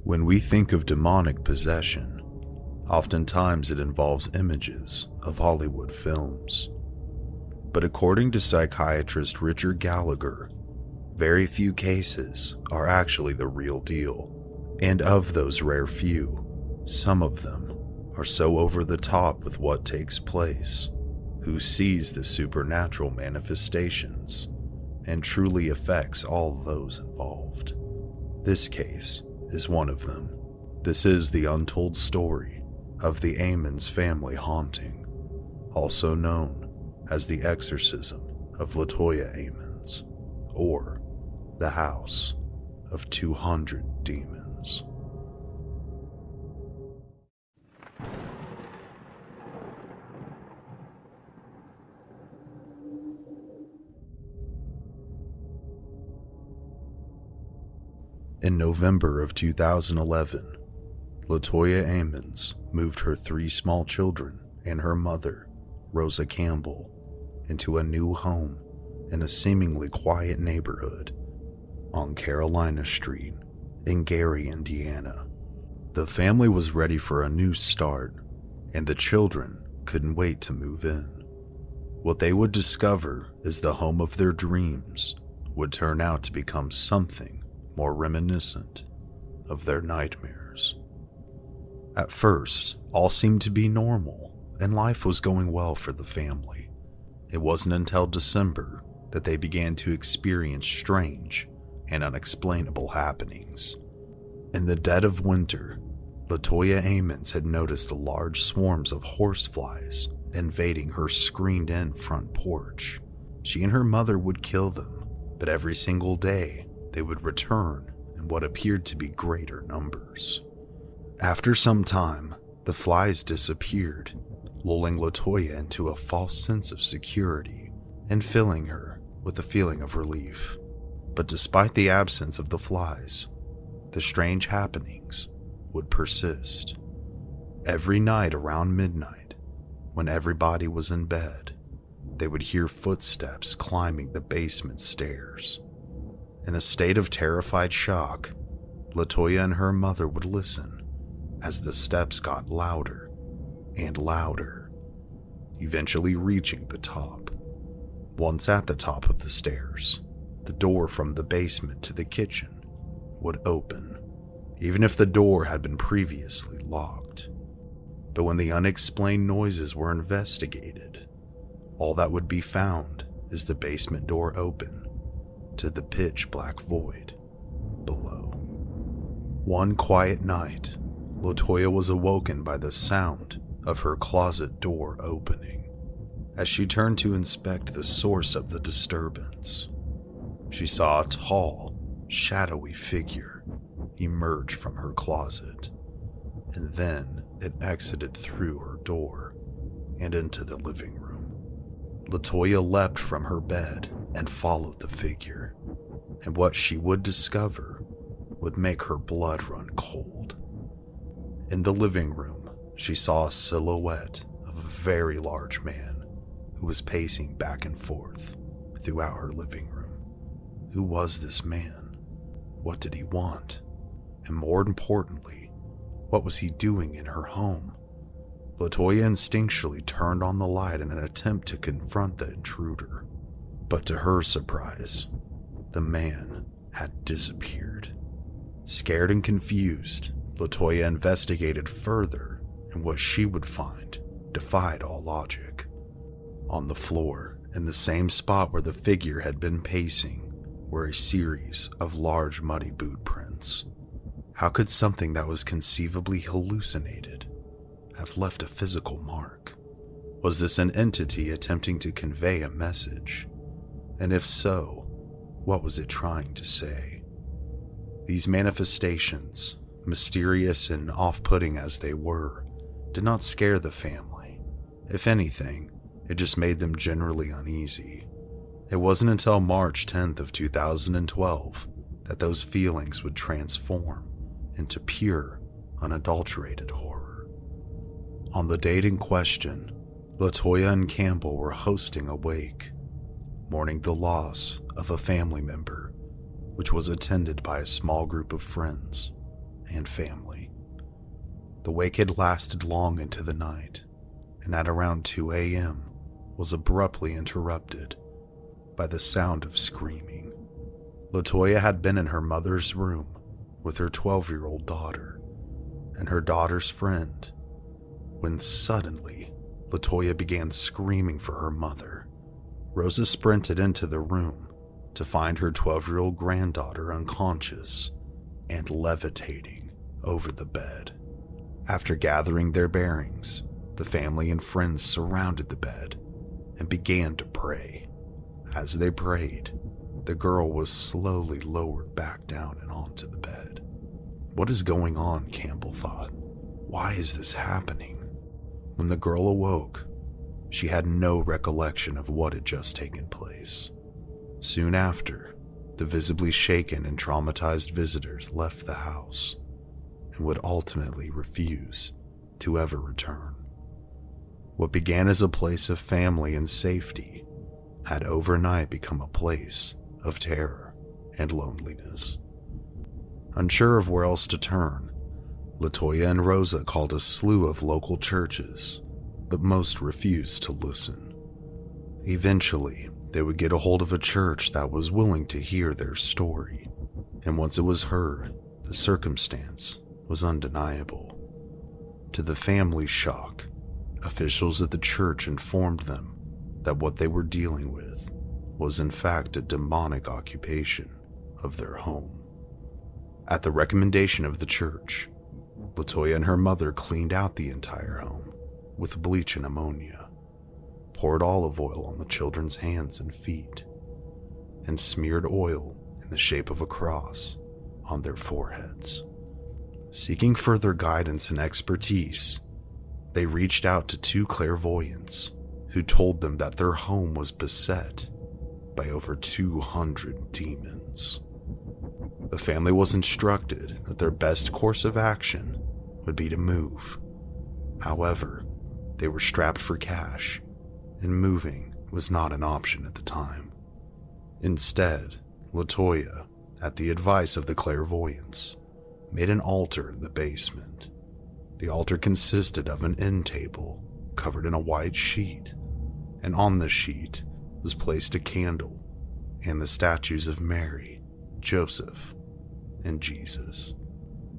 When we think of demonic possession, oftentimes it involves images of Hollywood films. But according to psychiatrist Richard Gallagher, very few cases are actually the real deal. And of those rare few, some of them are so over the top with what takes place, who sees the supernatural manifestations, and truly affects all those involved. This case is one of them. This is the untold story of the Ammons family haunting, also known as the exorcism of Latoya Ammons, or the House of 200 Demons. In November of 2011, Latoya Ammons moved her 3 small children and her mother, Rosa Campbell, into a new home in a seemingly quiet neighborhood on Carolina Street in Gary, Indiana. The family was ready for a new start, and the children couldn't wait to move in. What they would discover is the home of their dreams would turn out to become something more reminiscent of their nightmares. At first, all seemed to be normal, and life was going well for the family. It wasn't until December that they began to experience strange and unexplainable happenings. In the dead of winter, Latoya Ammons had noticed large swarms of horseflies invading her screened-in front porch. She and her mother would kill them, but every single day, they would return in what appeared to be greater numbers. After some time, the flies disappeared, lulling Latoya into a false sense of security and filling her with a feeling of relief. But despite the absence of the flies, the strange happenings would persist. Every night around midnight, when everybody was in bed, they would hear footsteps climbing the basement stairs. In a state of terrified shock, Latoya and her mother would listen as the steps got louder and louder, eventually reaching the top. Once at the top of the stairs, the door from the basement to the kitchen would open, even if the door had been previously locked. But when the unexplained noises were investigated, all that would be found is the basement door open to the pitch black void below. One quiet night, Latoya was awoken by the sound of her closet door opening. As she turned to inspect the source of the disturbance, she saw a tall, shadowy figure emerge from her closet, and then it exited through her door and into the living room. Latoya leapt from her bed and followed the figure, and what she would discover would make her blood run cold. In the living room, she saw a silhouette of a very large man who was pacing back and forth throughout her living room. Who was this man? What did he want? And more importantly, what was he doing in her home? Latoya instinctually turned on the light in an attempt to confront the intruder. But to her surprise, the man had disappeared. Scared and confused, Latoya investigated further, and what she would find defied all logic. On the floor, in the same spot where the figure had been pacing, were a series of large muddy boot prints. How could something that was conceivably hallucinated have left a physical mark? Was this an entity attempting to convey a message? And if so, what was it trying to say? These manifestations, mysterious and off-putting as they were, did not scare the family. If anything, it just made them generally uneasy. It wasn't until March 10th of 2012 that those feelings would transform into pure, unadulterated horror. On the date in question, Latoya and Campbell were hosting a wake, mourning the loss of a family member, which was attended by a small group of friends and family. The wake had lasted long into the night, and at around 2 a.m. was abruptly interrupted by the sound of screaming. LaToya had been in her mother's room with her 12-year-old daughter and her daughter's friend when suddenly LaToya began screaming for her mother. Rosa sprinted into the room to find her 12-year-old granddaughter unconscious and levitating over the bed. After gathering their bearings, the family and friends surrounded the bed and began to pray. As they prayed, the girl was slowly lowered back down and onto the bed. What is going on, Campbell thought. Why is this happening? When the girl awoke, she had no recollection of what had just taken place. Soon after, the visibly shaken and traumatized visitors left the house and would ultimately refuse to ever return. What began as a place of family and safety had overnight become a place of terror and loneliness. Unsure of where else to turn, LaToya and Rosa called a slew of local churches, but most refused to listen. Eventually, they would get a hold of a church that was willing to hear their story, and once it was heard, the circumstance was undeniable. To the family's shock, officials at the church informed them that what they were dealing with was in fact a demonic occupation of their home. At the recommendation of the church, LaToya and her mother cleaned out the entire home with bleach and ammonia, poured olive oil on the children's hands and feet, and smeared oil in the shape of a cross on their foreheads. Seeking further guidance and expertise, they reached out to 2 clairvoyants who told them that their home was beset by over 200 demons. The family was instructed that their best course of action would be to move. However, they were strapped for cash, and moving was not an option at the time. Instead, LaToya, at the advice of the clairvoyants, made an altar in the basement. The altar consisted of an end table covered in a white sheet, and on the sheet was placed a candle and the statues of Mary, Joseph, and Jesus.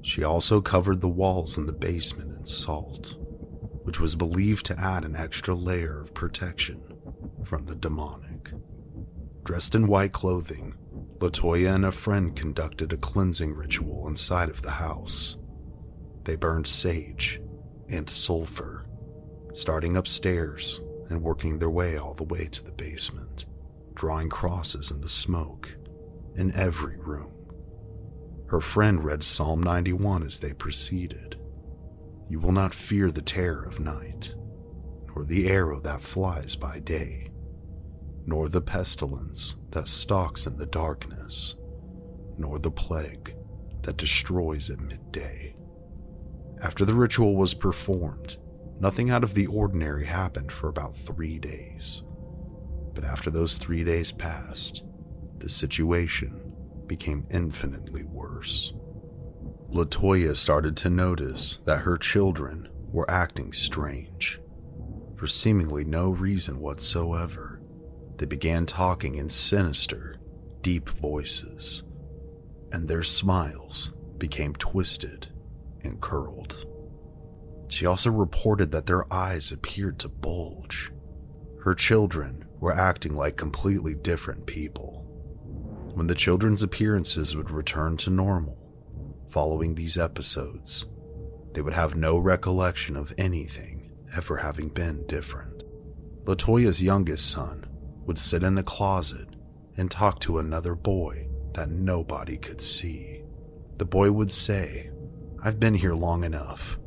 She also covered the walls in the basement in salt, which was believed to add an extra layer of protection from the demonic. Dressed in white clothing, LaToya and a friend conducted a cleansing ritual inside of the house. They burned sage and sulfur, starting upstairs and working their way all the way to the basement, drawing crosses in the smoke in every room. Her friend read Psalm 91 as they proceeded. "You will not fear the terror of night, nor the arrow that flies by day, nor the pestilence that stalks in the darkness, nor the plague that destroys at midday." After the ritual was performed, nothing out of the ordinary happened for about 3 days. But after those 3 days passed, the situation became infinitely worse. LaToya started to notice that her children were acting strange. For seemingly no reason whatsoever, they began talking in sinister, deep voices, and their smiles became twisted and curled. She also reported that their eyes appeared to bulge. Her children were acting like completely different people. When the children's appearances would return to normal, following these episodes, they would have no recollection of anything ever having been different. LaToya's youngest son would sit in the closet and talk to another boy that nobody could see. The boy would say, "I've been here long enough.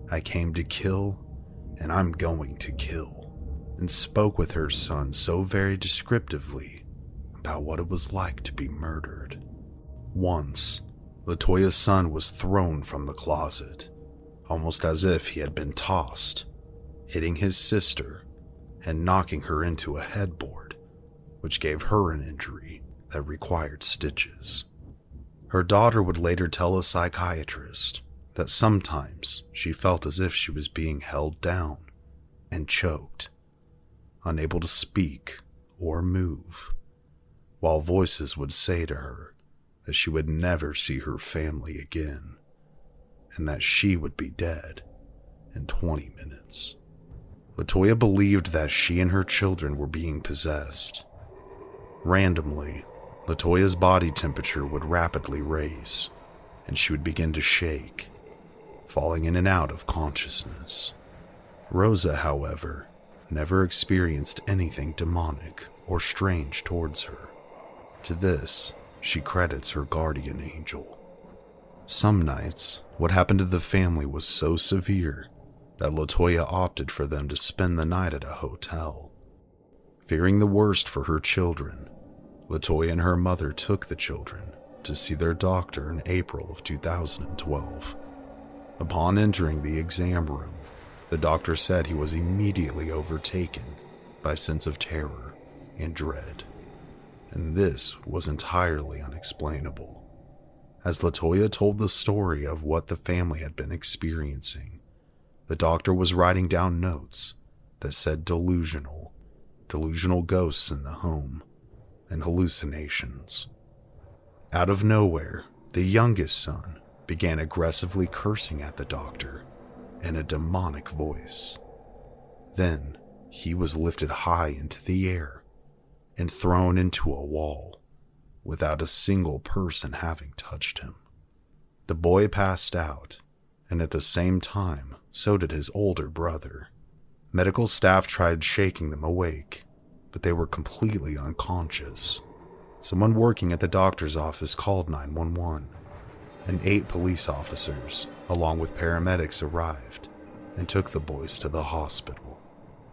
I came to kill, and I'm going to kill," and spoke with her son so very descriptively about what it was like to be murdered. Once, LaToya's son was thrown from the closet, almost as if he had been tossed, hitting his sister and knocking her into a headboard, which gave her an injury that required stitches. Her daughter would later tell a psychiatrist that sometimes she felt as if she was being held down and choked, unable to speak or move, while voices would say to her that she would never see her family again and that she would be dead in 20 minutes. LaToya believed that she and her children were being possessed. Randomly, LaToya's body temperature would rapidly raise, and she would begin to shake, falling in and out of consciousness. Rosa, however, never experienced anything demonic or strange towards her. To this, she credits her guardian angel. Some nights, what happened to the family was so severe that LaToya opted for them to spend the night at a hotel. Fearing the worst for her children, LaToya and her mother took the children to see their doctor in April of 2012. Upon entering the exam room, the doctor said he was immediately overtaken by a sense of terror and dread, and this was entirely unexplainable. As LaToya told the story of what the family had been experiencing, the doctor was writing down notes that said delusional ghosts in the home, and hallucinations. Out of nowhere, the youngest son began aggressively cursing at the doctor in a demonic voice. Then he was lifted high into the air and thrown into a wall without a single person having touched him. The boy passed out, and at the same time, so did his older brother. Medical staff tried shaking them awake, but they were completely unconscious. Someone working at the doctor's office called 911, and 8 police officers, along with paramedics, arrived and took the boys to the hospital.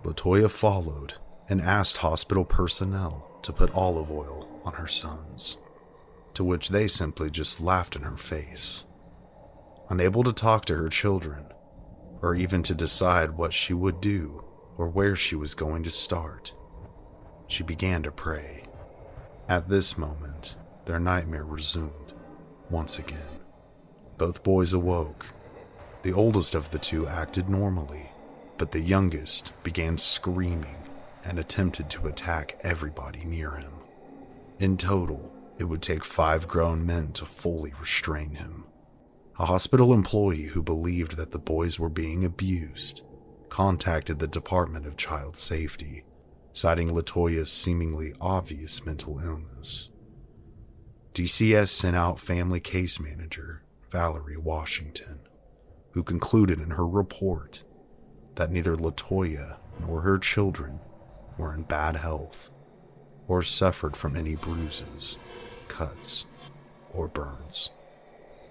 LaToya followed and asked hospital personnel to put olive oil on her sons, to which they simply just laughed in her face. Unable to talk to her children, or even to decide what she would do or where she was going to start, she began to pray. At this moment, their nightmare resumed once again. Both boys awoke. The oldest of the two acted normally, but the youngest began screaming and attempted to attack everybody near him. In total, it would take 5 grown men to fully restrain him. A hospital employee who believed that the boys were being abused contacted the Department of Child Safety, citing LaToya's seemingly obvious mental illness. DCS sent out family case manager Valerie Washington, who concluded in her report that neither LaToya nor her children were in bad health or suffered from any bruises, cuts, or burns.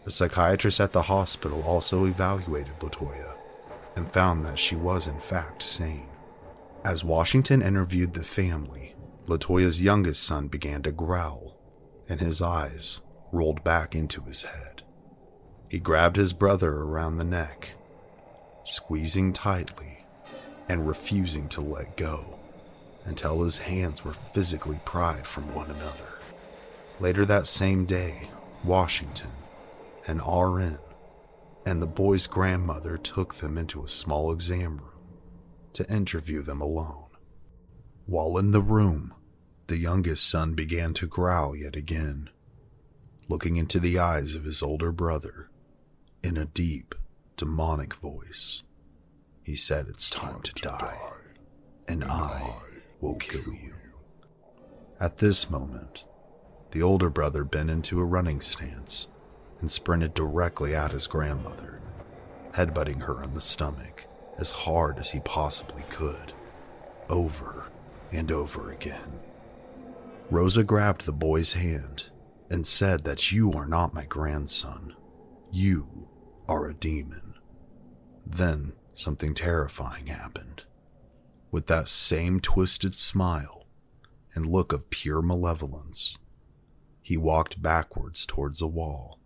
The psychiatrist at the hospital also evaluated LaToya and found that she was in fact sane. As Washington interviewed the family, LaToya's youngest son began to growl, and his eyes rolled back into his head. He grabbed his brother around the neck, squeezing tightly and refusing to let go until his hands were physically pried from one another. Later that same day, Washington, an RN, and the boys' grandmother took them into a small exam room to interview them alone. While in the room, the youngest son began to growl yet again, looking into the eyes of his older brother in a deep, demonic voice. He said, "It's time to die, and I will kill you." At this moment, the older brother bent into a running stance and sprinted directly at his grandmother, headbutting her in the stomach as hard as he possibly could, over and over again. Rosa grabbed the boy's hand and said that "You are not my grandson. You are a demon." Then something terrifying happened. With that same twisted smile and look of pure malevolence, he walked backwards towards a wall,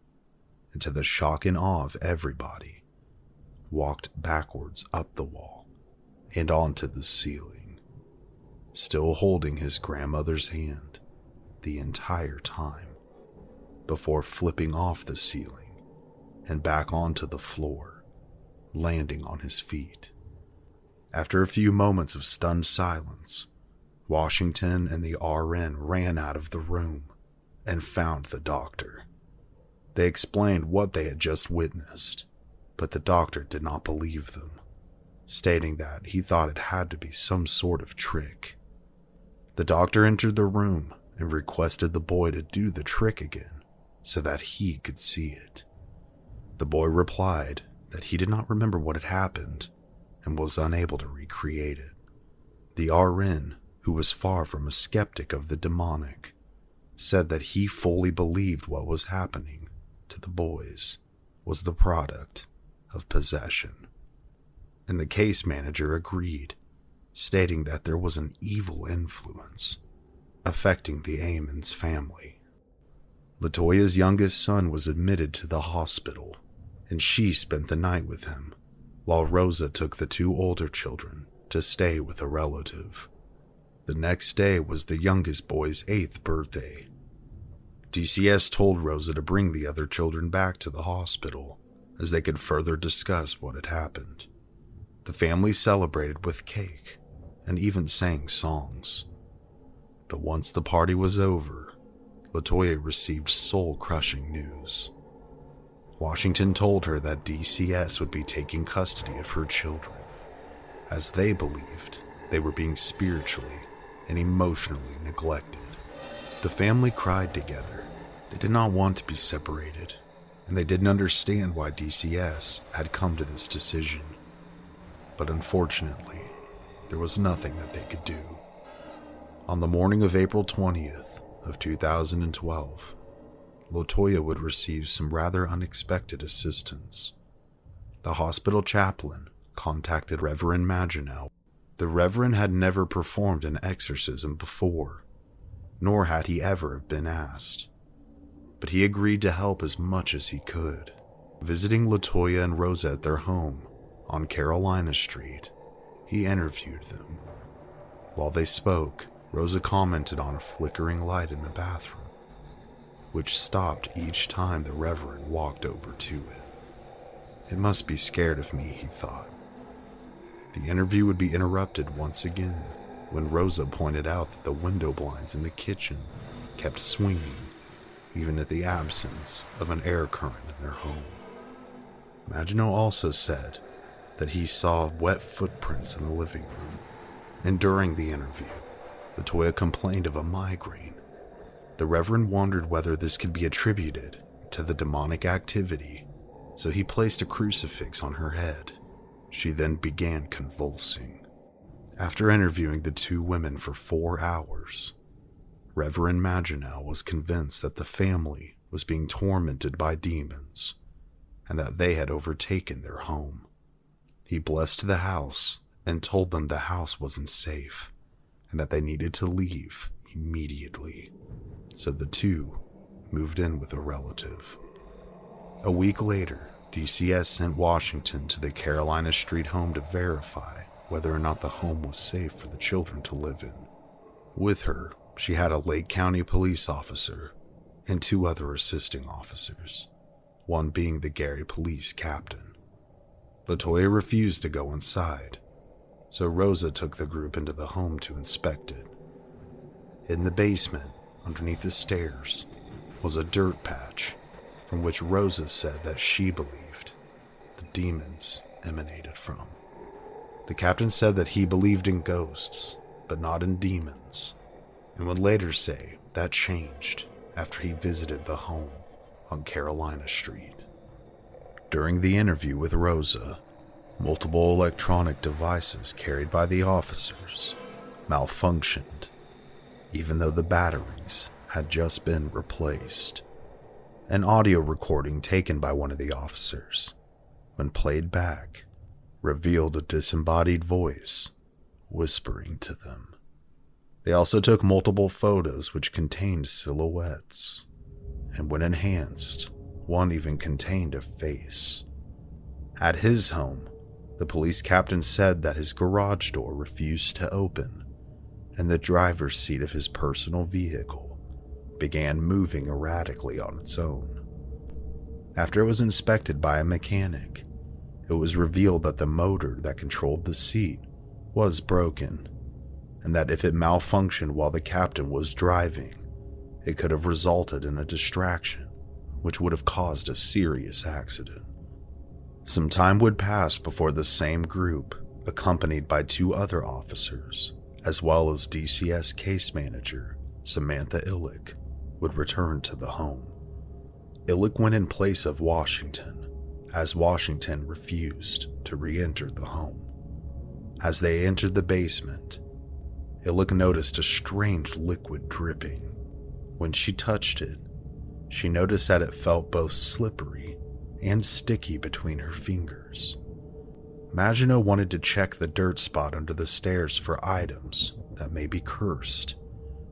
and to the shock and awe of everybody, walked backwards up the wall and onto the ceiling, still holding his grandmother's hand the entire time, before flipping off the ceiling and back onto the floor, landing on his feet. After a few moments of stunned silence, Washington and the RN ran out of the room and found the doctor. They explained what they had just witnessed, but the doctor did not believe them, stating that he thought it had to be some sort of trick. The doctor entered the room and requested the boy to do the trick again so that he could see it. The boy replied that he did not remember what had happened and was unable to recreate it. The RN, who was far from a skeptic of the demonic, said that he fully believed what was happening to the boys was the product of possession. And the case manager agreed, stating that there was an evil influence affecting the Amons family. LaToya's youngest son was admitted to the hospital, and she spent the night with him, while Rosa took the two older children to stay with a relative. The next day was the youngest boy's 8th birthday. DCS told Rosa to bring the other children back to the hospital, as they could further discuss what had happened. The family celebrated with cake and even sang songs. But once the party was over, LaToya received soul-crushing news. Washington told her that DCS would be taking custody of her children, as they believed they were being spiritually and emotionally neglected. The family cried together. They did not want to be separated, and they didn't understand why DCS had come to this decision. But unfortunately, there was nothing that they could do. On the morning of April 20th of 2012, LaToya would receive some rather unexpected assistance. The hospital chaplain contacted Reverend Maginot. The Reverend had never performed an exorcism before, nor had he ever been asked. But he agreed to help as much as he could. Visiting LaToya and Rosa at their home on Carolina Street, he interviewed them. While they spoke, Rosa commented on a flickering light in the bathroom, which stopped each time the Reverend walked over to it. It must be scared of me, he thought. The interview would be interrupted once again when Rosa pointed out that the window blinds in the kitchen kept swinging, even at the absence of an air current in their home. Maginot also said that he saw wet footprints in the living room, and during the interview, LaToya complained of a migraine. The Reverend wondered whether this could be attributed to the demonic activity, so he placed a crucifix on her head. She then began convulsing. After interviewing the two women for 4 hours, Reverend Maginot was convinced that the family was being tormented by demons and that they had overtaken their home. He blessed the house and told them the house wasn't safe and that they needed to leave immediately. So the two moved in with a relative. A week later, DCS sent Washington to the Carolina Street home to verify whether or not the home was safe for the children to live in. With her, she had a Lake County police officer and 2 other assisting officers, one being the Gary police captain. LaToya refused to go inside, so Rosa took the group into the home to inspect it. In the basement, underneath the stairs, was a dirt patch from which Rosa said that she believed the demons emanated from. The captain said that he believed in ghosts, but not in demons, and would later say that changed after he visited the home on Carolina Street. During the interview with Rosa, multiple electronic devices carried by the officers malfunctioned, even though the batteries had just been replaced. An audio recording taken by one of the officers, when played back, revealed a disembodied voice whispering to them. They also took multiple photos which contained silhouettes, and when enhanced, one even contained a face. At his home, the police captain said that his garage door refused to open, and the driver's seat of his personal vehicle began moving erratically on its own. After it was inspected by a mechanic, it was revealed that the motor that controlled the seat was broken, and that if it malfunctioned while the captain was driving, it could have resulted in a distraction, which would have caused a serious accident. Some time would pass before the same group, accompanied by 2 other officers, as well as DCS case manager Samantha Illick, would return to the home. Illick went in place of Washington, as Washington refused to re-enter the home. As they entered the basement, Illick noticed a strange liquid dripping. When she touched it, she noticed that it felt both slippery and sticky between her fingers. Maginot wanted to check the dirt spot under the stairs for items that may be cursed,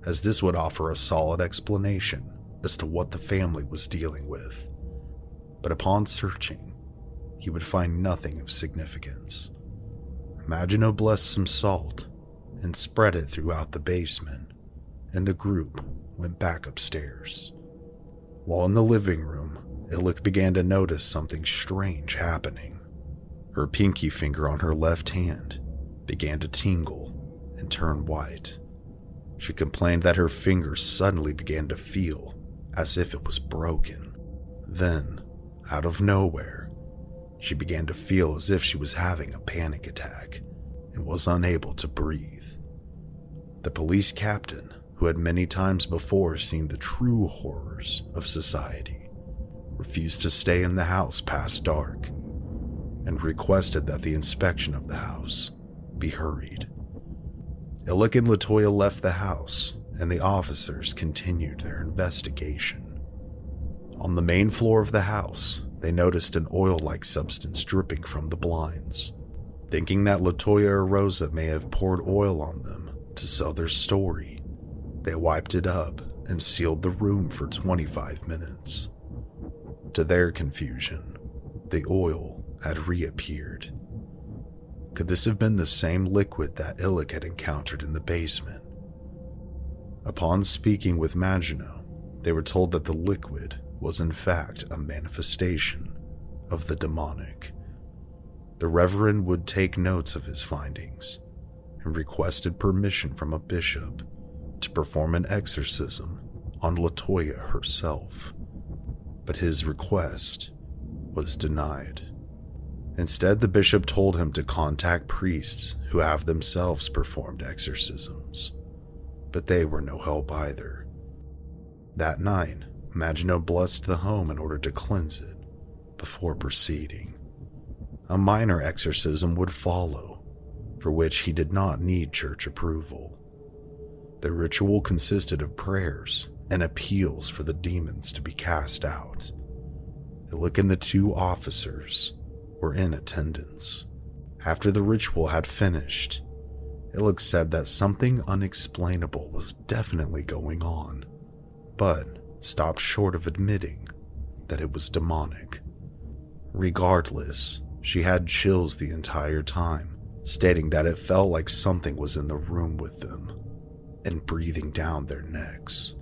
as this would offer a solid explanation as to what the family was dealing with. But upon searching, he would find nothing of significance. Maginot blessed some salt and spread it throughout the basement, and the group went back upstairs. While in the living room, Illick began to notice something strange happening. Her pinky finger on her left hand began to tingle and turn white. She complained that her finger suddenly began to feel as if it was broken. Then, out of nowhere, she began to feel as if she was having a panic attack and was unable to breathe. The police captain, who had many times before seen the true horrors of society, refused to stay in the house past dark and requested that the inspection of the house be hurried. Illick and Latoya left the house, and the officers continued their investigation. On the main floor of the house, they noticed an oil-like substance dripping from the blinds. Thinking that Latoya or Rosa may have poured oil on them to sell their story, they wiped it up and sealed the room for 25 minutes. To their confusion, the oil had reappeared. Could this have been the same liquid that Illick had encountered in the basement? Upon speaking with Maginot, they were told that the liquid was in fact a manifestation of the demonic. The Reverend would take notes of his findings and requested permission from a bishop to perform an exorcism on Latoya herself, but his request was denied. Instead, the bishop told him to contact priests who have themselves performed exorcisms, but they were no help either. That night, Maginot blessed the home in order to cleanse it before proceeding. A minor exorcism would follow, for which he did not need church approval. The ritual consisted of prayers and appeals for the demons to be cast out. Illick and the 2 officers were in attendance. After the ritual had finished, Illick said that something unexplainable was definitely going on, but stopped short of admitting that it was demonic. Regardless, she had chills the entire time, stating that it felt like something was in the room with them and breathing down their necks.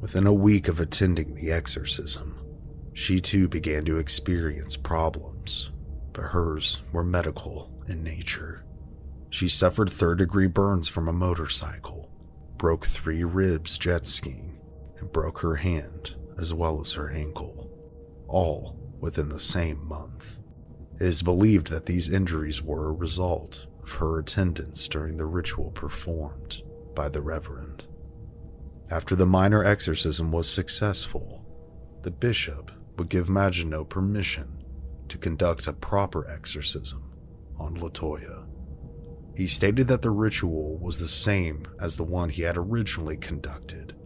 Within a week of attending the exorcism, she too began to experience problems, but hers were medical in nature. She suffered 3rd-degree burns from a motorcycle, broke 3 ribs jet skiing, and broke her hand as well as her ankle, all within the same month. It is believed that these injuries were a result of her attendance during the ritual performed by the Reverend. After the minor exorcism was successful, the bishop would give Maginot permission to conduct a proper exorcism on Latoya. He stated that the ritual was the same as the one he had originally conducted.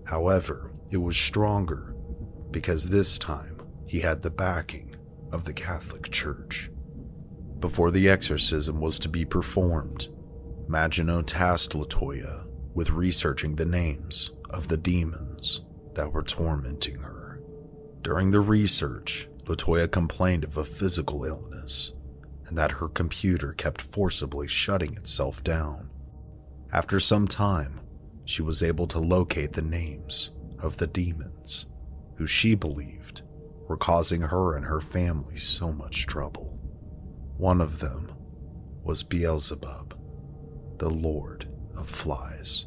However, it was stronger because this time he had the backing of the Catholic Church. Before the exorcism was to be performed, Maginot tasked Latoya with researching the names of the demons that were tormenting her. During the research, Latoya complained of a physical illness and that her computer kept forcibly shutting itself down. After some time, she was able to locate the names of the demons, who she believed were causing her and her family so much trouble. One of them was Beelzebub, the Lord of Flies.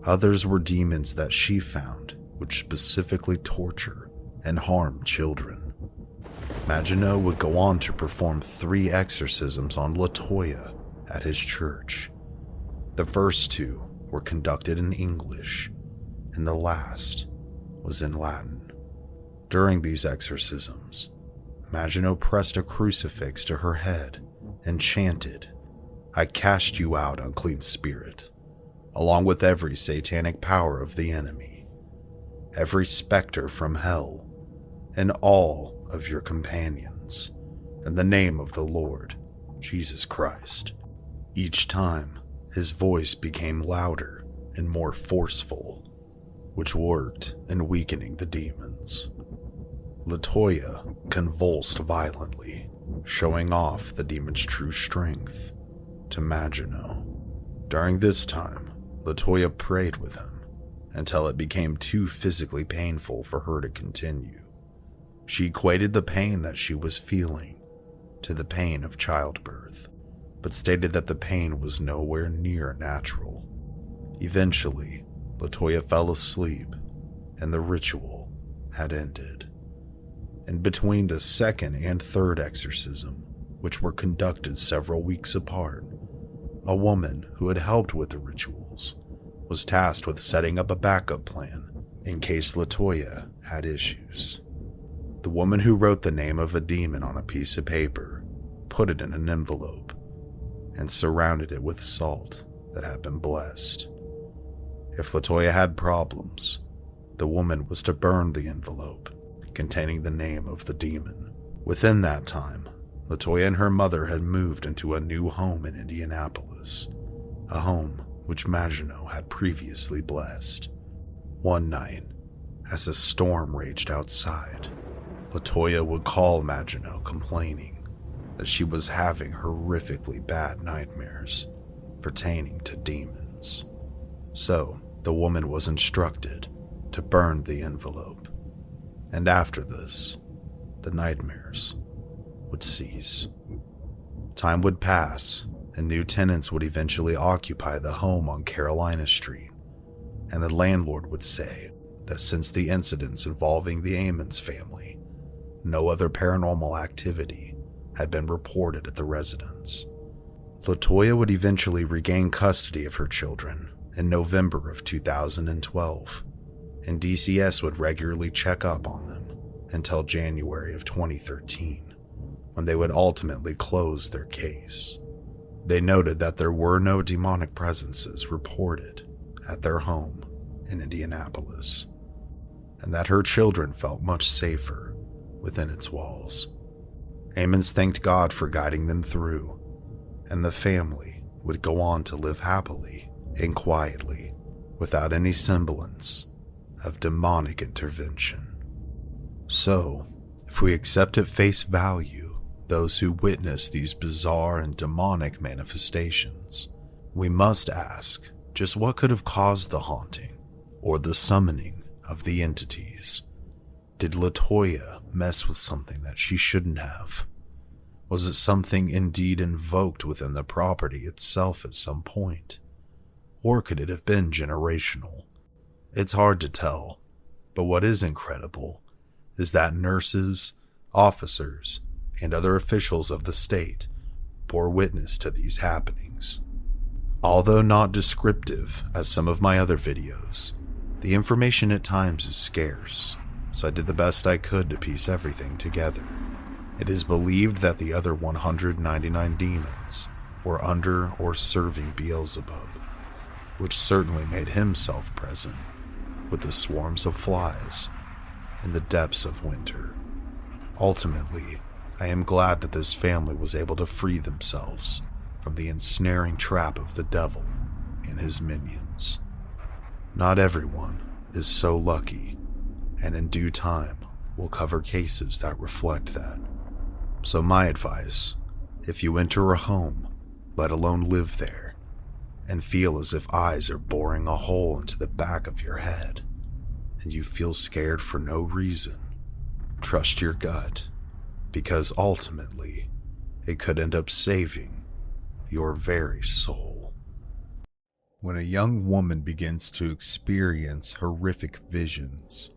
Others were demons that she found which specifically torture and harm children. Maginot would go on to perform 3 exorcisms on LaToya at his church. The first 2 were conducted in English, and the last was in Latin. During these exorcisms, Maginot pressed a crucifix to her head and chanted, "I cast you out, unclean spirit," along with every satanic power of the enemy, every specter from hell, and all of your companions, in the name of the Lord Jesus Christ. Each time, his voice became louder and more forceful, which worked in weakening the demons. LaToya convulsed violently, showing off the demon's true strength to Maginot. During this time, LaToya prayed with him until it became too physically painful for her to continue. She equated the pain that she was feeling to the pain of childbirth, but stated that the pain was nowhere near natural. Eventually, LaToya fell asleep, and the ritual had ended. In between the second and third exorcism, which were conducted several weeks apart, a woman who had helped with the rituals was tasked with setting up a backup plan in case LaToya had issues. The woman who wrote the name of a demon on a piece of paper, put it in an envelope, and surrounded it with salt that had been blessed. If LaToya had problems, the woman was to burn the envelope containing the name of the demon. Within that time, LaToya and her mother had moved into a new home in Indianapolis, a home which Maginot had previously blessed. One night, as a storm raged outside, LaToya would call Maginot complaining that she was having horrifically bad nightmares pertaining to demons. So, the woman was instructed to burn the envelope, and after this, the nightmares would cease. Time would pass, and new tenants would eventually occupy the home on Carolina Street, and the landlord would say that since the incidents involving the Ammons family, no other paranormal activity had been reported at the residence. LaToya would eventually regain custody of her children in November of 2012, and DCS would regularly check up on them until January of 2013, when they would ultimately close their case. They noted that there were no demonic presences reported at their home in Indianapolis, and that her children felt much safer within its walls. Ammons thanked God for guiding them through, and the family would go on to live happily and quietly without any semblance of demonic intervention. So, if we accept at face value those who witness these bizarre and demonic manifestations, we must ask just what could have caused the haunting or the summoning of the entities. Did LaToya mess with something that she shouldn't have? Was it something indeed invoked within the property itself at some point? Or could it have been generational? It's hard to tell, but what is incredible is that nurses, officers, and other officials of the state bore witness to these happenings. Although not descriptive as some of my other videos, the information at times is scarce, so I did the best I could to piece everything together. It is believed that the other 199 demons were under or serving Beelzebub, which certainly made himself present with the swarms of flies in the depths of winter. Ultimately, I am glad that this family was able to free themselves from the ensnaring trap of the devil and his minions. Not everyone is so lucky, and in due time, we'll cover cases that reflect that. So my advice, if you enter a home, let alone live there, and feel as if eyes are boring a hole into the back of your head, and you feel scared for no reason, trust your gut, because ultimately, it could end up saving your very soul. When a young woman begins to experience horrific visions,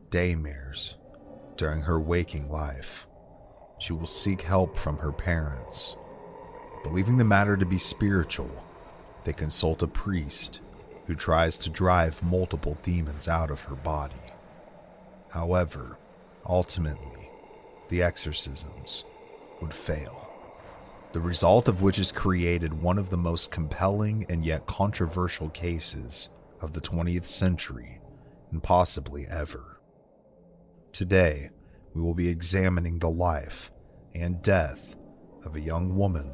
daymares, during her waking life, she will seek help from her parents. Believing the matter to be spiritual, they consult a priest who tries to drive multiple demons out of her body. However, ultimately, the exorcisms would fail, the result of which has created one of the most compelling and yet controversial cases of the 20th century and possibly ever. Today, we will be examining the life and death of a young woman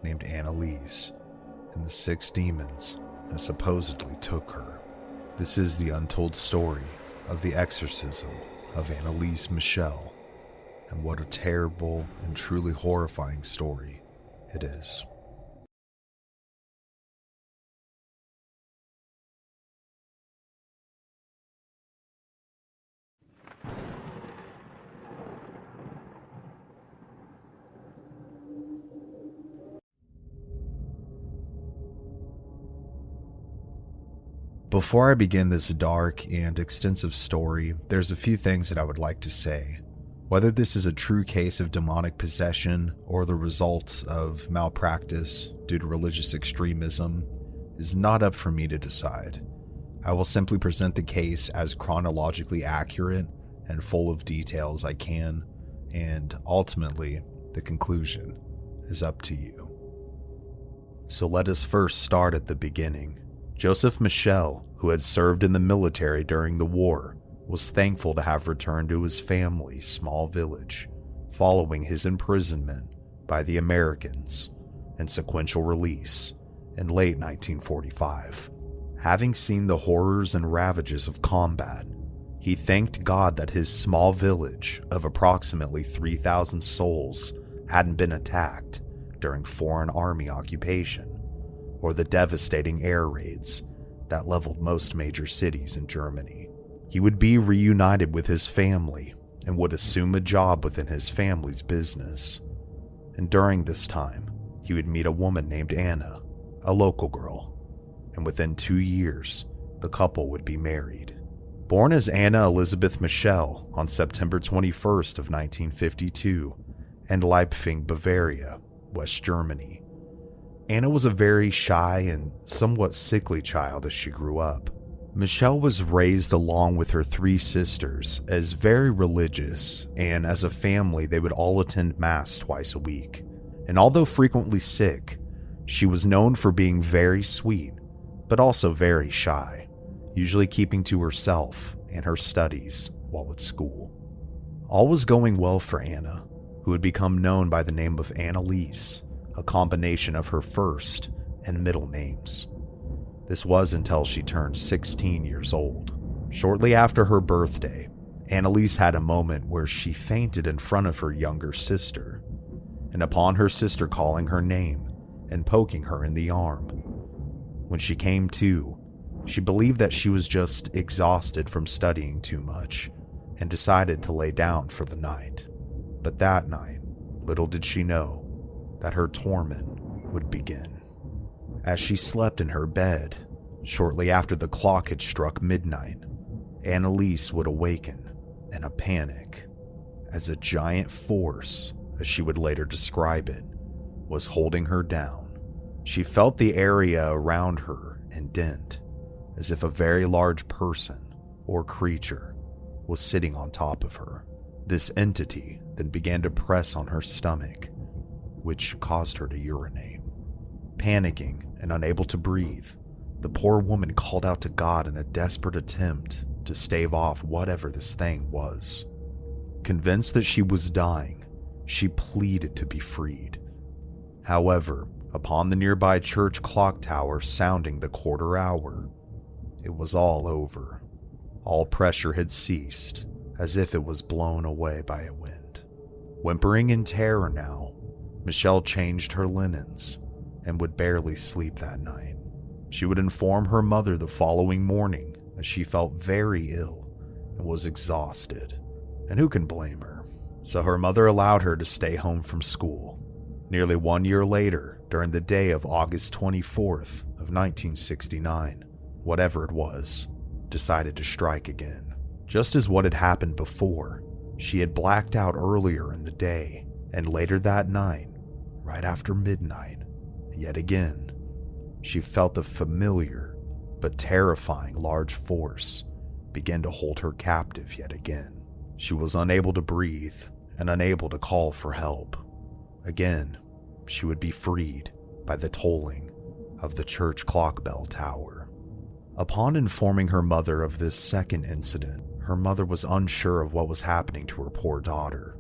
named Annalise and the 6 demons that supposedly took her. This is the untold story of the exorcism of Annalise Michel, and what a terrible and truly horrifying story it is. Before I begin this dark and extensive story, there's a few things that I would like to say. Whether this is a true case of demonic possession or the result of malpractice due to religious extremism is not up for me to decide. I will simply present the case as chronologically accurate and full of details I can, and ultimately, the conclusion is up to you. So let us first start at the beginning. Joseph Michel, who had served in the military during the war, was thankful to have returned to his family's small village following his imprisonment by the Americans and sequential release in late 1945. Having seen the horrors and ravages of combat, he thanked God that his small village of approximately 3,000 souls hadn't been attacked during foreign army occupation or the devastating air raids that leveled most major cities in Germany. He would be reunited with his family and would assume a job within his family's business. And during this time, he would meet a woman named Anna, a local girl, and within 2 years, the couple would be married. Born as Anna Elizabeth Michel on September 21st of 1952 in Leipzig, Bavaria, West Germany, Anna was a very shy and somewhat sickly child as she grew up. Michelle was raised along with her 3 sisters as very religious, and as a family they would all attend Mass twice a week. And although frequently sick, she was known for being very sweet, but also very shy, usually keeping to herself and her studies while at school. All was going well for Anna, who had become known by the name of Annalise, a combination of her first and middle names. This was until she turned 16 years old. Shortly after her birthday, Annalise had a moment where she fainted in front of her younger sister, and upon her sister calling her name and poking her in the arm. When she came to, she believed that she was just exhausted from studying too much and decided to lay down for the night. But that night, little did she know that her torment would begin. As she slept in her bed, shortly after the clock had struck midnight, Annalise would awaken in a panic as a giant force, as she would later describe it, was holding her down. She felt the area around her indent, as if a very large person or creature was sitting on top of her. This entity then began to press on her stomach, which caused her to urinate. Panicking and unable to breathe, the poor woman called out to God in a desperate attempt to stave off whatever this thing was. Convinced that she was dying, she pleaded to be freed. However, upon the nearby church clock tower sounding the quarter hour, it was all over. All pressure had ceased, as if it was blown away by a wind. Whimpering in terror now, Michelle changed her linens and would barely sleep that night. She would inform her mother the following morning that she felt very ill and was exhausted. And who can blame her? So her mother allowed her to stay home from school. Nearly 1 year later, during the day of August 24th of 1969, whatever it was, decided to strike again. Just as what had happened before, she had blacked out earlier in the day, and later that night, right after midnight, yet again, she felt the familiar but terrifying large force begin to hold her captive yet again. She was unable to breathe and unable to call for help. Again, she would be freed by the tolling of the church clock bell tower. Upon informing her mother of this second incident, her mother was unsure of what was happening to her poor daughter,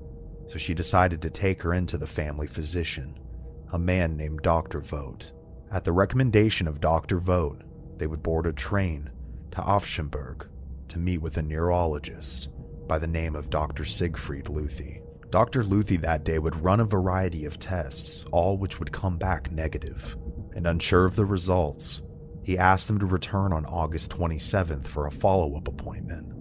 so she decided to take her into the family physician, a man named Dr. Vogt. At the recommendation of Dr. Vogt, they would board a train to Offenburg to meet with a neurologist by the name of Dr. Siegfried Luthi. Dr. Luthi that day would run a variety of tests, all which would come back negative, and unsure of the results, he asked them to return on August 27th for a follow-up appointment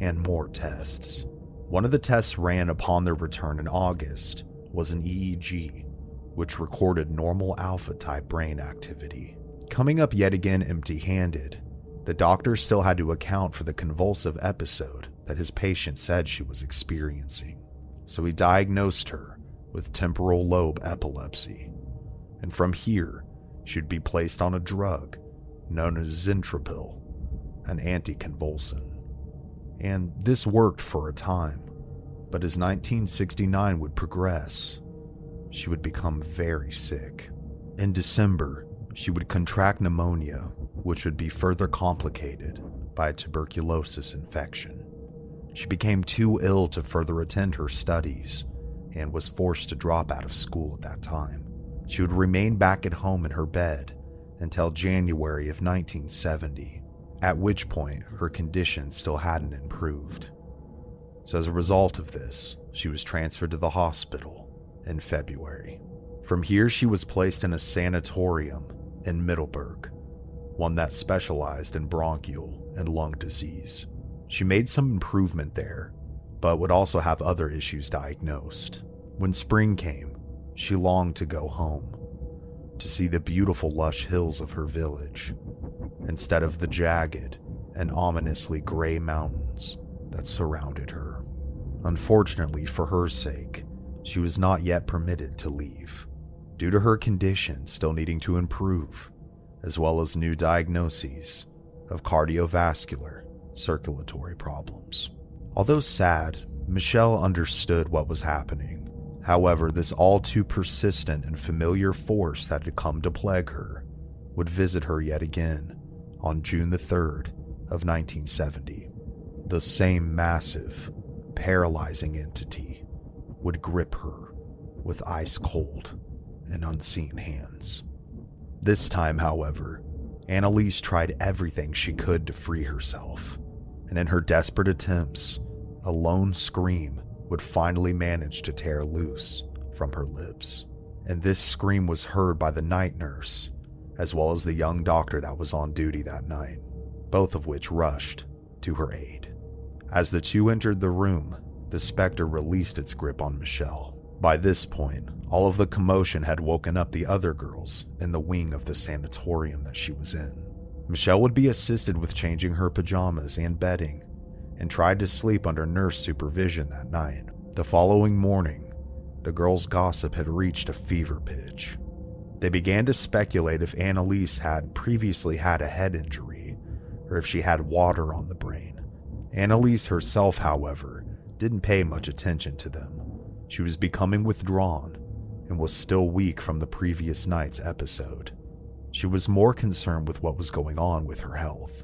and more tests. One of the tests ran upon their return in August was an EEG, which recorded normal alpha-type brain activity. Coming up yet again empty-handed, the doctor still had to account for the convulsive episode that his patient said she was experiencing. So he diagnosed her with temporal lobe epilepsy, and from here, she'd be placed on a drug known as Zintrapil, an anticonvulsant. And this worked for a time, but as 1969 would progress, she would become very sick. In December, she would contract pneumonia, which would be further complicated by a tuberculosis infection. She became too ill to further attend her studies and was forced to drop out of school at that time. She would remain back at home in her bed until January of 1970, at which point her condition still hadn't improved. So as a result of this, she was transferred to the hospital in February. From here, she was placed in a sanatorium in Middelburg, one that specialized in bronchial and lung disease. She made some improvement there, but would also have other issues diagnosed. When spring came, she longed to go home, to see the beautiful lush hills of her village, instead of the jagged and ominously gray mountains that surrounded her. Unfortunately for her sake, she was not yet permitted to leave, due to her condition still needing to improve, as well as new diagnoses of cardiovascular circulatory problems. Although sad, Michelle understood what was happening. However, this all too persistent and familiar force that had come to plague her would visit her yet again on June the 3rd of 1970. The same massive, paralyzing entity would grip her with ice-cold and unseen hands. This time, however, Annalise tried everything she could to free herself, and in her desperate attempts, a lone scream would finally manage to tear loose from her lips. And this scream was heard by the night nurse, as well as the young doctor that was on duty that night, both of which rushed to her aid. As the two entered the room, the specter released its grip on Michelle. By this point, all of the commotion had woken up the other girls in the wing of the sanatorium that she was in. Michelle would be assisted with changing her pajamas and bedding, and tried to sleep under nurse supervision that night. The following morning, the girls' gossip had reached a fever pitch. They began to speculate if Annalise had previously had a head injury, or if she had water on the brain. Annalise herself, however, didn't pay much attention to them. She was becoming withdrawn and was still weak from the previous night's episode. She was more concerned with what was going on with her health.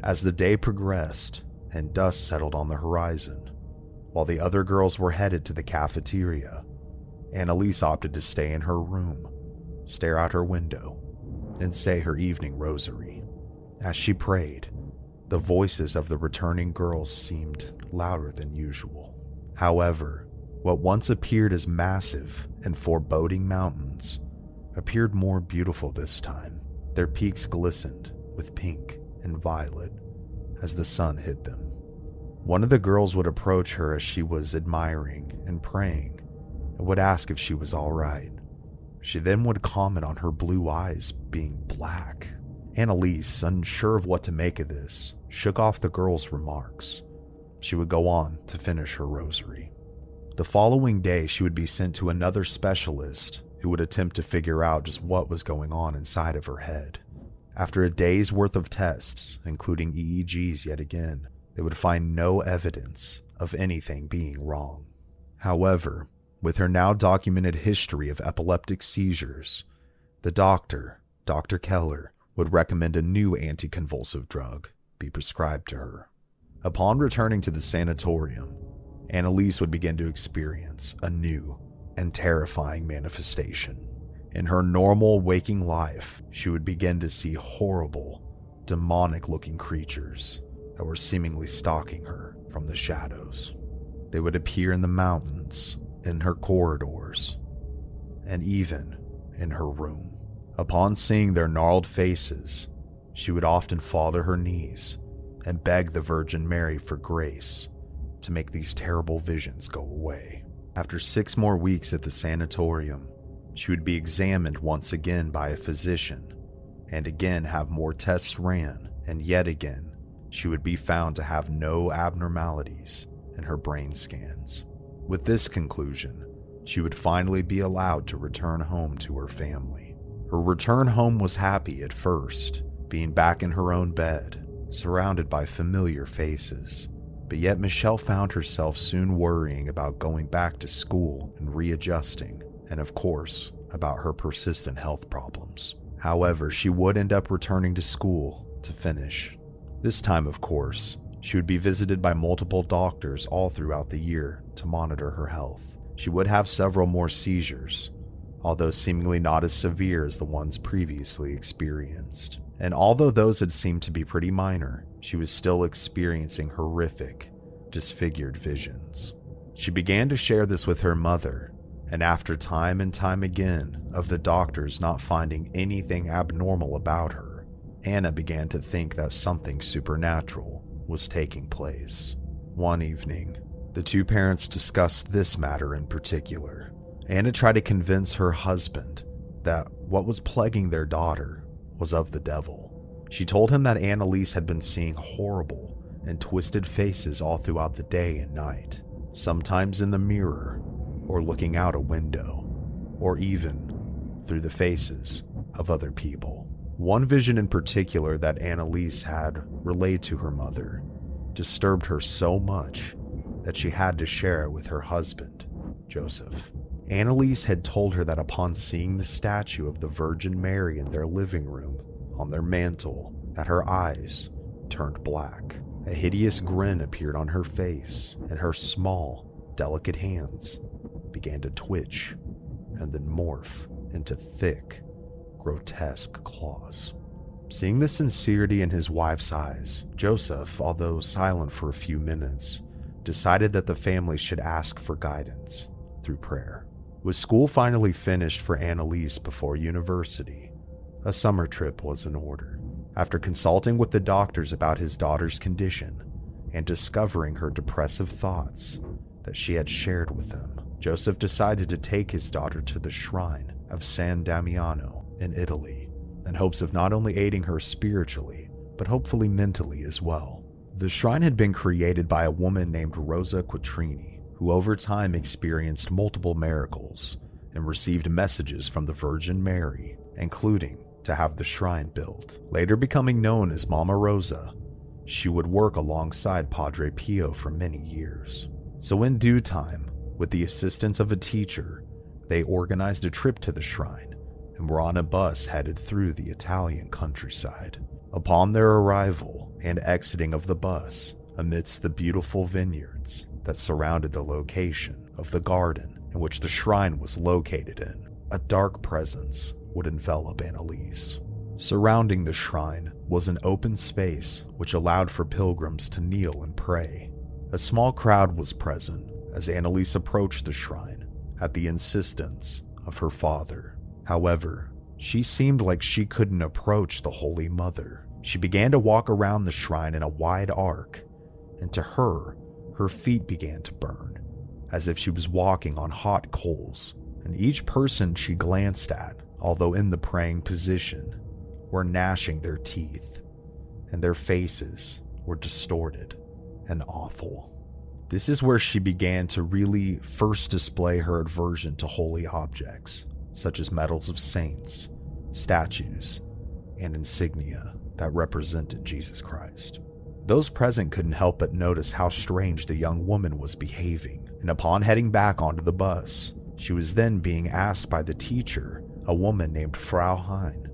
As the day progressed and dust settled on the horizon, while the other girls were headed to the cafeteria, Annalise opted to stay in her room, stare out her window, and say her evening rosary. As she prayed, the voices of the returning girls seemed louder than usual. However, what once appeared as massive and foreboding mountains appeared more beautiful this time. Their peaks glistened with pink and violet as the sun hit them. One of the girls would approach her as she was admiring and praying and would ask if she was all right. She then would comment on her blue eyes being black. Annalise, unsure of what to make of this, shook off the girl's remarks. She would go on to finish her rosary. The following day, she would be sent to another specialist who would attempt to figure out just what was going on inside of her head. After a day's worth of tests, including EEGs yet again, they would find no evidence of anything being wrong. However, with her now documented history of epileptic seizures, the doctor, Dr. Keller, would recommend a new anticonvulsive drug be prescribed to her. Upon returning to the sanatorium, Annalise would begin to experience a new and terrifying manifestation. In her normal waking life, she would begin to see horrible, demonic-looking creatures that were seemingly stalking her from the shadows. They would appear in the mountains, in her corridors, and even in her room. Upon seeing their gnarled faces, she would often fall to her knees and beg the Virgin Mary for grace to make these terrible visions go away. After 6 more weeks at the sanatorium, she would be examined once again by a physician, and again have more tests ran, and yet again, she would be found to have no abnormalities in her brain scans. With this conclusion, she would finally be allowed to return home to her family. Her return home was happy at first, being back in her own bed, surrounded by familiar faces. But yet Michelle found herself soon worrying about going back to school and readjusting, and of course, about her persistent health problems. However, she would end up returning to school to finish. This time, of course, she would be visited by multiple doctors all throughout the year to monitor her health. She would have several more seizures, although seemingly not as severe as the ones previously experienced. And although those had seemed to be pretty minor, she was still experiencing horrific, disfigured visions. She began to share this with her mother, and after time and time again of the doctors not finding anything abnormal about her, Anna began to think that something supernatural was taking place. One evening, the two parents discussed this matter in particular. Anna tried to convince her husband that what was plaguing their daughter was of the devil. She told him that Annalise had been seeing horrible and twisted faces all throughout the day and night, sometimes in the mirror, or looking out a window, or even through the faces of other people. One vision in particular that Annalise had relayed to her mother disturbed her so much that she had to share it with her husband, Joseph. Annalise had told her that upon seeing the statue of the Virgin Mary in their living room on their mantle, that her eyes turned black. A hideous grin appeared on her face, and her small, delicate hands began to twitch and then morph into thick, grotesque claws. Seeing the sincerity in his wife's eyes, Joseph, although silent for a few minutes, decided that the family should ask for guidance through prayer. With school finally finished for Annalise before university, a summer trip was in order. After consulting with the doctors about his daughter's condition and discovering her depressive thoughts that she had shared with them, Joseph decided to take his daughter to the shrine of San Damiano in Italy, in hopes of not only aiding her spiritually, but hopefully mentally as well. The shrine had been created by a woman named Rosa Quattrini, who over time experienced multiple miracles and received messages from the Virgin Mary, including to have the shrine built. Later becoming known as Mama Rosa, she would work alongside Padre Pio for many years. So in due time, with the assistance of a teacher, they organized a trip to the shrine and were on a bus headed through the Italian countryside. Upon their arrival and exiting of the bus, amidst the beautiful vineyards that surrounded the location of the garden in which the shrine was located in, a dark presence would envelop Annalise. Surrounding the shrine was an open space which allowed for pilgrims to kneel and pray. A small crowd was present as Annalise approached the shrine at the insistence of her father. However, she seemed like she couldn't approach the Holy Mother. She began to walk around the shrine in a wide arc, and to her feet began to burn, as if she was walking on hot coals, and each person she glanced at, although in the praying position, were gnashing their teeth, and their faces were distorted and awful. This is where she began to really first display her aversion to holy objects, such as medals of saints, statues, and insignia that represented Jesus Christ. Those present couldn't help but notice how strange the young woman was behaving, and upon heading back onto the bus, she was then being asked by the teacher, a woman named Frau Hein,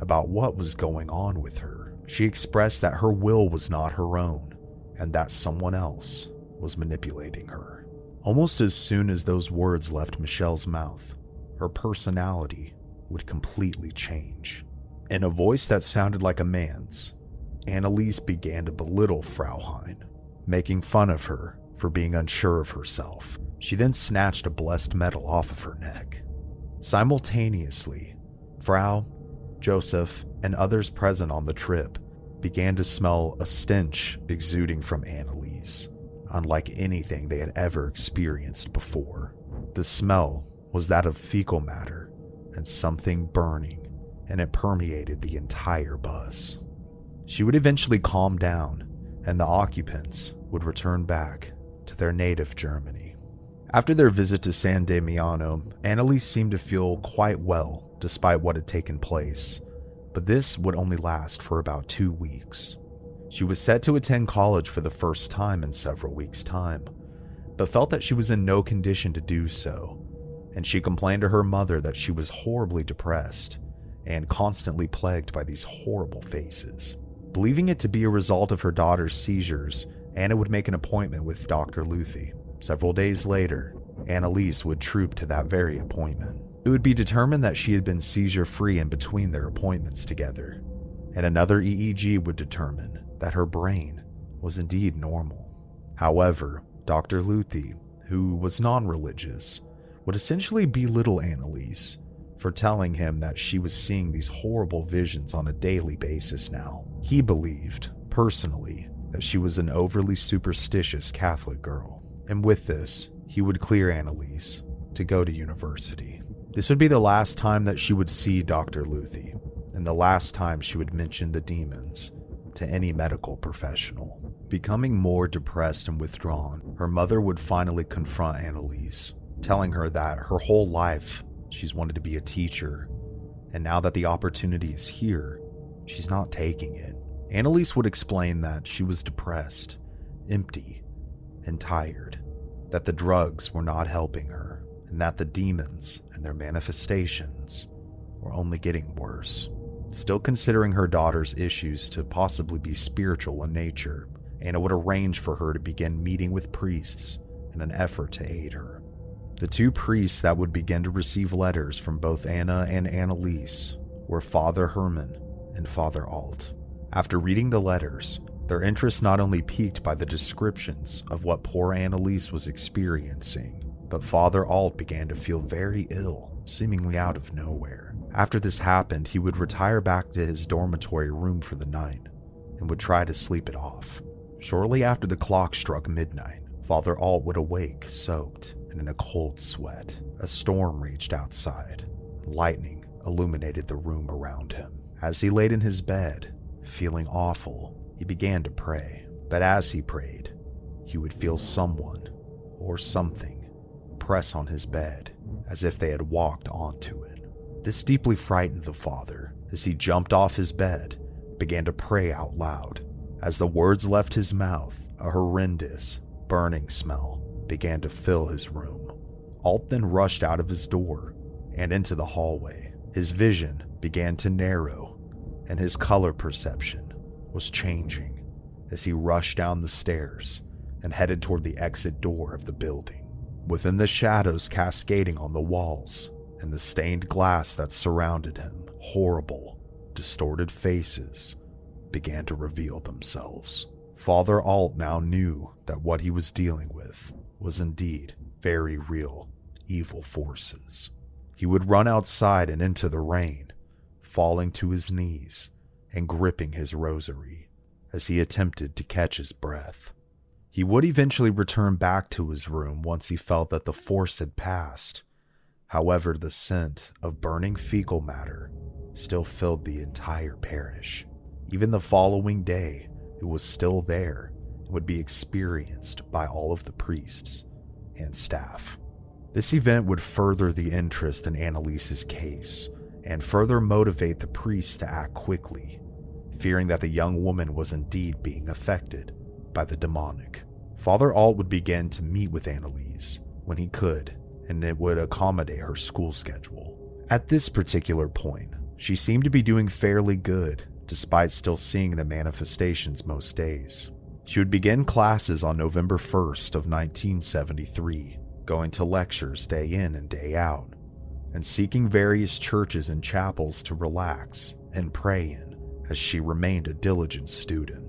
about what was going on with her. She expressed that her will was not her own, and that someone else was manipulating her. Almost as soon as those words left Michelle's mouth, her personality would completely change. In a voice that sounded like a man's, Annalise began to belittle Frau Hein, making fun of her for being unsure of herself. She then snatched a blessed medal off of her neck. Simultaneously, Frau, Joseph, and others present on the trip began to smell a stench exuding from Annalise, unlike anything they had ever experienced before. The smell was that of fecal matter and something burning, and it permeated the entire bus. She would eventually calm down, and the occupants would return back to their native Germany. After their visit to San Damiano, Annalise seemed to feel quite well despite what had taken place, but this would only last for about 2 weeks. She was set to attend college for the first time in several weeks' time, but felt that she was in no condition to do so, and she complained to her mother that she was horribly depressed and constantly plagued by these horrible faces. Believing it to be a result of her daughter's seizures, Anna would make an appointment with Dr. Luthi. Several days later, Annalise would troop to that very appointment. It would be determined that she had been seizure-free in between their appointments together, and another EEG would determine that her brain was indeed normal. However, Dr. Luthi, who was non-religious, would essentially belittle Annalise for telling him that she was seeing these horrible visions on a daily basis now. He believed, personally, that she was an overly superstitious Catholic girl, and with this, he would clear Annalise to go to university. This would be the last time that she would see Dr. Luthi, and the last time she would mention the demons to any medical professional. Becoming more depressed and withdrawn, her mother would finally confront Annalise, telling her that her whole life she's wanted to be a teacher, and now that the opportunity is here, she's not taking it. Annalise would explain that she was depressed, empty, and tired, that the drugs were not helping her, and that the demons and their manifestations were only getting worse. Still considering her daughter's issues to possibly be spiritual in nature, Anna would arrange for her to begin meeting with priests in an effort to aid her. The 2 priests that would begin to receive letters from both Anna and Annalise were Father Herman and Father Alt. After reading the letters, their interest not only piqued by the descriptions of what poor Annalise was experiencing, but Father Alt began to feel very ill, seemingly out of nowhere. After this happened, he would retire back to his dormitory room for the night and would try to sleep it off. Shortly after the clock struck midnight, Father Alt would awake, soaked and in a cold sweat. A storm raged outside. Lightning illuminated the room around him. As he laid in his bed, feeling awful, he began to pray. But as he prayed, he would feel someone or something press on his bed as if they had walked onto it. This deeply frightened the father as he jumped off his bed, began to pray out loud. As the words left his mouth, a horrendous, burning smell began to fill his room. Alt then rushed out of his door and into the hallway. His vision began to narrow, and his color perception was changing as he rushed down the stairs and headed toward the exit door of the building. Within the shadows cascading on the walls and the stained glass that surrounded him, horrible, distorted faces began to reveal themselves. Father Alt now knew that what he was dealing with was indeed very real evil forces. He would run outside and into the rain, falling to his knees and gripping his rosary as he attempted to catch his breath. He would eventually return back to his room once he felt that the force had passed. However, the scent of burning fecal matter still filled the entire parish. Even the following day, it was still there and would be experienced by all of the priests and staff. This event would further the interest in Annalise's case and further motivate the priests to act quickly, fearing that the young woman was indeed being affected by the demonic. Father Alt would begin to meet with Annalise when he could, and it would accommodate her school schedule. At this particular point, she seemed to be doing fairly good, despite still seeing the manifestations most days. She would begin classes on November 1st of 1973, going to lectures day in and day out, and seeking various churches and chapels to relax and pray in as she remained a diligent student.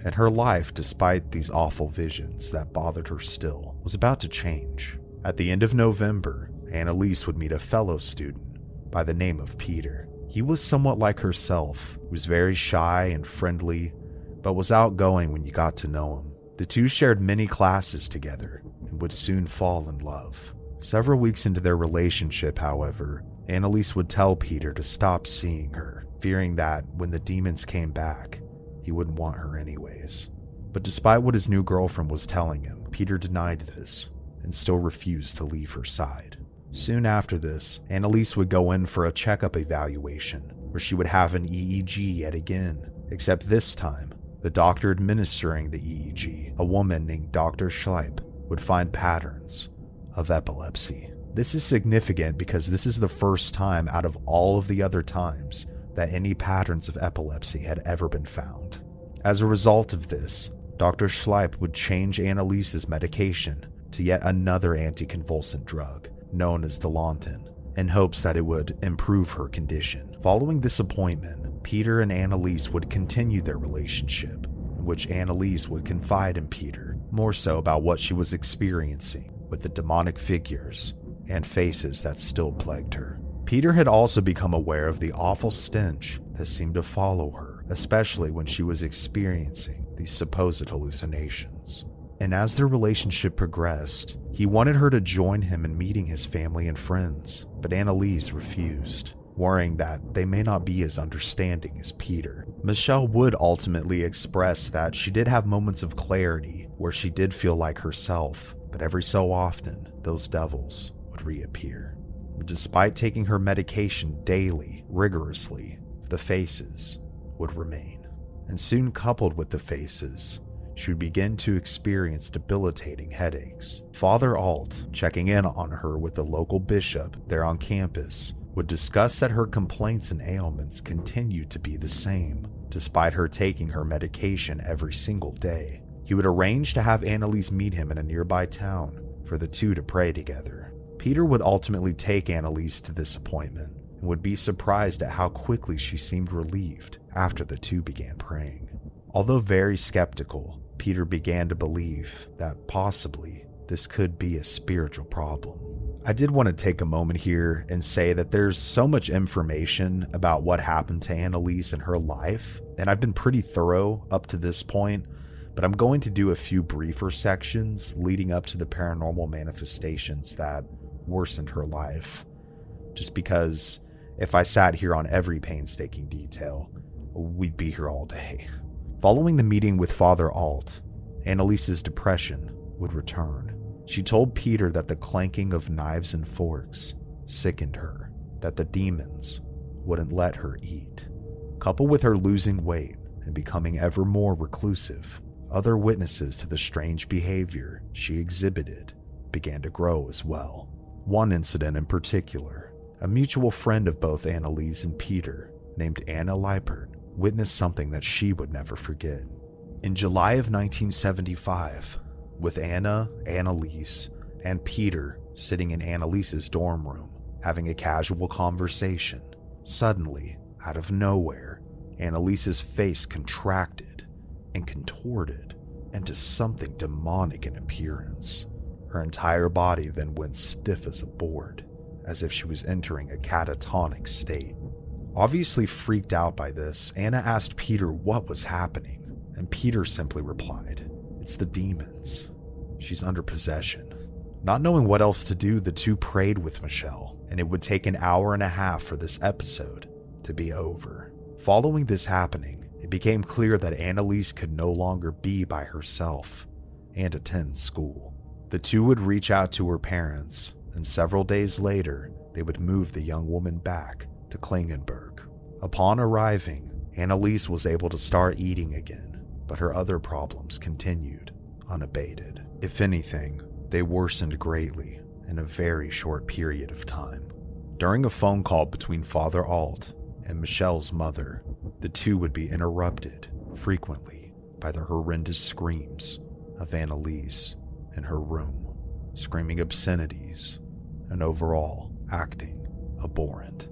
And her life, despite these awful visions that bothered her still, was about to change. At the end of November, Annalise would meet a fellow student by the name of Peter. He was somewhat like herself, was very shy and friendly, but was outgoing when you got to know him. The two shared many classes together and would soon fall in love. Several weeks into their relationship, however, Annalise would tell Peter to stop seeing her, fearing that when the demons came back, he wouldn't want her anyways. But despite what his new girlfriend was telling him, Peter denied this and still refused to leave her side. Soon after this, Annalise would go in for a checkup evaluation, where she would have an EEG yet again, except this time, the doctor administering the EEG, a woman named Dr. Schleip, would find patterns of epilepsy. This is significant because this is the first time out of all of the other times that any patterns of epilepsy had ever been found. As a result of this, Dr. Schleip would change Annalise's medication to yet another anticonvulsant drug, known as Dilantin, in hopes that it would improve her condition. Following this appointment, Peter and Annalise would continue their relationship, in which Annalise would confide in Peter more so about what she was experiencing with the demonic figures and faces that still plagued her. Peter had also become aware of the awful stench that seemed to follow her, especially when she was experiencing these supposed hallucinations. And as their relationship progressed, he wanted her to join him in meeting his family and friends, but Annalise refused, worrying that they may not be as understanding as Peter. Michelle would ultimately express that she did have moments of clarity where she did feel like herself, but every so often, those devils would reappear. Despite taking her medication daily, rigorously, the faces would remain. And soon, coupled with the faces, she would begin to experience debilitating headaches. Father Alt, checking in on her with the local bishop there on campus, would discuss that her complaints and ailments continued to be the same, despite her taking her medication every single day. He would arrange to have Annalise meet him in a nearby town for the two to pray together. Peter would ultimately take Annalise to this appointment and would be surprised at how quickly she seemed relieved after the two began praying. Although very skeptical, Peter began to believe that possibly this could be a spiritual problem. I did want to take a moment here and say that there's so much information about what happened to Annalise in her life, and I've been pretty thorough up to this point, but I'm going to do a few briefer sections leading up to the paranormal manifestations that worsened her life, just because if I sat here on every painstaking detail, we'd be here all day. Following the meeting with Father Alt, Annalise's depression would return. She told Peter that the clanking of knives and forks sickened her, that the demons wouldn't let her eat. Coupled with her losing weight and becoming ever more reclusive, other witnesses to the strange behavior she exhibited began to grow as well. One incident in particular, a mutual friend of both Annalise and Peter, named Anna Leipert, witnessed something that she would never forget. In July of 1975, with Anna, Annalise, and Peter sitting in Annalise's dorm room, having a casual conversation, suddenly, out of nowhere, Annalise's face contracted and contorted into something demonic in appearance. Her entire body then went stiff as a board, as if she was entering a catatonic state. Obviously freaked out by this, Anna asked Peter what was happening, and Peter simply replied, It's the demons. She's under possession. Not knowing what else to do, the two prayed with Michelle, and it would take an hour and a half for this episode to be over. Following this happening, it became clear that Annalise could no longer be by herself and attend school. The two would reach out to her parents, and several days later, they would move the young woman back to Klingenberg. Upon arriving, Annalise was able to start eating again, but her other problems continued unabated. If anything, they worsened greatly in a very short period of time. During a phone call between Father Alt and Michelle's mother, the two would be interrupted frequently by the horrendous screams of Annalise in her room, screaming obscenities and overall acting abhorrent.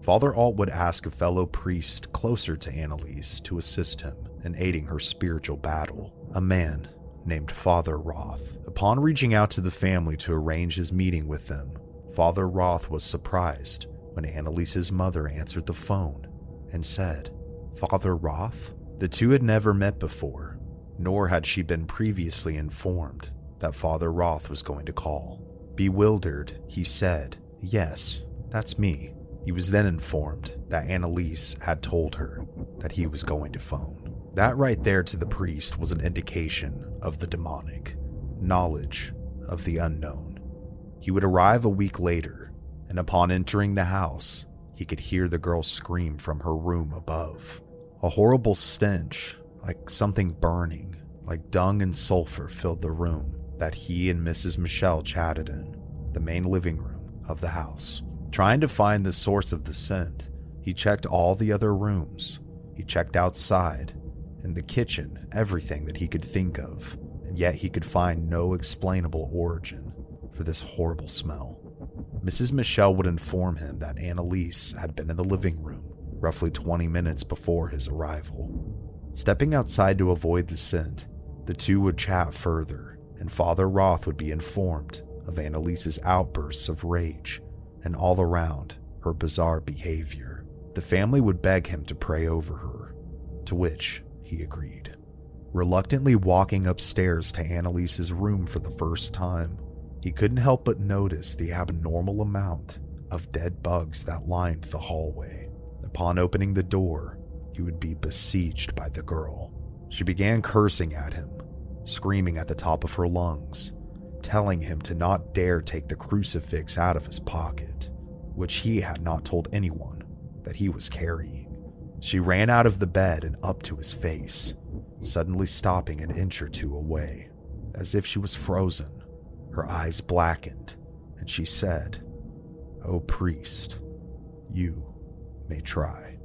Father Alt would ask a fellow priest closer to Annalise to assist him in aiding her spiritual battle, a man named Father Roth. Upon reaching out to the family to arrange his meeting with them, Father Roth was surprised when Annalise's mother answered the phone and said, "Father Roth?" The two had never met before, nor had she been previously informed that Father Roth was going to call. Bewildered, he said, "Yes, that's me." He was then informed that Annalise had told her that he was going to phone. That right there to the priest was an indication of the demonic, knowledge of the unknown. He would arrive a week later, and upon entering the house, he could hear the girl scream from her room above. A horrible stench, like something burning, like dung and sulfur, filled the room that he and Mrs. Michelle chatted in, the main living room of the house. Trying to find the source of the scent, he checked all the other rooms. He checked outside, in the kitchen, everything that he could think of, and yet he could find no explainable origin for this horrible smell. Mrs. Michelle would inform him that Annalise had been in the living room roughly 20 minutes before his arrival. Stepping outside to avoid the scent, the two would chat further, and Father Roth would be informed of Annalise's outbursts of rage and all around her bizarre behavior. The family would beg him to pray over her, to which he agreed. Reluctantly walking upstairs to Annalise's room for the first time, he couldn't help but notice the abnormal amount of dead bugs that lined the hallway. Upon opening the door, he would be besieged by the girl. She began cursing at him, screaming at the top of her lungs, telling him to not dare take the crucifix out of his pocket, which he had not told anyone that he was carrying. She ran out of the bed and up to his face, suddenly stopping an inch or two away, as if she was frozen. Her eyes blackened, and she said, "Oh, priest, you may try."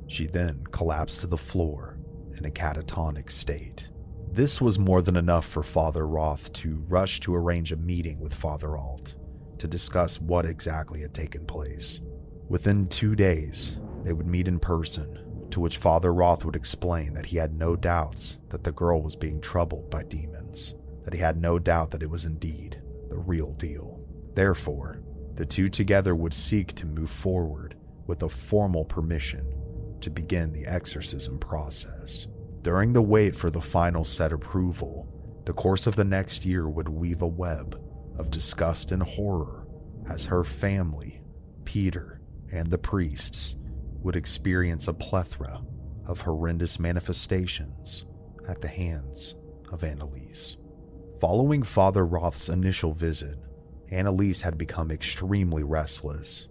She then collapsed to the floor in a catatonic state. This was more than enough for Father Roth to rush to arrange a meeting with Father Alt to discuss what exactly had taken place. Within 2 days, they would meet in person, to which Father Roth would explain that he had no doubts that the girl was being troubled by demons, that he had no doubt that it was indeed the real deal. Therefore, the two together would seek to move forward with a formal permission to begin the exorcism process. During the wait for the final set approval, the course of the next year would weave a web of disgust and horror as her family, Peter, and the priests would experience a plethora of horrendous manifestations at the hands of Annalise. Following Father Roth's initial visit, Annalise had become extremely restless.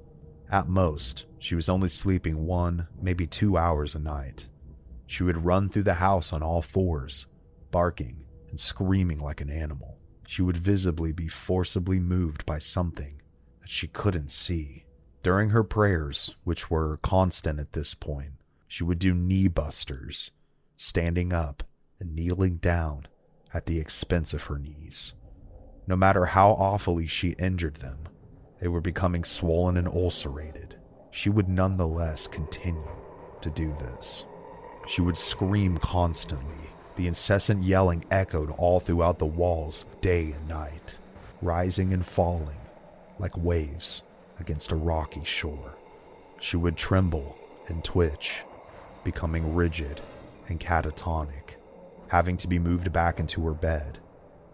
At most, she was only sleeping 1, maybe 2 hours a night. She would run through the house on all fours, barking and screaming like an animal. She would visibly be forcibly moved by something that she couldn't see. During her prayers, which were constant at this point, she would do knee busters, standing up and kneeling down at the expense of her knees. No matter how awfully she injured them, they were becoming swollen and ulcerated. She would nonetheless continue to do this. She would scream constantly. The incessant yelling echoed all throughout the walls day and night, rising and falling like waves against a rocky shore. She would tremble and twitch, becoming rigid and catatonic, having to be moved back into her bed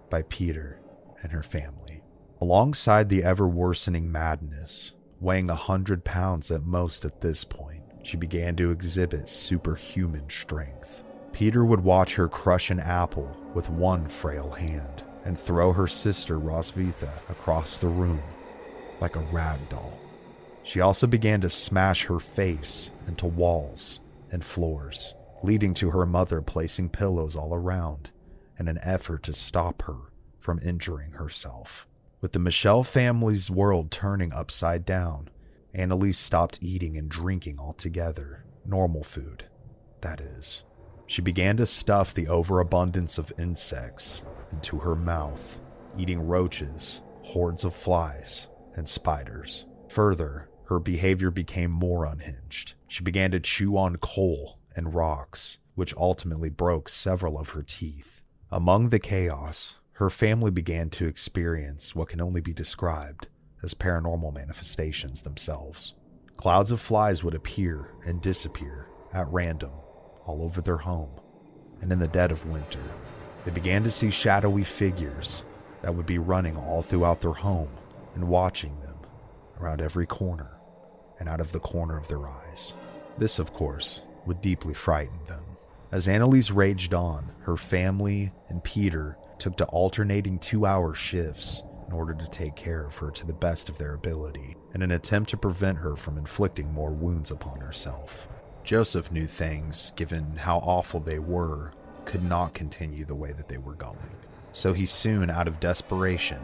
by Peter and her family. Alongside the ever-worsening madness, weighing 100 pounds at most at this point, she began to exhibit superhuman strength. Peter would watch her crush an apple with one frail hand and throw her sister Rosvitha across the room like a rag doll. She also began to smash her face into walls and floors, leading to her mother placing pillows all around in an effort to stop her from injuring herself. With the Michel family's world turning upside down, Annalise stopped eating and drinking altogether. Normal food, that is. She began to stuff the overabundance of insects into her mouth, eating roaches, hordes of flies, and spiders. Further, her behavior became more unhinged. She began to chew on coal and rocks, which ultimately broke several of her teeth. Among the chaos, her family began to experience what can only be described as paranormal manifestations themselves. Clouds of flies would appear and disappear at random all over their home, and in the dead of winter, they began to see shadowy figures that would be running all throughout their home and watching them around every corner and out of the corner of their eyes. This, of course, would deeply frighten them. As Annalise raged on, her family and Peter took to alternating 2-hour shifts in order to take care of her to the best of their ability, in an attempt to prevent her from inflicting more wounds upon herself. Joseph knew things, given how awful they were, could not continue the way that they were going. So he soon, out of desperation,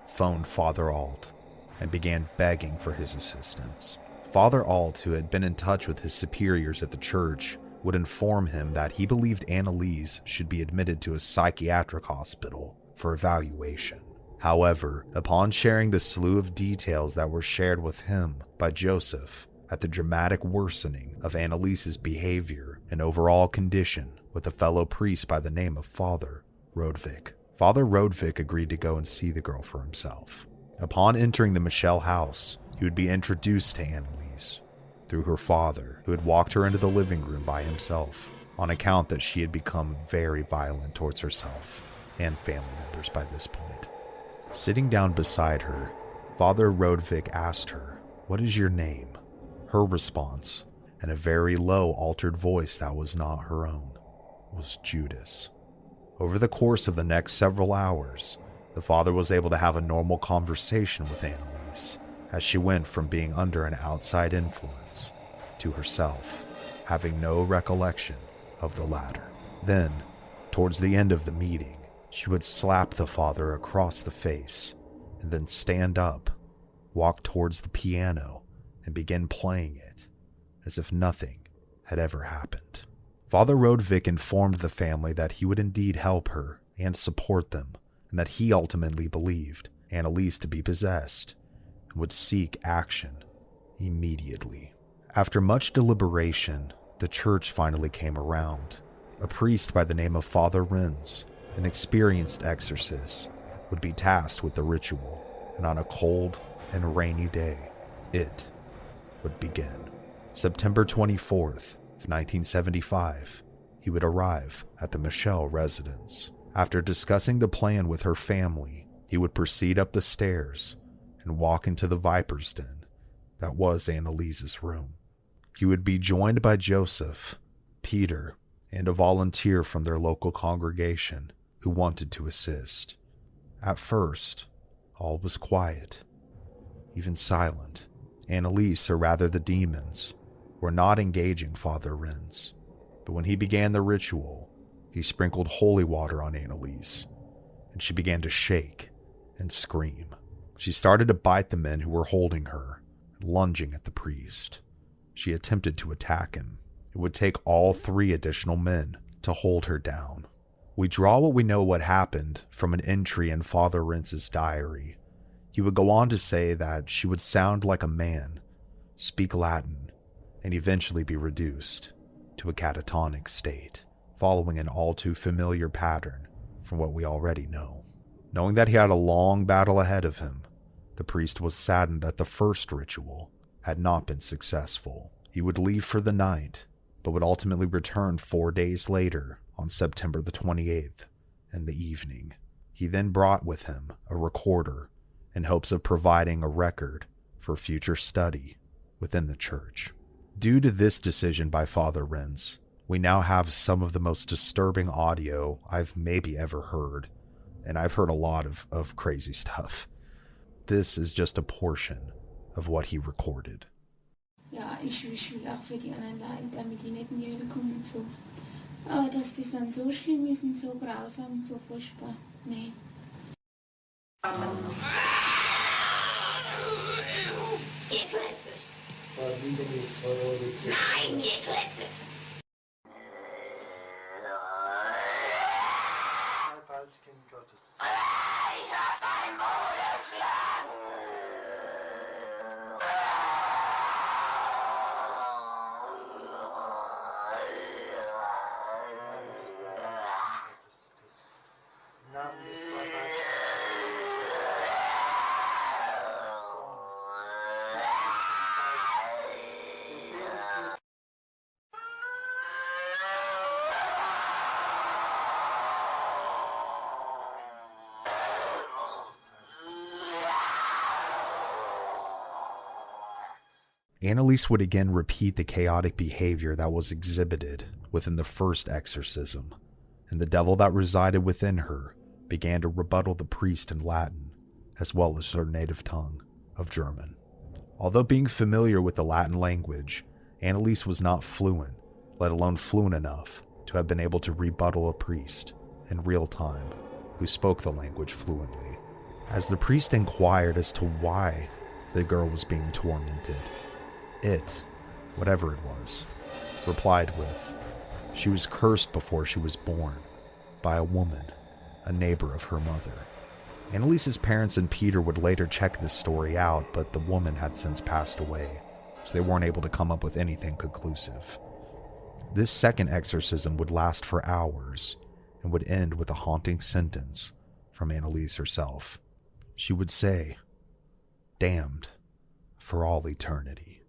phoned Father Alt and began begging for his assistance. Father Alt, who had been in touch with his superiors at the church, would inform him that he believed Annalise should be admitted to a psychiatric hospital for evaluation. However, upon sharing the slew of details that were shared with him by Joseph at the dramatic worsening of Annalise's behavior and overall condition with a fellow priest by the name of Father Rodvik, Father Rodvik agreed to go and see the girl for himself. Upon entering the Michel house, he would be introduced to Annalise through her father, who had walked her into the living room by himself on account that she had become very violent towards herself and family members by this point. Sitting down beside her, Father Rodvik asked her, "What is your name?" Her response, in a very low, altered voice that was not her own, was Judas. Over the course of the next several hours, the father was able to have a normal conversation with Annalise, as she went from being under an outside influence to herself having no recollection of the latter. Then, towards the end of the meeting, she would slap the father across the face and then stand up, walk towards the piano, and begin playing it as if nothing had ever happened. Father Rodvik informed the family that he would indeed help her and support them, and that he ultimately believed Annalise to be possessed and would seek action immediately. After much deliberation, the church finally came around. A priest by the name of Father Renz, an experienced exorcist, would be tasked with the ritual, and on a cold and rainy day, it would begin. September 24th, 1975, he would arrive at the Michel residence. After discussing the plan with her family, he would proceed up the stairs and walk into the viper's den that was Annalise's room. He would be joined by Joseph, Peter, and a volunteer from their local congregation who wanted to assist. At first, all was quiet, even silent. Annalise, or rather the demons, were not engaging Father Renz, but when he began the ritual, he sprinkled holy water on Annalise, and she began to shake and scream. She started to bite the men who were holding her, lunging at the priest. She attempted to attack him. It would take all 3 additional men to hold her down. We draw what we know what happened from an entry in Father Renz's diary. He would go on to say that she would sound like a man, speak Latin, and eventually be reduced to a catatonic state, following an all too familiar pattern from what we already know. Knowing that he had a long battle ahead of him, the priest was saddened that the first ritual had not been successful. He would leave for the night, but would ultimately return 4 days later on September the 28th in the evening. He then brought with him a recorder in hopes of providing a record for future study within the church. Due to this decision by Father Renz, we now have some of the most disturbing audio I've maybe ever heard, and I've heard a lot of crazy stuff. This is just a portion of what he recorded. Ja, ich will auch für die anderen leiden, damit die nicht in die Hölle kommen und so. Aber dass das dann so schlimm ist und so grausam und so furchtbar, nee. Gekletze! Nein, Gekletze! Ich hab ein Moderschlag! Anneliese would again repeat the chaotic behavior that was exhibited within the first exorcism, and the devil that resided within her began to rebuttal the priest in Latin, as well as her native tongue of German. Although being familiar with the Latin language, Anneliese was not fluent, let alone fluent enough to have been able to rebuttal a priest in real time who spoke the language fluently. As the priest inquired as to why the girl was being tormented, it, whatever it was, replied with, she was cursed before she was born by a woman, a neighbor of her mother. Anneliese's parents and Peter would later check this story out, but the woman had since passed away, so they weren't able to come up with anything conclusive. This second exorcism would last for hours and would end with a haunting sentence from Anneliese herself. She would say, "Damned for all eternity."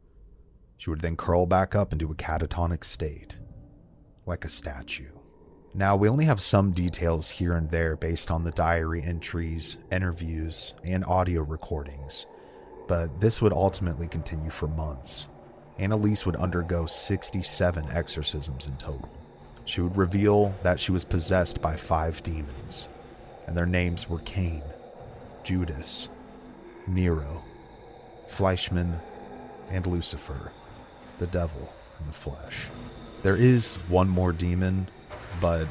She would then curl back up into a catatonic state, like a statue. Now, we only have some details here and there based on the diary entries, interviews, and audio recordings, but this would ultimately continue for months. Anneliese would undergo 67 exorcisms in total. She would reveal that she was possessed by 5 demons, and their names were Cain, Judas, Nero, Fleischmann, and Lucifer, the devil in the flesh. There is one more demon, but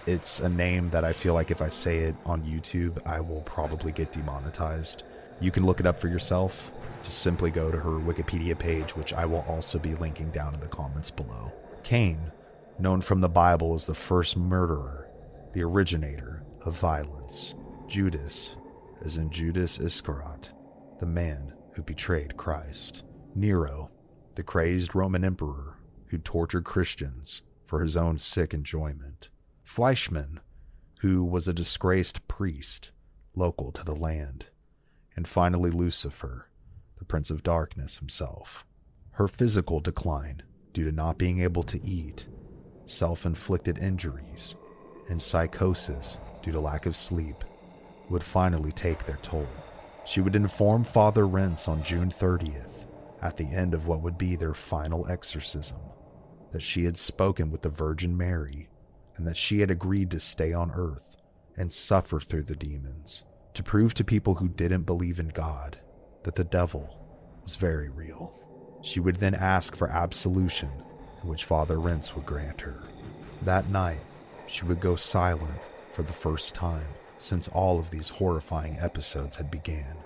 it's a name that I feel like if I say it on YouTube, I will probably get demonetized. You can look it up for yourself. Just simply go to her Wikipedia page, which I will also be linking down in the comments below. Cain, known from the Bible as the first murderer, the originator of violence. Judas, as in Judas Iscariot, the man who betrayed Christ. Nero, the crazed Roman emperor who tortured Christians for his own sick enjoyment. Fleischmann, who was a disgraced priest local to the land. And finally Lucifer, the Prince of Darkness himself. Her physical decline due to not being able to eat, self-inflicted injuries, and psychosis due to lack of sleep would finally take their toll. She would inform Father Renz on June 30th, at the end of what would be their final exorcism, that she had spoken with the Virgin Mary and that she had agreed to stay on earth and suffer through the demons to prove to people who didn't believe in God that the devil was very real. She would then ask for absolution, which Father Renz would grant her. That night, she would go silent for the first time since all of these horrifying episodes had began.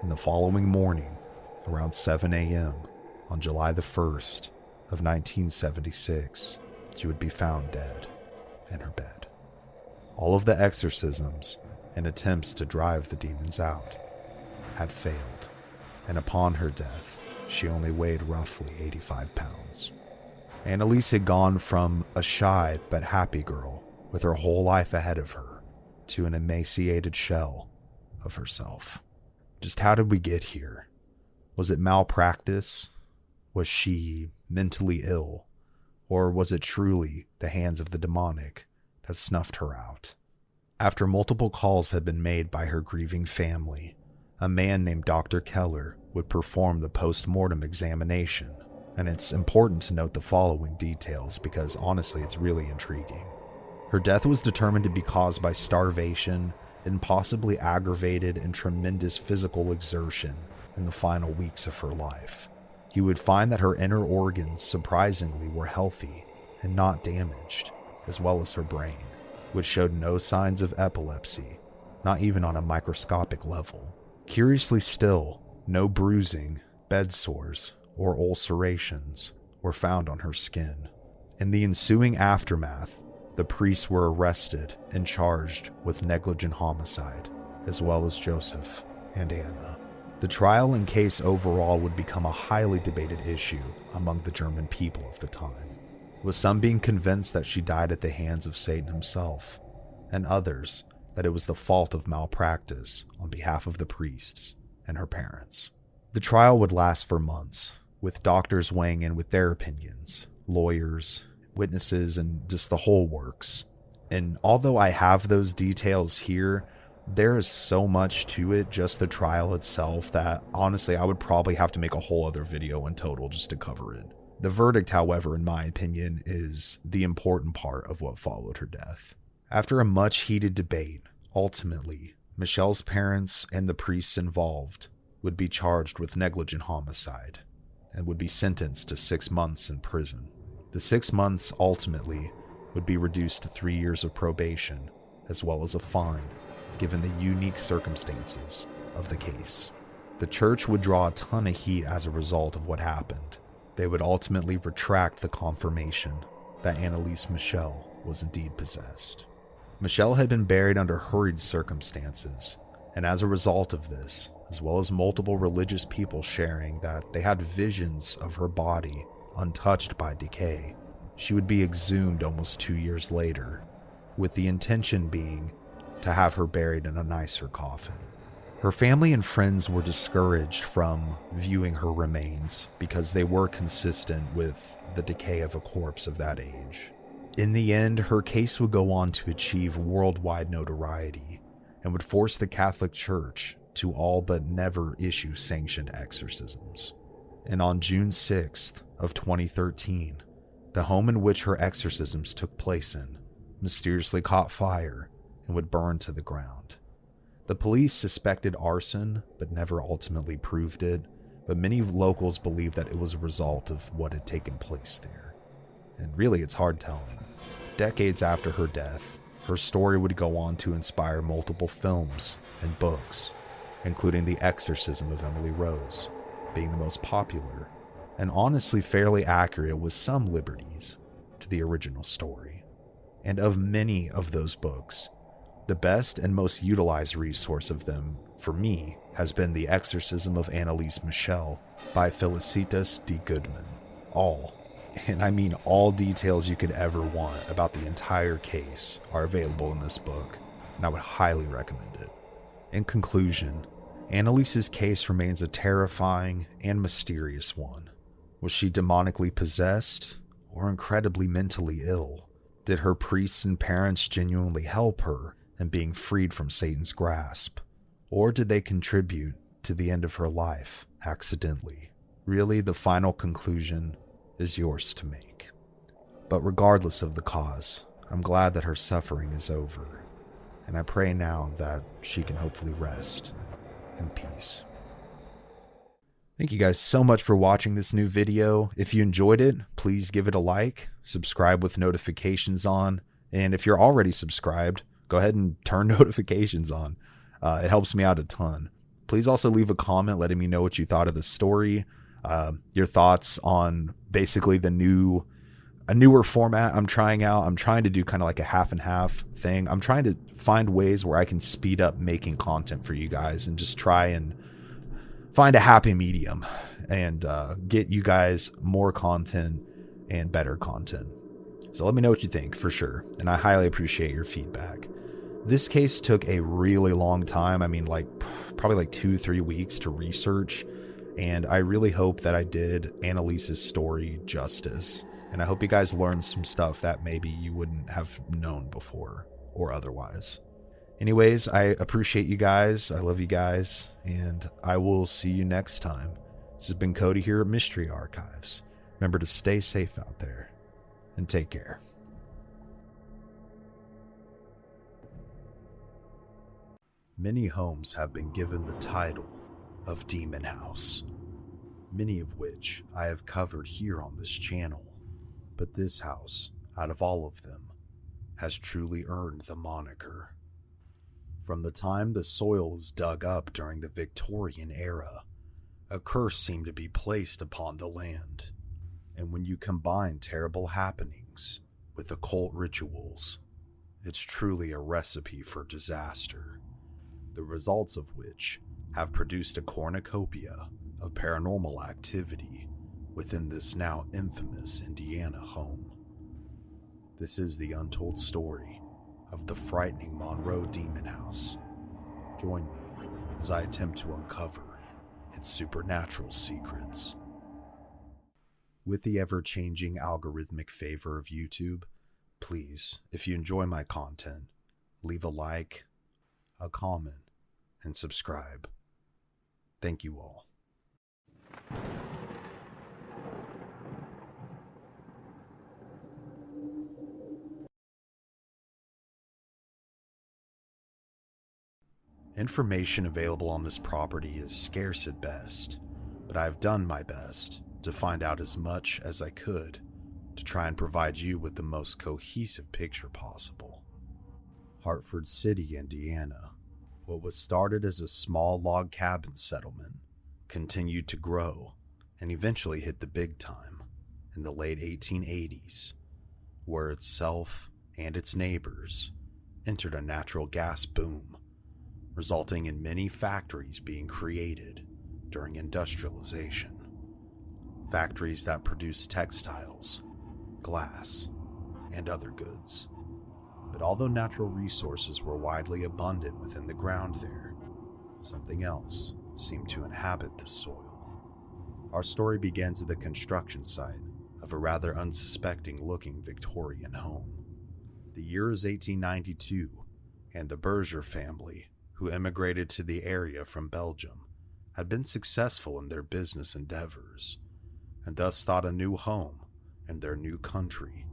And the following morning, around 7 a.m. on July the 1st of 1976, she would be found dead in her bed. All of the exorcisms and attempts to drive the demons out had failed, and upon her death, she only weighed roughly 85 pounds. Anneliese had gone from a shy but happy girl with her whole life ahead of her to an emaciated shell of herself. Just how did we get here? Was it malpractice? Was she mentally ill? Or was it truly the hands of the demonic that snuffed her out. After multiple calls had been made by her grieving family, a man named Dr. Keller would perform the post-mortem examination, and it's important to note the following details because honestly it's really intriguing. Her death was determined to be caused by starvation and possibly aggravated and tremendous physical exertion in the final weeks of her life. He would find that her inner organs surprisingly were healthy and not damaged, as well as her brain, which showed no signs of epilepsy, not even on a microscopic level. Curiously still, no bruising, bed sores, or ulcerations were found on her skin. In the ensuing aftermath, the priests were arrested and charged with negligent homicide, as well as Joseph and Anna. The trial and case overall would become a highly debated issue among the German people of the time, with some being convinced that she died at the hands of Satan himself, and others that it was the fault of malpractice on behalf of the priests and her parents. The trial would last for months, with doctors weighing in with their opinions, lawyers, witnesses, and just the whole works. And although I have those details here, there is so much to it, just the trial itself, that honestly I would probably have to make a whole other video in total just to cover it. The verdict, however, in my opinion, is the important part of what followed her death. After a much heated debate, ultimately, Michelle's parents and the priests involved would be charged with negligent homicide and would be sentenced to 6 months in prison. The 6 months ultimately would be reduced to 3 years of probation, as well as a fine, given the unique circumstances of the case. The church would draw a ton of heat as a result of what happened. They would ultimately retract the confirmation that Anneliese Michel was indeed possessed. Michelle had been buried under hurried circumstances, and as a result of this, as well as multiple religious people sharing that they had visions of her body untouched by decay, she would be exhumed almost 2 years later, with the intention being to have her buried in a nicer coffin. Her family and friends were discouraged from viewing her remains because they were consistent with the decay of a corpse of that age. In the end, her case would go on to achieve worldwide notoriety and would force the Catholic Church to all but never issue sanctioned exorcisms. And on June 6th of 2013, the home in which her exorcisms took place in mysteriously caught fire and would burn to the ground. The police suspected arson, but never ultimately proved it, but many locals believe that it was a result of what had taken place there. And really, it's hard telling. Decades after her death, her story would go on to inspire multiple films and books, including The Exorcism of Emily Rose, being the most popular, and honestly fairly accurate with some liberties to the original story. And of many of those books, the best and most utilized resource of them, for me, has been The Exorcism of Anneliese Michel by Felicitas D. Goodman. All, and I mean all details you could ever want about the entire case are available in this book, and I would highly recommend it. In conclusion, Anneliese's case remains a terrifying and mysterious one. Was she demonically possessed or incredibly mentally ill? Did her priests and parents genuinely help her in being freed from Satan's grasp? Or did they contribute to the end of her life accidentally? Really, the final conclusion is yours to make. But regardless of the cause, I'm glad that her suffering is over, and I pray now that she can hopefully rest in peace. Thank you guys so much for watching this new video. If you enjoyed it, please give it a like, subscribe with notifications on, and if you're already subscribed, go ahead and turn notifications on. It helps me out a ton. Please also leave a comment letting me know what you thought of the story, your thoughts on basically a newer format I'm trying out. I'm trying to do kind of like a half and half thing. I'm trying to find ways where I can speed up making content for you guys and just try and find a happy medium and get you guys more content and better content. So let me know what you think for sure. And I highly appreciate your feedback. This case took a really long time. I mean, probably 2-3 weeks to research. And I really hope that I did Anneliese's story justice And I hope you guys learned some stuff that maybe you wouldn't have known before or otherwise. Anyways, I appreciate you guys. I love you guys. And I will see you next time. This has been Cody here at Mystery Archives. Remember to stay safe out there and take care. Many homes have been given the title of Demon House, many of which I have covered here on this channel. But this house, out of all of them, has truly earned the moniker. From the time the soil was dug up during the Victorian era, a curse seemed to be placed upon the land. And when you combine terrible happenings with occult rituals, it's truly a recipe for disaster, the results of which have produced a cornucopia of paranormal activity within this now infamous Indiana home. This is the untold story of the frightening Monroe Demon House. Join me as I attempt to uncover its supernatural secrets. With the ever-changing algorithmic favor of YouTube, please, if you enjoy my content, leave a like, a comment, and subscribe. Thank you all. Information available on this property is scarce at best, but I have done my best to find out as much as I could to try and provide you with the most cohesive picture possible. Hartford City, Indiana, what was started as a small log cabin settlement, continued to grow and eventually hit the big time in the late 1880s, where itself and its neighbors entered a natural gas boom, resulting in many factories being created during industrialization. Factories that produced textiles, glass, and other goods. But although natural resources were widely abundant within the ground there, something else seemed to inhabit the soil. Our story begins at the construction site of a rather unsuspecting-looking Victorian home. The year is 1892, and the Berger family, who immigrated to the area from Belgium, had been successful in their business endeavors, and thus thought a new home in their new country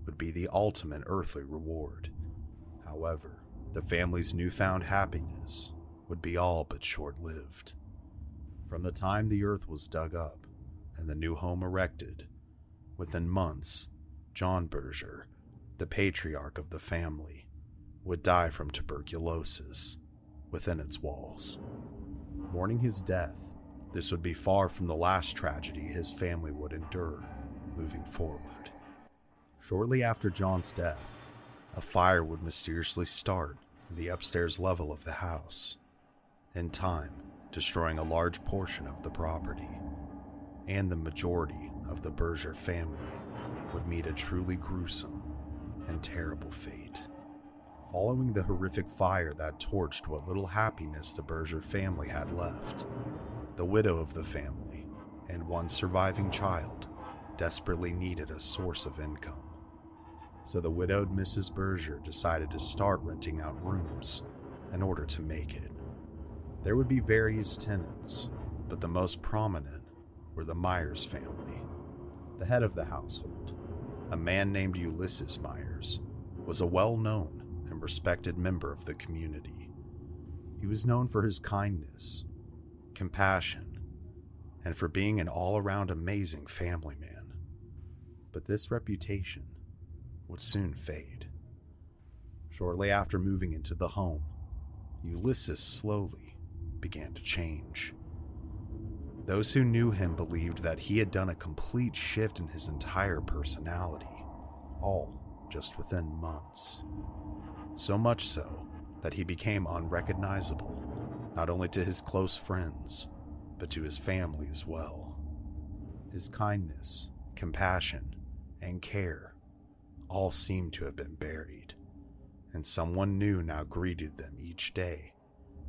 would be the ultimate earthly reward. However, the family's newfound happiness would be all but short-lived. From the time the earth was dug up and the new home erected, within months, John Berger, the patriarch of the family, would die from tuberculosis within its walls. Mourning his death, this would be far from the last tragedy his family would endure moving forward. Shortly after John's death, a fire would mysteriously start in the upstairs level of the house, in time destroying a large portion of the property, and the majority of the Berger family would meet a truly gruesome and terrible fate. Following the horrific fire that torched what little happiness the Berger family had left, the widow of the family and one surviving child desperately needed a source of income. So the widowed Mrs. Berger decided to start renting out rooms in order to make it. There would be various tenants, but the most prominent were the Myers family. The head of the household, a man named Ulysses Myers, was a well-known and respected member of the community. He was known for his kindness, compassion, and for being an all-around amazing family man. But this reputation would soon fade. Shortly after moving into the home, Ulysses slowly began to change. Those who knew him believed that he had done a complete shift in his entire personality, all just within months. So much so that he became unrecognizable, not only to his close friends, but to his family as well. His kindness, compassion, and care all seemed to have been buried, and someone new now greeted them each day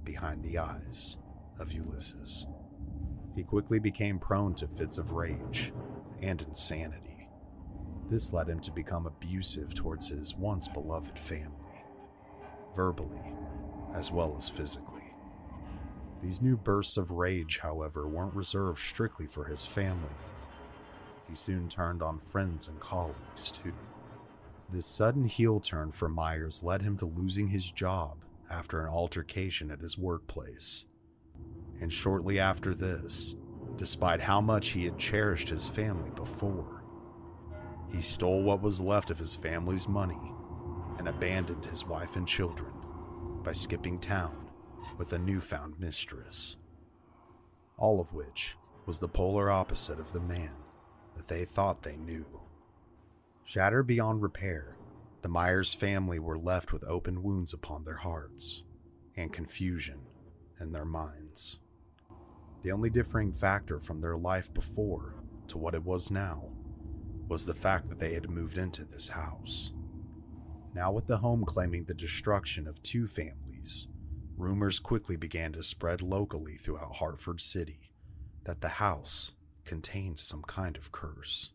behind the eyes of Ulysses. He quickly became prone to fits of rage and insanity. This led him to become abusive towards his once beloved family, verbally as well as physically. These new bursts of rage, however, weren't reserved strictly for his family, though. He soon turned on friends and colleagues, too. This sudden heel turn for Myers led him to losing his job after an altercation at his workplace. And shortly after this, despite how much he had cherished his family before, he stole what was left of his family's money and abandoned his wife and children by skipping town with a newfound mistress. All of which was the polar opposite of the man that they thought they knew. Shattered beyond repair, the Myers family were left with open wounds upon their hearts and confusion in their minds. The only differing factor from their life before to what it was now was the fact that they had moved into this house. Now, with the home claiming the destruction of two families, rumors quickly began to spread locally throughout Hartford City that the house contained some kind of curse.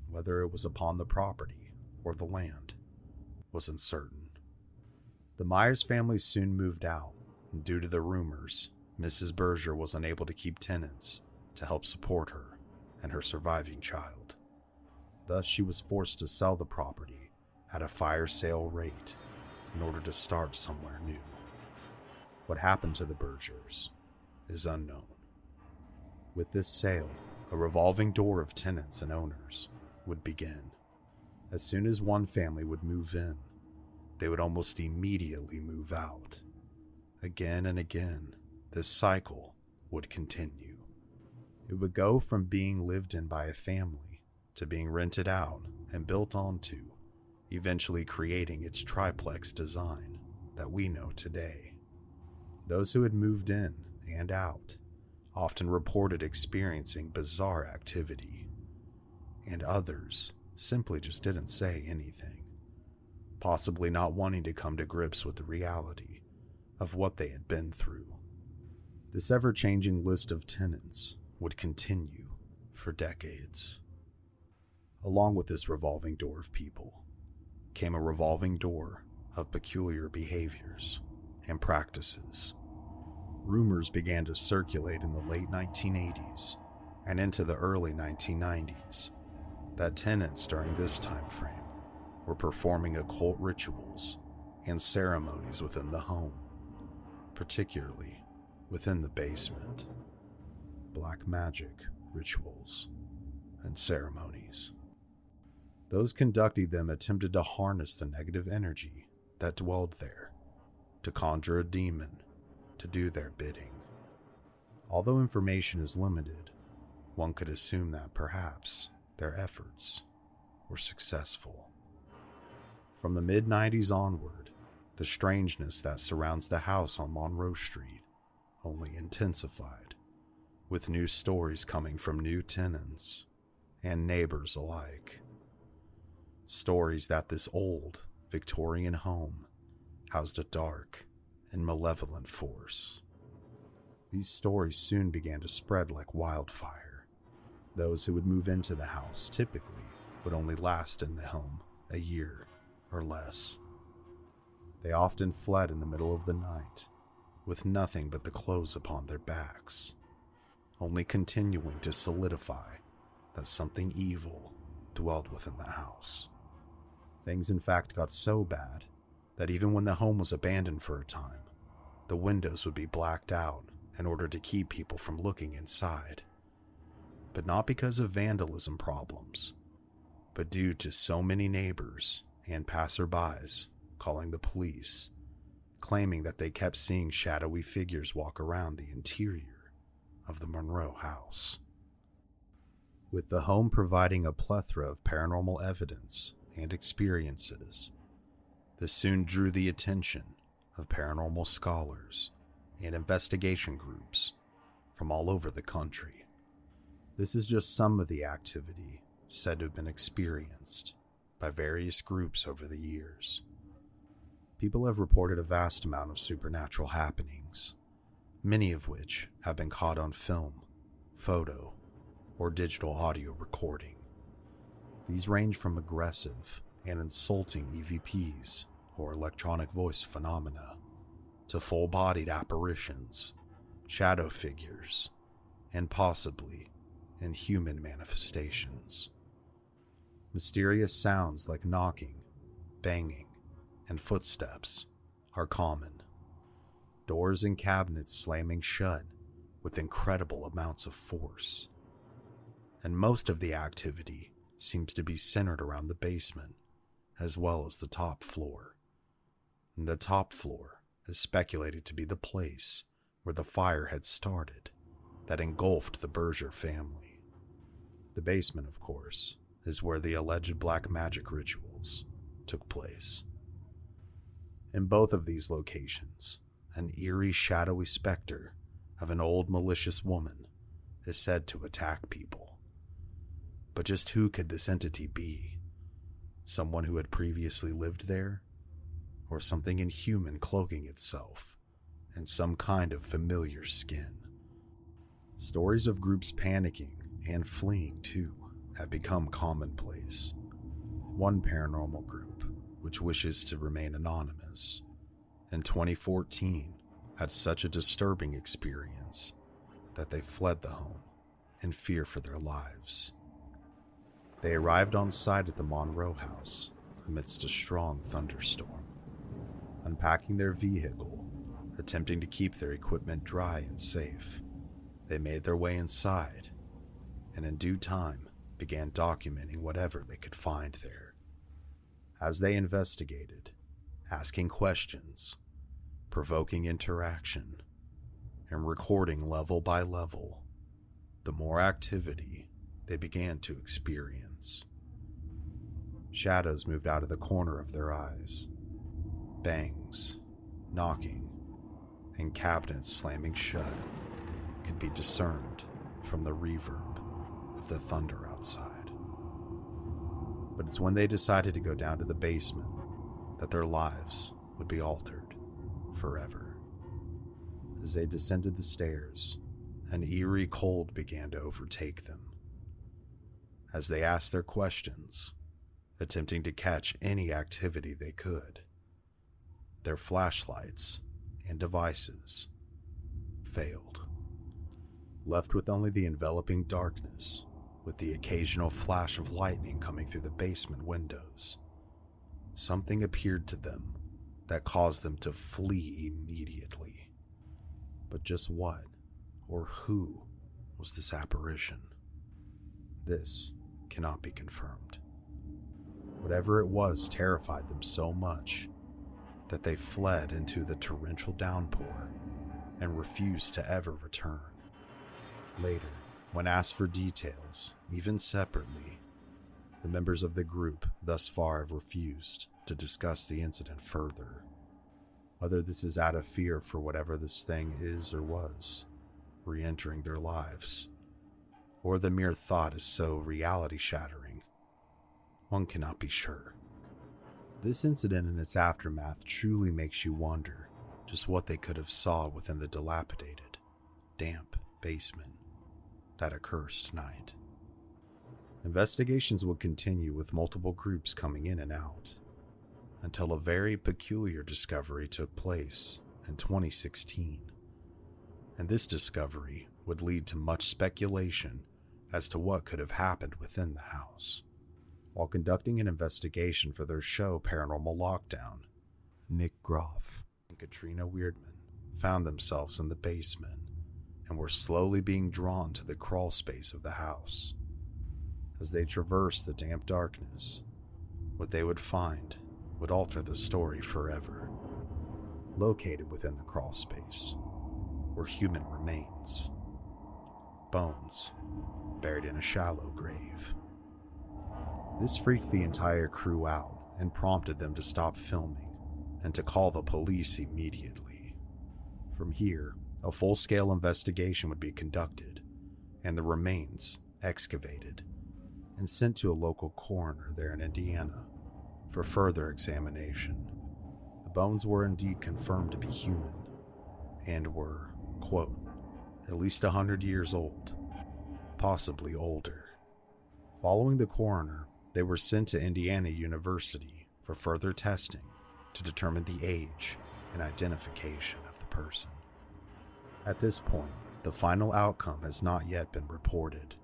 Whether it was upon the property or the land was uncertain. The Myers family soon moved out, and due to the rumors, Mrs. Berger was unable to keep tenants to help support her and her surviving child. Thus, she was forced to sell the property at a fire sale rate in order to start somewhere new. What happened to the Bergers is unknown. With this sale, a revolving door of tenants and owners would begin. As soon as one family would move in, they would almost immediately move out. Again and again, this cycle would continue. It would go from being lived in by a family to being rented out and built onto, eventually creating its triplex design that we know today. Those who had moved in and out often reported experiencing bizarre activity, and others simply just didn't say anything, possibly not wanting to come to grips with the reality of what they had been through. This ever-changing list of tenants would continue for decades. Along with this revolving door of people came a revolving door of peculiar behaviors and practices. Rumors began to circulate in the late 1980s and into the early 1990s that tenants during this time frame were performing occult rituals and ceremonies within the home, particularly within the basement. Black magic rituals and ceremonies. Those conducting them attempted to harness the negative energy that dwelled there, to conjure a demon to do their bidding. Although information is limited, one could assume that perhaps their efforts were successful. From the mid-90s onward, the strangeness that surrounds the house on Monroe Street only intensified, with new stories coming from new tenants and neighbors alike. Stories that this old Victorian home housed a dark and malevolent force. These stories soon began to spread like wildfire. Those who would move into the house typically would only last in the home a year or less. They often fled in the middle of the night, with nothing but the clothes upon their backs, only continuing to solidify that something evil dwelled within the house. Things in fact got so bad that even when the home was abandoned for a time, the windows would be blacked out in order to keep people from looking inside. But not because of vandalism problems, but due to so many neighbors and passerbys calling the police, claiming that they kept seeing shadowy figures walk around the interior of the Monroe house. With the home providing a plethora of paranormal evidence and experiences, this soon drew the attention of paranormal scholars and investigation groups from all over the country. This is just some of the activity said to have been experienced by various groups over the years. People have reported a vast amount of supernatural happenings, many of which have been caught on film, photo, or digital audio recording. These range from aggressive and insulting EVPs or electronic voice phenomena to full-bodied apparitions, shadow figures, and possibly inhuman manifestations. Mysterious sounds like knocking, banging, and footsteps are common. Doors and cabinets slamming shut with incredible amounts of force. And most of the activity seems to be centered around the basement, as well as the top floor. And the top floor is speculated to be the place where the fire had started that engulfed the Berger family. The basement, of course, is where the alleged black magic rituals took place. In both of these locations, an eerie, shadowy specter of an old malicious woman is said to attack people. But just who could this entity be? Someone who had previously lived there? Or something inhuman cloaking itself in some kind of familiar skin? Stories of groups panicking and fleeing, too, have become commonplace. One paranormal group, which wishes to remain anonymous, in 2014 had such a disturbing experience that they fled the home in fear for their lives. They arrived on site at the Monroe house amidst a strong thunderstorm. Unpacking their vehicle, attempting to keep their equipment dry and safe, they made their way inside and in due time began documenting whatever they could find there. As they investigated, asking questions, provoking interaction, and recording level by level, the more activity they began to experience. Shadows moved out of the corner of their eyes. Bangs, knocking, and cabinets slamming shut could be discerned from the reverb of the thunder outside. But it's when they decided to go down to the basement that their lives would be altered forever. As they descended the stairs, an eerie cold began to overtake them. As they asked their questions, attempting to catch any activity they could, their flashlights and devices failed. Left with only the enveloping darkness, with the occasional flash of lightning coming through the basement windows, something appeared to them that caused them to flee immediately. But just what or who was this apparition? This cannot be confirmed. Whatever it was terrified them so much that they fled into the torrential downpour and refused to ever return. Later, when asked for details, even separately, the members of the group thus far have refused to discuss the incident further. Whether this is out of fear for whatever this thing is or was, re-entering their lives, or the mere thought is so reality-shattering, one cannot be sure. This incident and its aftermath truly makes you wonder just what they could have saw within the dilapidated, damp basement that accursed night. Investigations would continue with multiple groups coming in and out, until a very peculiar discovery took place in 2016. And this discovery would lead to much speculation as to what could have happened within the house. While conducting an investigation for their show Paranormal Lockdown, Nick Groff and Katrina Weirdman found themselves in the basement and were slowly being drawn to the crawl space of the house. As they traversed the damp darkness, what they would find would alter the story forever. Located within the crawl space were human remains, bones buried in a shallow grave. This freaked the entire crew out and prompted them to stop filming and to call the police immediately. From here, a full-scale investigation would be conducted and the remains excavated and sent to a local coroner there in Indiana for further examination. The bones were indeed confirmed to be human and were, quote, at least 100 years old, possibly older. Following the coroner, They were sent to Indiana University for further testing to determine the age and identification of the person. At this point, the final outcome has not yet been reported,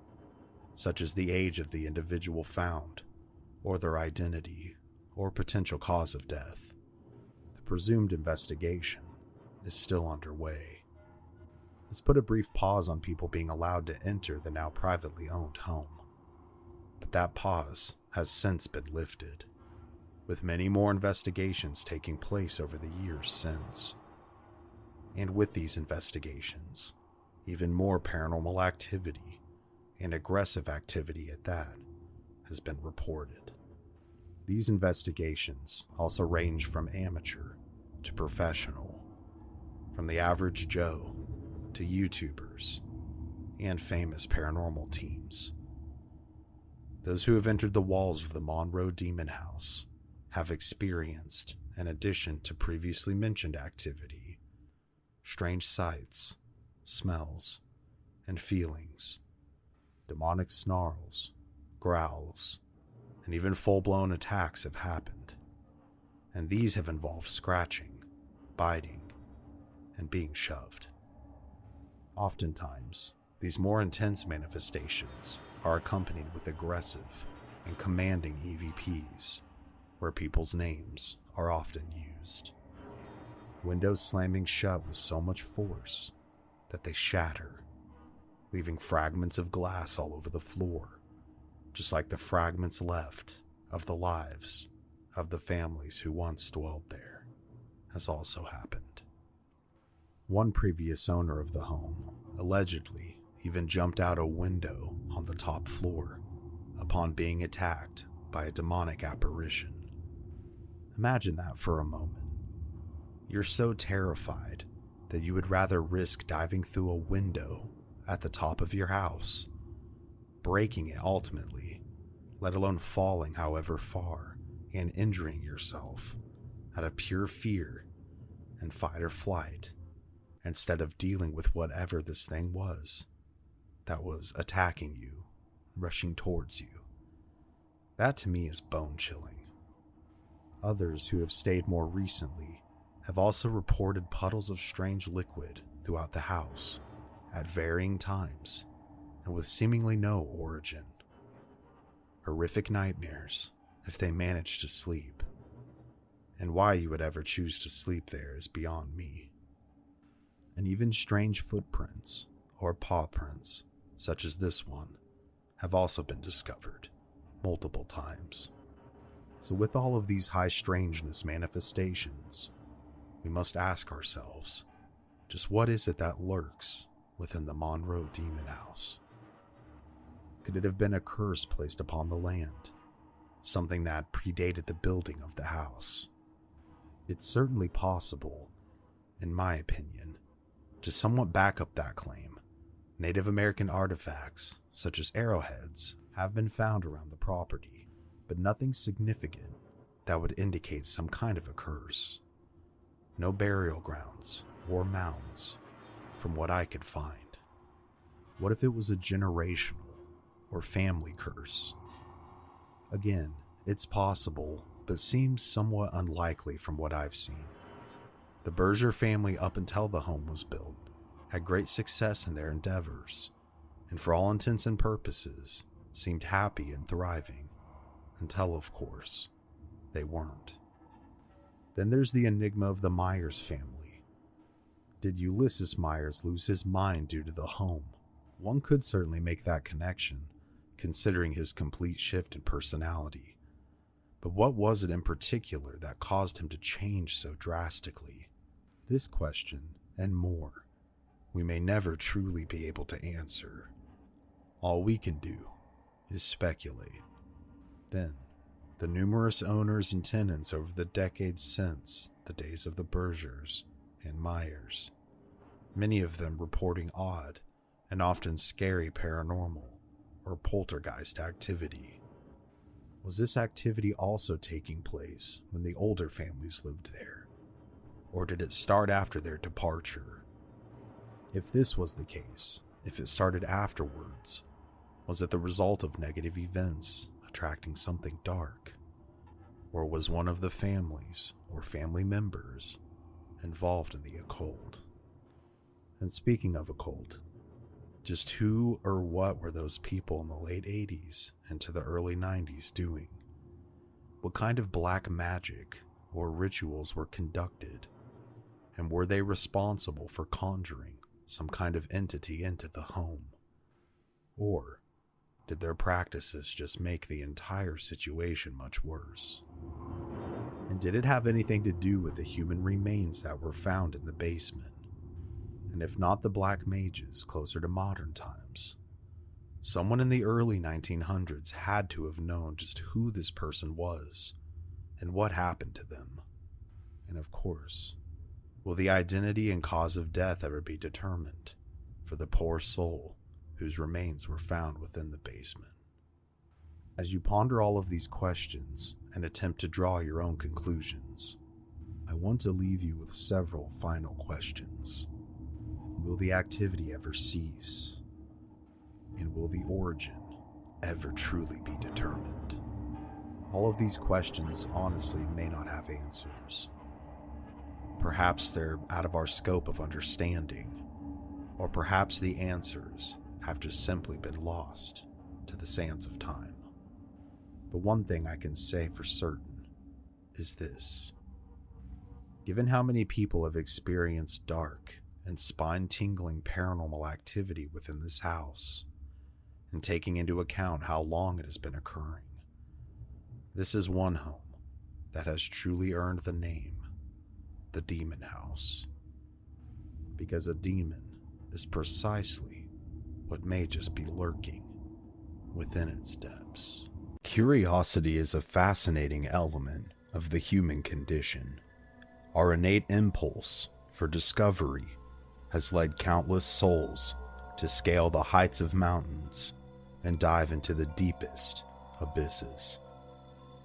such as the age of the individual found, or their identity, or potential cause of death. The presumed investigation is still underway. Let's put a brief pause on people being allowed to enter the now privately owned home. But that pause has since been lifted, with many more investigations taking place over the years since. And with these investigations, even more paranormal activity, and aggressive activity at that, has been reported. These investigations also range from amateur to professional, from the average Joe to YouTubers and famous paranormal teams. Those who have entered the walls of the Monroe Demon House have experienced, in addition to previously mentioned activity, strange sights, smells, and feelings, demonic snarls, growls, and even full-blown attacks have happened, and these have involved scratching, biting, and being shoved. Oftentimes, these more intense manifestations are accompanied with aggressive and commanding EVPs, where people's names are often used. Windows slamming shut with so much force that they shatter, leaving fragments of glass all over the floor, just like the fragments left of the lives of the families who once dwelled there, has also happened. One previous owner of the home allegedly even jumped out a window on the top floor upon being attacked by a demonic apparition. Imagine that for a moment. You're so terrified that you would rather risk diving through a window at the top of your house, breaking it ultimately, let alone falling however far and injuring yourself out of pure fear and fight or flight, instead of dealing with whatever this thing was that was attacking you, rushing towards you. That to me is bone-chilling. Others who have stayed more recently have also reported puddles of strange liquid throughout the house at varying times and with seemingly no origin. Horrific nightmares if they manage to sleep, and why you would ever choose to sleep there is beyond me. And even strange footprints or paw prints, such as this one, have also been discovered multiple times. So with all of these high strangeness manifestations, we must ask ourselves, just what is it that lurks within the Monroe Demon House? Could it have been a curse placed upon the land, something that predated the building of the house? It's certainly possible, in my opinion. To somewhat back up that claim, Native American artifacts, such as arrowheads, have been found around the property, but nothing significant that would indicate some kind of a curse. No burial grounds or mounds, from what I could find. What if it was a generational or family curse? Again, it's possible, but seems somewhat unlikely from what I've seen. The Berger family, up until the home was built, had great success in their endeavors, and for all intents and purposes, seemed happy and thriving, until, of course, they weren't. Then there's the enigma of the Myers family. Did Ulysses Myers lose his mind due to the home? One could certainly make that connection, considering his complete shift in personality. But what was it in particular that caused him to change so drastically? This question, and more, we may never truly be able to answer. All we can do is speculate. Then, the numerous owners and tenants over the decades since the days of the Bergers and Myers, many of them reporting odd and often scary paranormal or poltergeist activity. Was this activity also taking place when the older families lived there? Or did it start after their departure? If this was the case, if it started afterwards, was it the result of negative events, a attracting something dark? Or was one of the families or family members involved in the occult? And speaking of occult, just who or what were those people in the late 80s into the early 90s doing? What kind of black magic or rituals were conducted? And were they responsible for conjuring some kind of entity into the home? Or did their practices just make the entire situation much worse? And did it have anything to do with the human remains that were found in the basement? And if not the black mages closer to modern times, someone in the early 1900s had to have known just who this person was and what happened to them. And of course, will the identity and cause of death ever be determined for the poor soul whose remains were found within the basement? As you ponder all of these questions and attempt to draw your own conclusions, I want to leave you with several final questions. Will the activity ever cease? And will the origin ever truly be determined? All of these questions honestly may not have answers. Perhaps they're out of our scope of understanding, or perhaps the answers have just simply been lost to the sands of time. But one thing I can say for certain is this. Given how many people have experienced dark and spine-tingling paranormal activity within this house, and taking into account how long it has been occurring, this is one home that has truly earned the name the Demon House. Because a demon is precisely what may just be lurking within its depths. Curiosity is a fascinating element of the human condition. Our innate impulse for discovery has led countless souls to scale the heights of mountains and dive into the deepest abysses.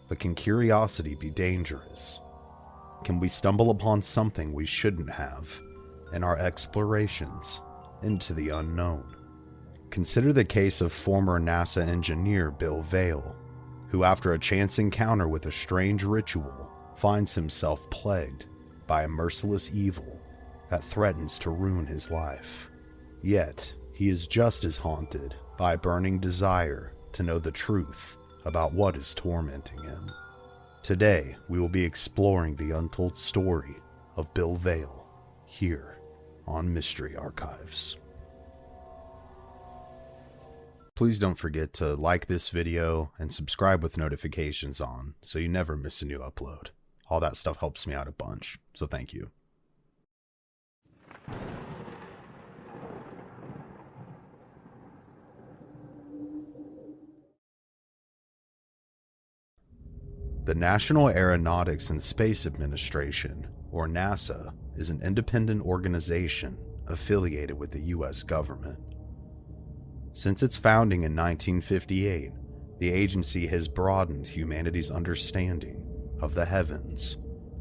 But can curiosity be dangerous? Can we stumble upon something we shouldn't have in our explorations into the unknown? Consider the case of former NASA engineer Bill Vail, who after a chance encounter with a strange ritual finds himself plagued by a merciless evil that threatens to ruin his life. Yet, he is just as haunted by a burning desire to know the truth about what is tormenting him. Today, we will be exploring the untold story of Bill Vail here on Mystery Archives. Please don't forget to like this video and subscribe with notifications on so you never miss a new upload. All that stuff helps me out a bunch, so thank you. The National Aeronautics and Space Administration, or NASA, is an independent organization affiliated with the U.S. government. Since its founding in 1958, the agency has broadened humanity's understanding of the heavens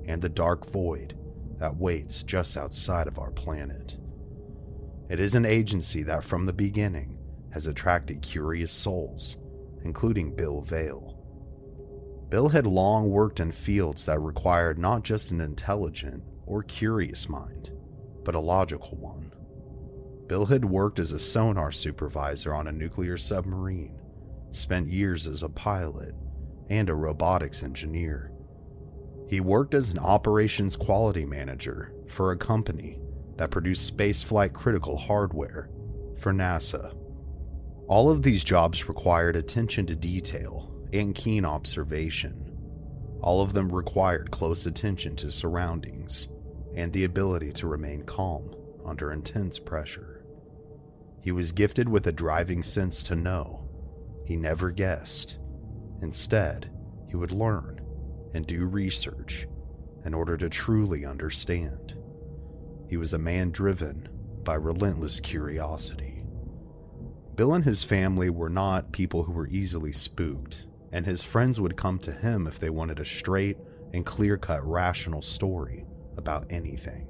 and the dark void that waits just outside of our planet. It is an agency that from the beginning has attracted curious souls, including Bill Vail. Bill had long worked in fields that required not just an intelligent or curious mind, but a logical one. Bill had worked as a sonar supervisor on a nuclear submarine, spent years as a pilot, and a robotics engineer. He worked as an operations quality manager for a company that produced spaceflight critical hardware for NASA. All of these jobs required attention to detail and keen observation. All of them required close attention to surroundings and the ability to remain calm under intense pressure. He was gifted with a driving sense to know. He never guessed. Instead, he would learn and do research in order to truly understand. He was a man driven by relentless curiosity. Bill and his family were not people who were easily spooked, and his friends would come to him if they wanted a straight and clear-cut rational story about anything.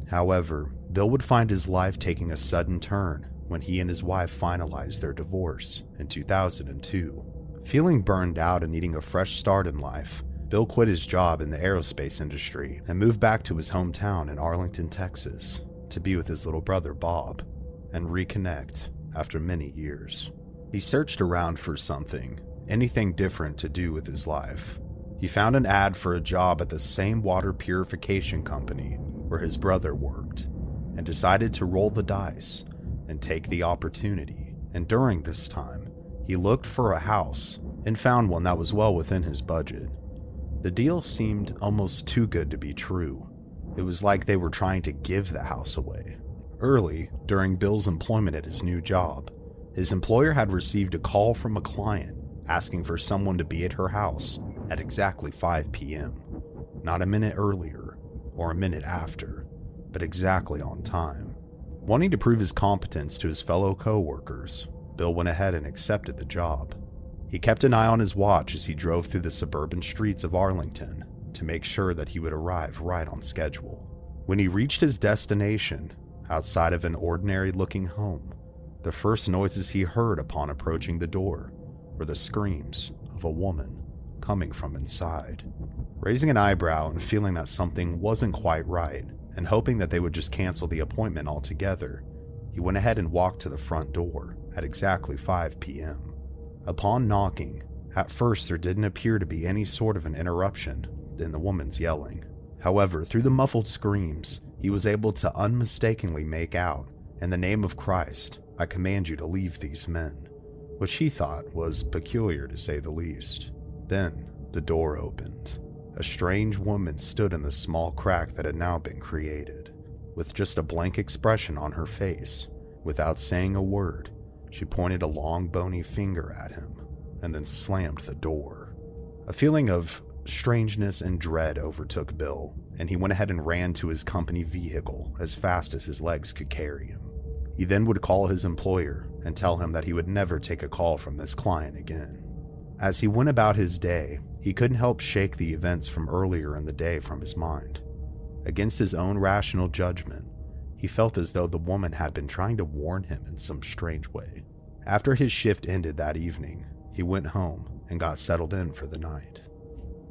However, Bill would find his life taking a sudden turn when he and his wife finalized their divorce in 2002, Feeling burned out and needing a fresh start in life, Bill quit his job in the aerospace industry and moved back to his hometown in Arlington, Texas, to be with his little brother Bob and reconnect after many years. He searched around for anything different to do with his life. He found an ad for a job at the same water purification company where his brother worked and decided to roll the dice and take the opportunity. And during this time, he looked for a house and found one that was well within his budget. The deal seemed almost too good to be true. It was like they were trying to give the house away. Early, during Bill's employment at his new job, his employer had received a call from a client asking for someone to be at her house at exactly 5 p.m. Not a minute earlier or a minute after, but exactly on time. Wanting to prove his competence to his fellow co-workers, Bill went ahead and accepted the job. He kept an eye on his watch as he drove through the suburban streets of Arlington to make sure that he would arrive right on schedule. When he reached his destination, outside of an ordinary-looking home, the first noises he heard upon approaching the door were the screams of a woman coming from inside. Raising an eyebrow and feeling that something wasn't quite right, and hoping that they would just cancel the appointment altogether, he went ahead and walked to the front door at exactly 5 p.m. Upon knocking, at first there didn't appear to be any sort of an interruption in the woman's yelling. However, through the muffled screams, he was able to unmistakably make out, "In the name of Christ, I command you to leave these men," which he thought was peculiar to say the least. Then, the door opened. A strange woman stood in the small crack that had now been created. With just a blank expression on her face, without saying a word, she pointed a long bony finger at him, and then slammed the door. A feeling of strangeness and dread overtook Bill, and he went ahead and ran to his company vehicle as fast as his legs could carry him. He then would call his employer and tell him that he would never take a call from this client again. As he went about his day, he couldn't help shake the events from earlier in the day from his mind. Against his own rational judgment, he felt as though the woman had been trying to warn him in some strange way. After his shift ended that evening, he went home and got settled in for the night.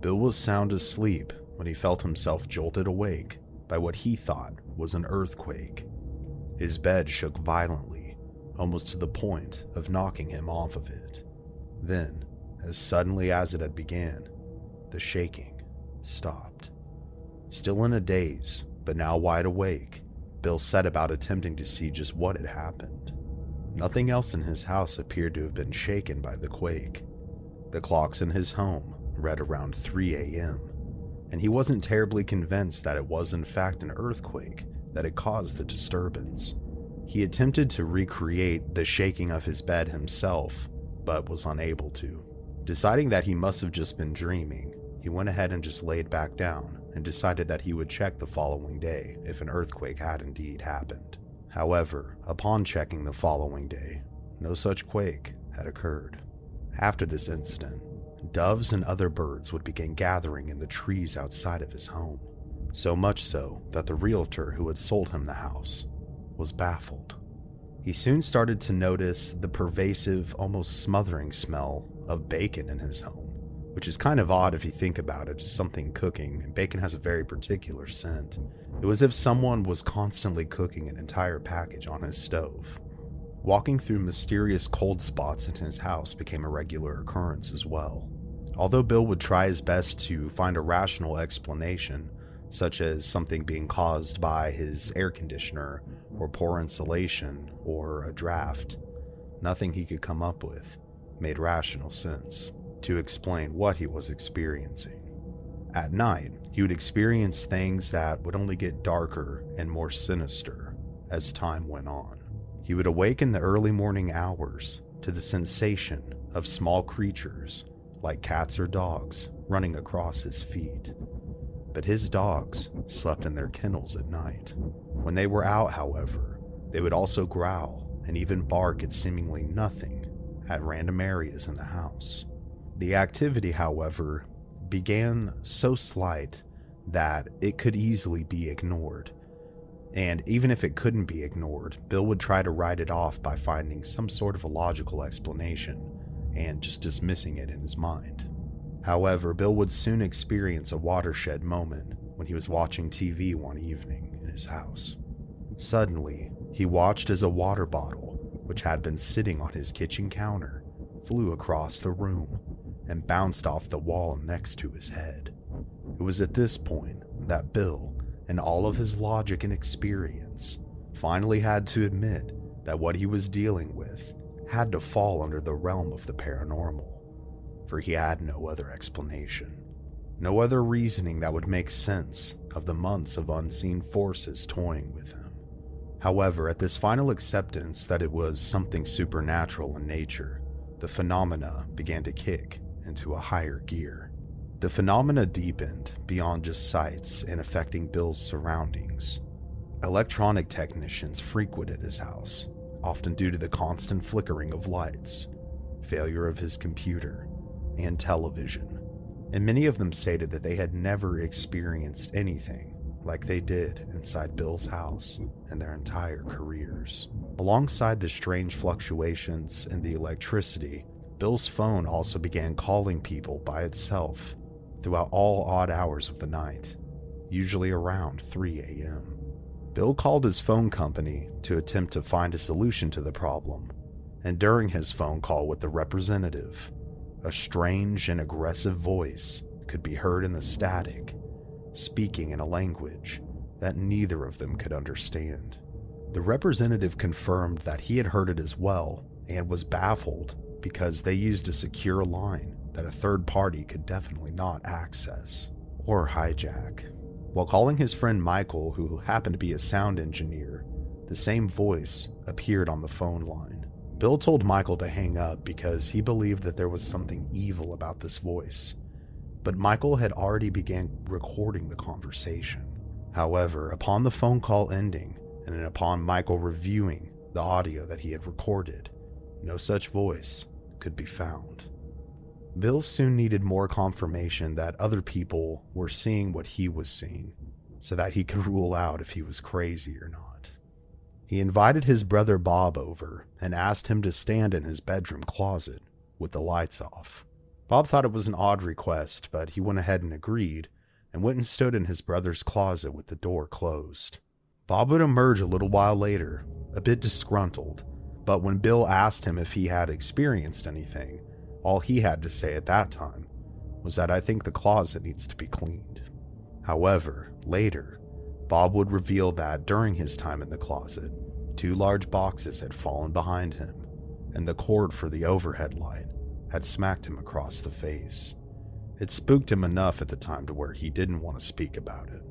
Bill was sound asleep when he felt himself jolted awake by what he thought was an earthquake. His bed shook violently, almost to the point of knocking him off of it. Then, as suddenly as it had began, the shaking stopped. Still in a daze, but now wide awake, Bill set about attempting to see just what had happened. Nothing else in his house appeared to have been shaken by the quake. The clocks in his home read around 3 a.m., and he wasn't terribly convinced that it was in fact an earthquake that had caused the disturbance. He attempted to recreate the shaking of his bed himself, but was unable to. Deciding that he must have just been dreaming, he went ahead and just laid back down and decided that he would check the following day if an earthquake had indeed happened. However, upon checking the following day, no such quake had occurred. After this incident, doves and other birds would begin gathering in the trees outside of his home, so much so that the realtor who had sold him the house was baffled. He soon started to notice the pervasive, almost smothering smell of bacon in his home, which is kind of odd if you think about it, just something cooking, and bacon has a very particular scent. It was as if someone was constantly cooking an entire package on his stove. Walking through mysterious cold spots in his house became a regular occurrence as well. Although Bill would try his best to find a rational explanation, such as something being caused by his air conditioner, or poor insulation, or a draft, nothing he could come up with made rational sense to explain what he was experiencing. At night, he would experience things that would only get darker and more sinister as time went on. He would awake in the early morning hours to the sensation of small creatures, like cats or dogs, running across his feet. But his dogs slept in their kennels at night. When they were out, however, they would also growl and even bark at seemingly nothing at random areas in the house. The activity, however, began so slight that it could easily be ignored. And even if it couldn't be ignored, Bill would try to write it off by finding some sort of a logical explanation, and just dismissing it in his mind. However, Bill would soon experience a watershed moment when he was watching TV one evening in his house. Suddenly, he watched as a water bottle, which had been sitting on his kitchen counter, flew across the room and bounced off the wall next to his head. It was at this point that Bill, in all of his logic and experience, finally had to admit that what he was dealing with had to fall under the realm of the paranormal, for he had no other explanation, no other reasoning that would make sense of the months of unseen forces toying with him. However, at this final acceptance that it was something supernatural in nature, the phenomena began to kick into a higher gear. The phenomena deepened beyond just sights and affecting Bill's surroundings. Electronic technicians frequented his house, often due to the constant flickering of lights, failure of his computer, and television, and many of them stated that they had never experienced anything like they did inside Bill's house in their entire careers. Alongside the strange fluctuations in the electricity, Bill's phone also began calling people by itself throughout all odd hours of the night, usually around 3 a.m. Bill called his phone company to attempt to find a solution to the problem, and during his phone call with the representative, a strange and aggressive voice could be heard in the static, speaking in a language that neither of them could understand. The representative confirmed that he had heard it as well and was baffled because they used a secure line that a third party could definitely not access or hijack. While calling his friend Michael, who happened to be a sound engineer, the same voice appeared on the phone line. Bill told Michael to hang up because he believed that there was something evil about this voice, but Michael had already began recording the conversation. However, upon the phone call ending, and upon Michael reviewing the audio that he had recorded, no such voice could be found. Bill soon needed more confirmation that other people were seeing what he was seeing, so that he could rule out if he was crazy or not. He invited his brother Bob over and asked him to stand in his bedroom closet with the lights off. Bob thought it was an odd request, but he went ahead and agreed, and went and stood in his brother's closet with the door closed. Bob would emerge a little while later, a bit disgruntled, but when Bill asked him if he had experienced anything, all he had to say at that time was that, "I think the closet needs to be cleaned." However, later, Bob would reveal that during his time in the closet, 2 large boxes had fallen behind him, and the cord for the overhead light had smacked him across the face. It spooked him enough at the time to where he didn't want to speak about it.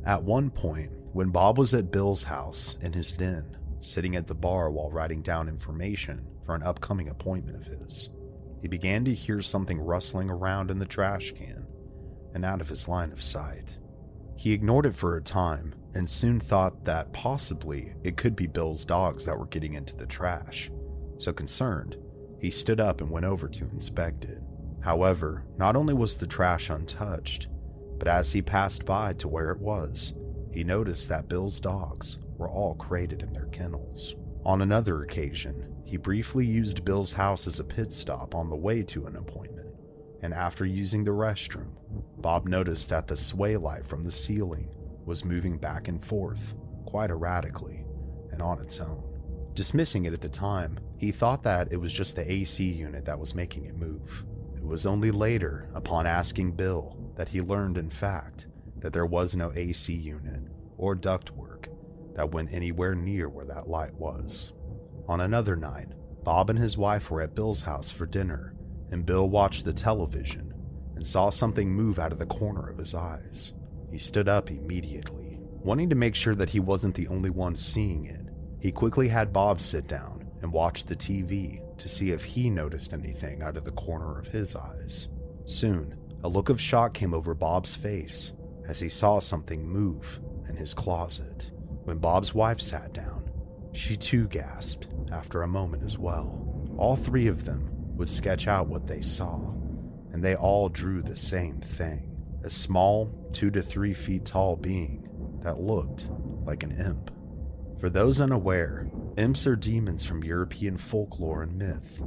At one point, when Bob was at Bill's house in his den, sitting at the bar while writing down information for an upcoming appointment of his, he began to hear something rustling around in the trash can and out of his line of sight. He ignored it for a time and soon thought that possibly it could be Bill's dogs that were getting into the trash. So concerned, he stood up and went over to inspect it. However, not only was the trash untouched, but as he passed by to where it was, he noticed that Bill's dogs were all crated in their kennels. On another occasion, he briefly used Bill's house as a pit stop on the way to an appointment, and after using the restroom, Bob noticed that the sway light from the ceiling was moving back and forth quite erratically and on its own. Dismissing it at the time, he thought that it was just the AC unit that was making it move. It was only later, upon asking Bill, that he learned in fact that there was no AC unit or ductwork that went anywhere near where that light was. On another night, Bob and his wife were at Bill's house for dinner, and Bill watched the television and saw something move out of the corner of his eyes. He stood up immediately. Wanting to make sure that he wasn't the only one seeing it, he quickly had Bob sit down and watch the TV to see if he noticed anything out of the corner of his eyes. Soon, a look of shock came over Bob's face as he saw something move in his closet. When Bob's wife sat down, she too gasped after a moment as well. All 3 of them would sketch out what they saw, and they all drew the same thing: a small 2 to 3 feet tall being that looked like an imp. For those unaware, imps are demons from European folklore and myth.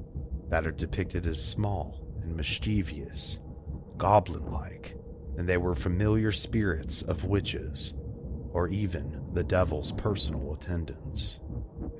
that are depicted as small and mischievous, goblin-like, and they were familiar spirits of witches, or even the devil's personal attendants.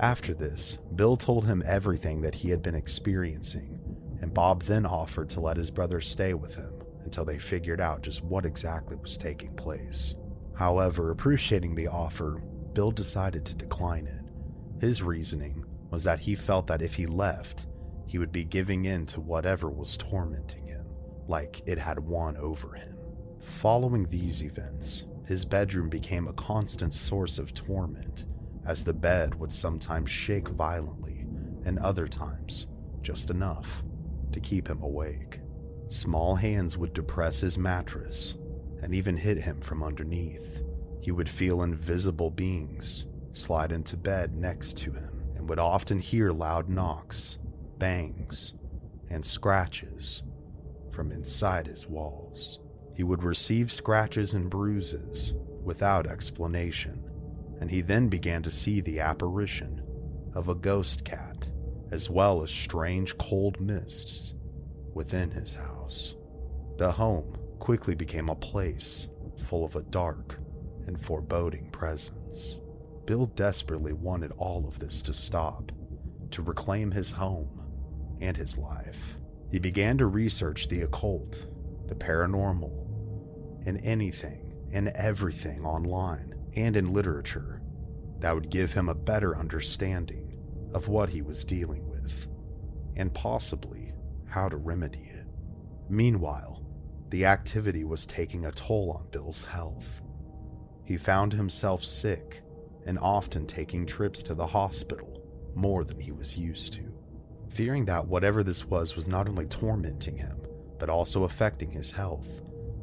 After this, Bill told him everything that he had been experiencing, and Bob then offered to let his brother stay with him until they figured out just what exactly was taking place. However, appreciating the offer, Bill decided to decline it. His reasoning was that he felt that if he left, he would be giving in to whatever was tormenting him, like it had won over him. Following these events, his bedroom became a constant source of torment, as the bed would sometimes shake violently, and other times just enough to keep him awake. Small hands would depress his mattress and even hit him from underneath. He would feel invisible beings slide into bed next to him and would often hear loud knocks, bangs, and scratches from inside his walls. He would receive scratches and bruises without explanation, and he then began to see the apparition of a ghost cat, as well as strange cold mists within his house. The home quickly became a place full of a dark and foreboding presence. Bill desperately wanted all of this to stop, to reclaim his home and his life. He began to research the occult, the paranormal, and anything and everything online and in literature that would give him a better understanding of what he was dealing with, and possibly how to remedy it. Meanwhile, the activity was taking a toll on Bill's health. He found himself sick and often taking trips to the hospital more than he was used to. Fearing that whatever this was not only tormenting him, but also affecting his health,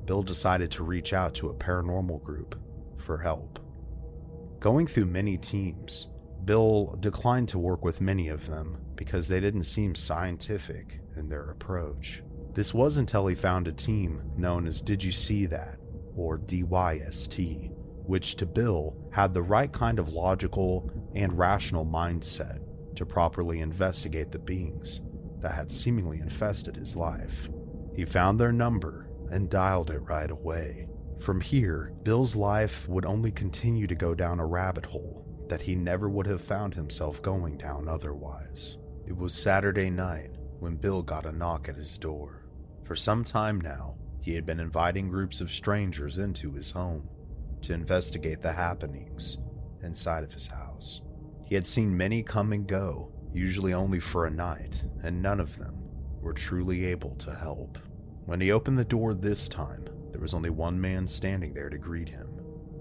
Bill decided to reach out to a paranormal group for help. Going through many teams, Bill declined to work with many of them because they didn't seem scientific in their approach. This was until he found a team known as Did You See That, or DYST, which to Bill had the right kind of logical and rational mindset to properly investigate the beings that had seemingly infested his life. He found their number and dialed it right away. From here, Bill's life would only continue to go down a rabbit hole that he never would have found himself going down otherwise. It was Saturday night when Bill got a knock at his door. For some time now, he had been inviting groups of strangers into his home to investigate the happenings inside of his house. He had seen many come and go, usually only for a night, and none of them were truly able to help. When he opened the door this time, there was only one man standing there to greet him,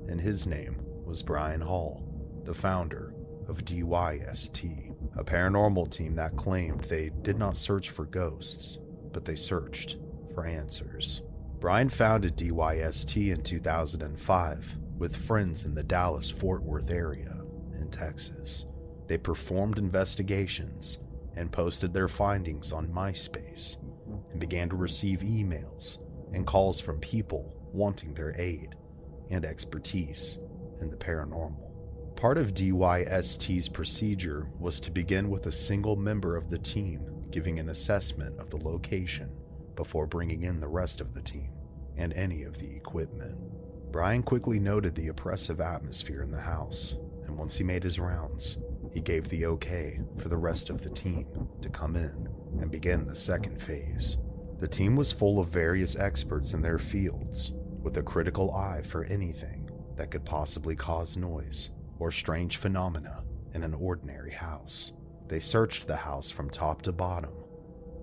and his name was Brian Hall, the founder of DYST, a paranormal team that claimed they did not search for ghosts, but they searched for answers. Brian founded DYST in 2005 with friends in the Dallas-Fort Worth area in Texas. They performed investigations and posted their findings on MySpace and began to receive emails and calls from people wanting their aid and expertise in the paranormal. Part of DYST's procedure was to begin with a single member of the team giving an assessment of the location before bringing in the rest of the team and any of the equipment. Brian quickly noted the oppressive atmosphere in the house, and once he made his rounds, he gave the okay for the rest of the team to come in and begin the second phase. The team was full of various experts in their fields, with a critical eye for anything that could possibly cause noise or strange phenomena in an ordinary house. They searched the house from top to bottom,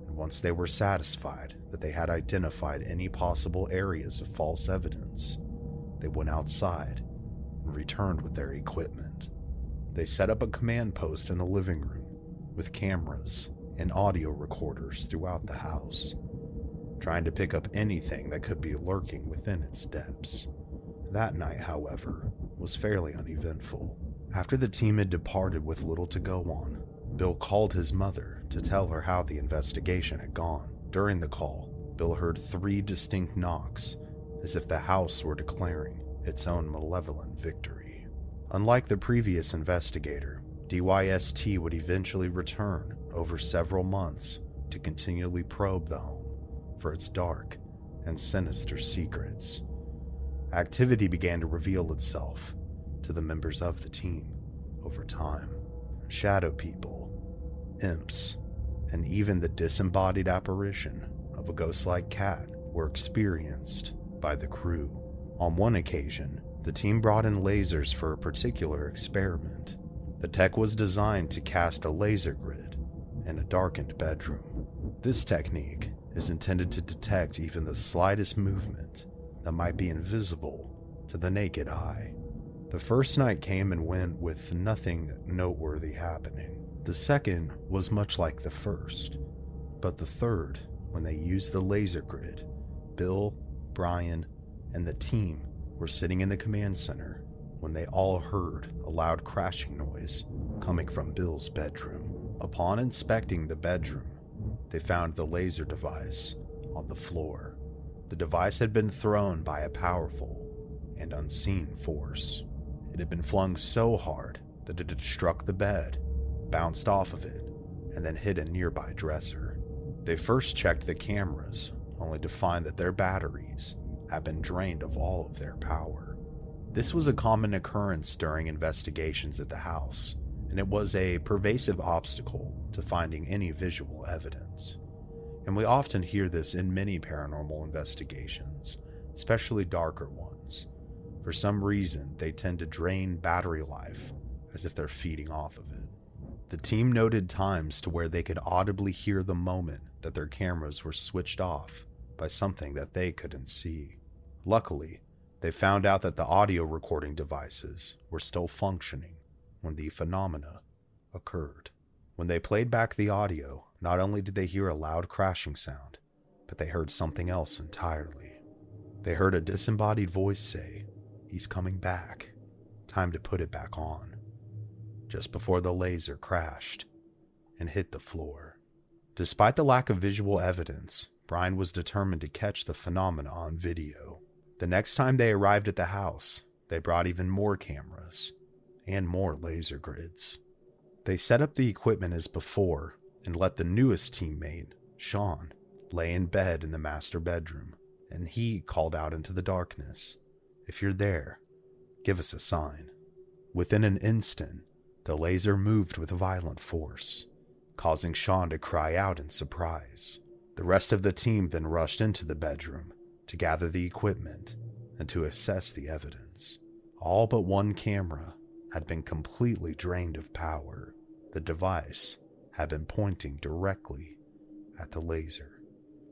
and once they were satisfied that they had identified any possible areas of false evidence, they went outside and returned with their equipment. They set up a command post in the living room with cameras and audio recorders throughout the house, trying to pick up anything that could be lurking within its depths. That night, however, was fairly uneventful. After the team had departed with little to go on, Bill called his mother to tell her how the investigation had gone. During the call, Bill heard 3 distinct knocks, as if the house were declaring its own malevolent victory. Unlike the previous investigator, DYST would eventually return over several months to continually probe the home for its dark and sinister secrets. Activity began to reveal itself to the members of the team over time. Shadow people, imps, and even the disembodied apparition of a ghost-like cat were experienced by the crew. On one occasion, the team brought in lasers for a particular experiment. The tech was designed to cast a laser grid in a darkened bedroom. This technique is intended to detect even the slightest movement that might be invisible to the naked eye. The first night came and went with nothing noteworthy happening. The second was much like the first, but the third, when they used the laser grid, Bill, Brian, and the team were sitting in the command center when they all heard a loud crashing noise coming from Bill's bedroom. Upon inspecting the bedroom, they found the laser device on the floor. The device had been thrown by a powerful and unseen force. It had been flung so hard that it had struck the bed, bounced off of it, and then hit a nearby dresser. They first checked the cameras, only to find that their batteries had been drained of all of their power. This was a common occurrence during investigations at the house, and it was a pervasive obstacle to finding any visual evidence. And we often hear this in many paranormal investigations, especially darker ones. For some reason, they tend to drain battery life as if they're feeding off of it. The team noted times to where they could audibly hear the moment that their cameras were switched off by something that they couldn't see. Luckily, they found out that the audio recording devices were still functioning when the phenomena occurred. When they played back the audio, not only did they hear a loud crashing sound, but they heard something else entirely. They heard a disembodied voice say, "He's coming back. Time to put it back on," just before the laser crashed and hit the floor. Despite the lack of visual evidence, Brian was determined to catch the phenomena on video. The next time they arrived at the house, they brought even more cameras and more laser grids. They set up the equipment as before and let the newest teammate, Sean, lay in bed in the master bedroom, and he called out into the darkness, "If you're there, give us a sign." Within an instant, the laser moved with violent force, causing Sean to cry out in surprise. The rest of the team then rushed into the bedroom to gather the equipment and to assess the evidence. All but one camera had been completely drained of power. The device had been pointing directly at the laser.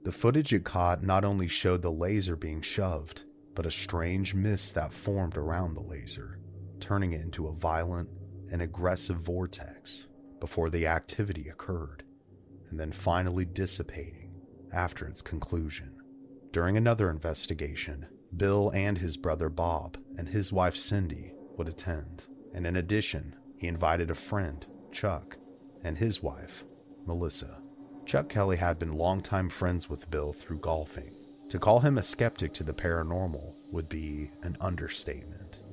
The footage it caught not only showed the laser being shoved, but a strange mist that formed around the laser, turning it into a violent and aggressive vortex before the activity occurred, and then finally dissipating after its conclusion. During another investigation, Bill and his brother Bob and his wife Cindy would attend, and in addition, he invited a friend, Chuck, and his wife, Melissa. Chuck Kelly had been longtime friends with Bill through golfing. To call him a skeptic to the paranormal would be an understatement.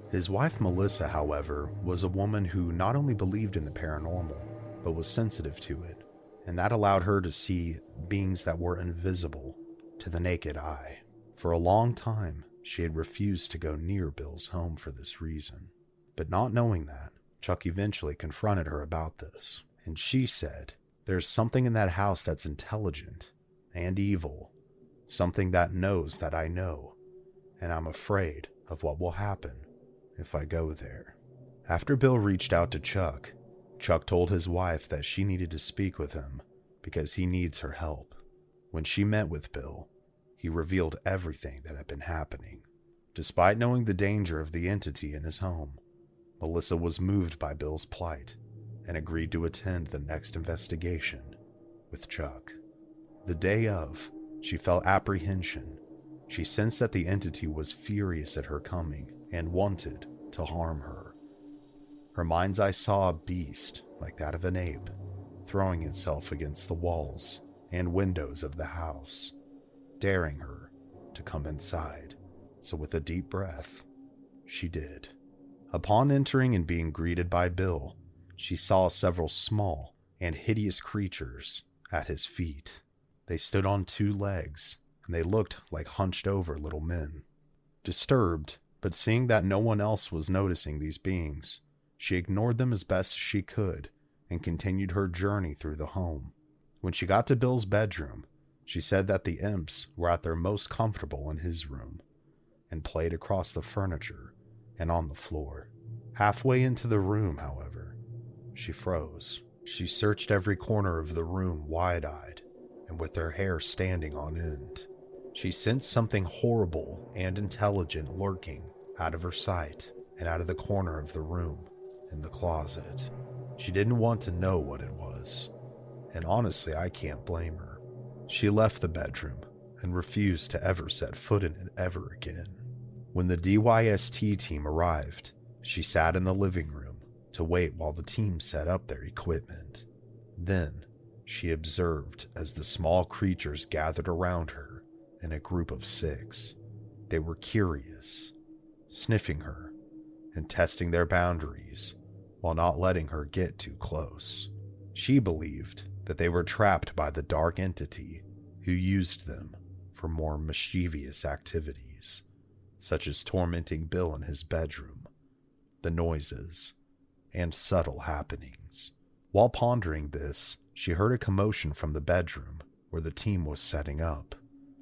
His wife Melissa, however, was a woman who not only believed in the paranormal, but was sensitive to it, and that allowed her to see beings that were invisible to the naked eye. For a long time, she had refused to go near Bill's home for this reason. But not knowing that, Chuck eventually confronted her about this, and she said, "There's something in that house that's intelligent and evil, something that knows that I know, and I'm afraid of what will happen if I go there." After Bill reached out to Chuck, Chuck told his wife that she needed to speak with him because he needs her help. When she met with Bill, he revealed everything that had been happening. Despite knowing the danger of the entity in his home, Melissa was moved by Bill's plight and agreed to attend the next investigation with Chuck. The day of, she felt apprehension. She sensed that the entity was furious at her coming and wanted to harm her. Her mind's eye saw a beast like that of an ape, throwing itself against the walls and windows of the house, daring her to come inside. So with a deep breath, she did. Upon entering and being greeted by Bill, she saw several small and hideous creatures at his feet. They stood on two legs, and they looked like hunched over little men. Disturbed, but seeing that no one else was noticing these beings, she ignored them as best she could and continued her journey through the home. When she got to Bill's bedroom, she said that the imps were at their most comfortable in his room and played across the furniture and on the floor. Halfway into the room, however, she froze. She searched every corner of the room wide-eyed and with her hair standing on end. She sensed something horrible and intelligent lurking out of her sight and out of the corner of the room in the closet. She didn't want to know what it was, and honestly, I can't blame her. She left the bedroom and refused to ever set foot in it ever again. When the DYST team arrived, she sat in the living room to wait while the team set up their equipment. Then, she observed as the small creatures gathered around her in a group of 6. They were curious, sniffing her and testing their boundaries while not letting her get too close. She believed that they were trapped by the dark entity who used them for more mischievous activities, such as tormenting Bill in his bedroom, the noises, and subtle happenings. While pondering this, she heard a commotion from the bedroom where the team was setting up.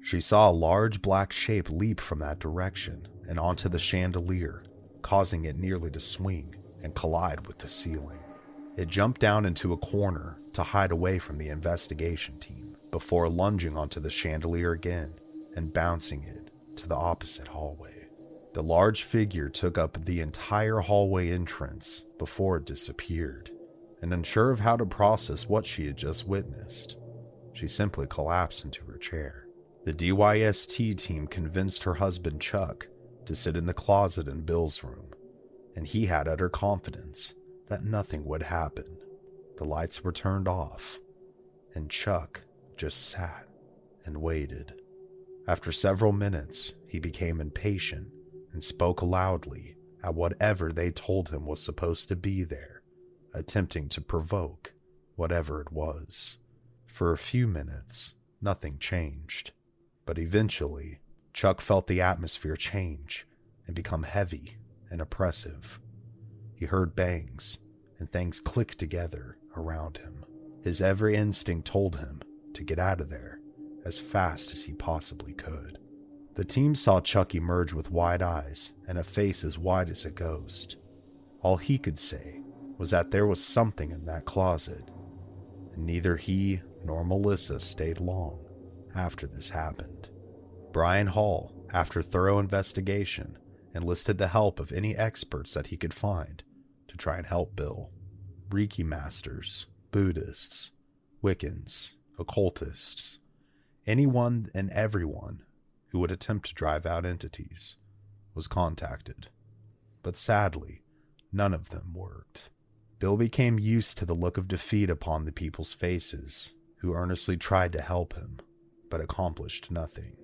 She saw a large black shape leap from that direction and onto the chandelier, causing it nearly to swing and collide with the ceiling. It jumped down into a corner to hide away from the investigation team before lunging onto the chandelier again and bouncing it to the opposite hallway. The large figure took up the entire hallway entrance before it disappeared, and unsure of how to process what she had just witnessed, she simply collapsed into her chair. The DYST team convinced her husband Chuck to sit in the closet in Bill's room, and he had utter confidence that nothing would happen. The lights were turned off, and Chuck just sat and waited. After several minutes, he became impatient and spoke loudly at whatever they told him was supposed to be there, attempting to provoke whatever it was. For a few minutes, nothing changed, but eventually, Chuck felt the atmosphere change and become heavy and oppressive. He heard bangs and things click together around him. His every instinct told him to get out of there as fast as he possibly could. The team saw Chuck emerge with wide eyes and a face as wide as a ghost. All he could say was that there was something in that closet, and neither he nor Melissa stayed long after this happened. Brian Hall, after thorough investigation, enlisted the help of any experts that he could find to try and help Bill. Reiki masters, Buddhists, Wiccans, occultists, anyone and everyone who would attempt to drive out entities was contacted. But sadly, none of them worked. Bill became used to the look of defeat upon the people's faces who earnestly tried to help him, but accomplished nothing.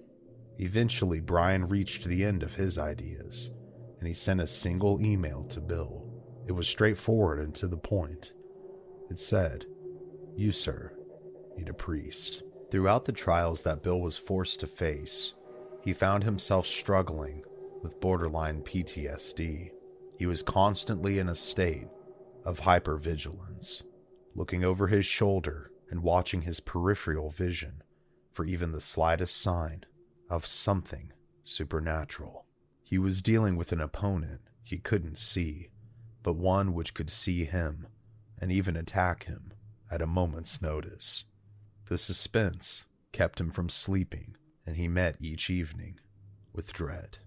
Eventually, Brian reached the end of his ideas, and he sent a single email to Bill. It was straightforward and to the point. It said, "You, sir, need a priest." Throughout the trials that Bill was forced to face, he found himself struggling with borderline PTSD. He was constantly in a state of hypervigilance, looking over his shoulder and watching his peripheral vision for even the slightest sign of something supernatural. He was dealing with an opponent he couldn't see, but one which could see him and even attack him at a moment's notice. The suspense kept him from sleeping, and he met each evening with dread.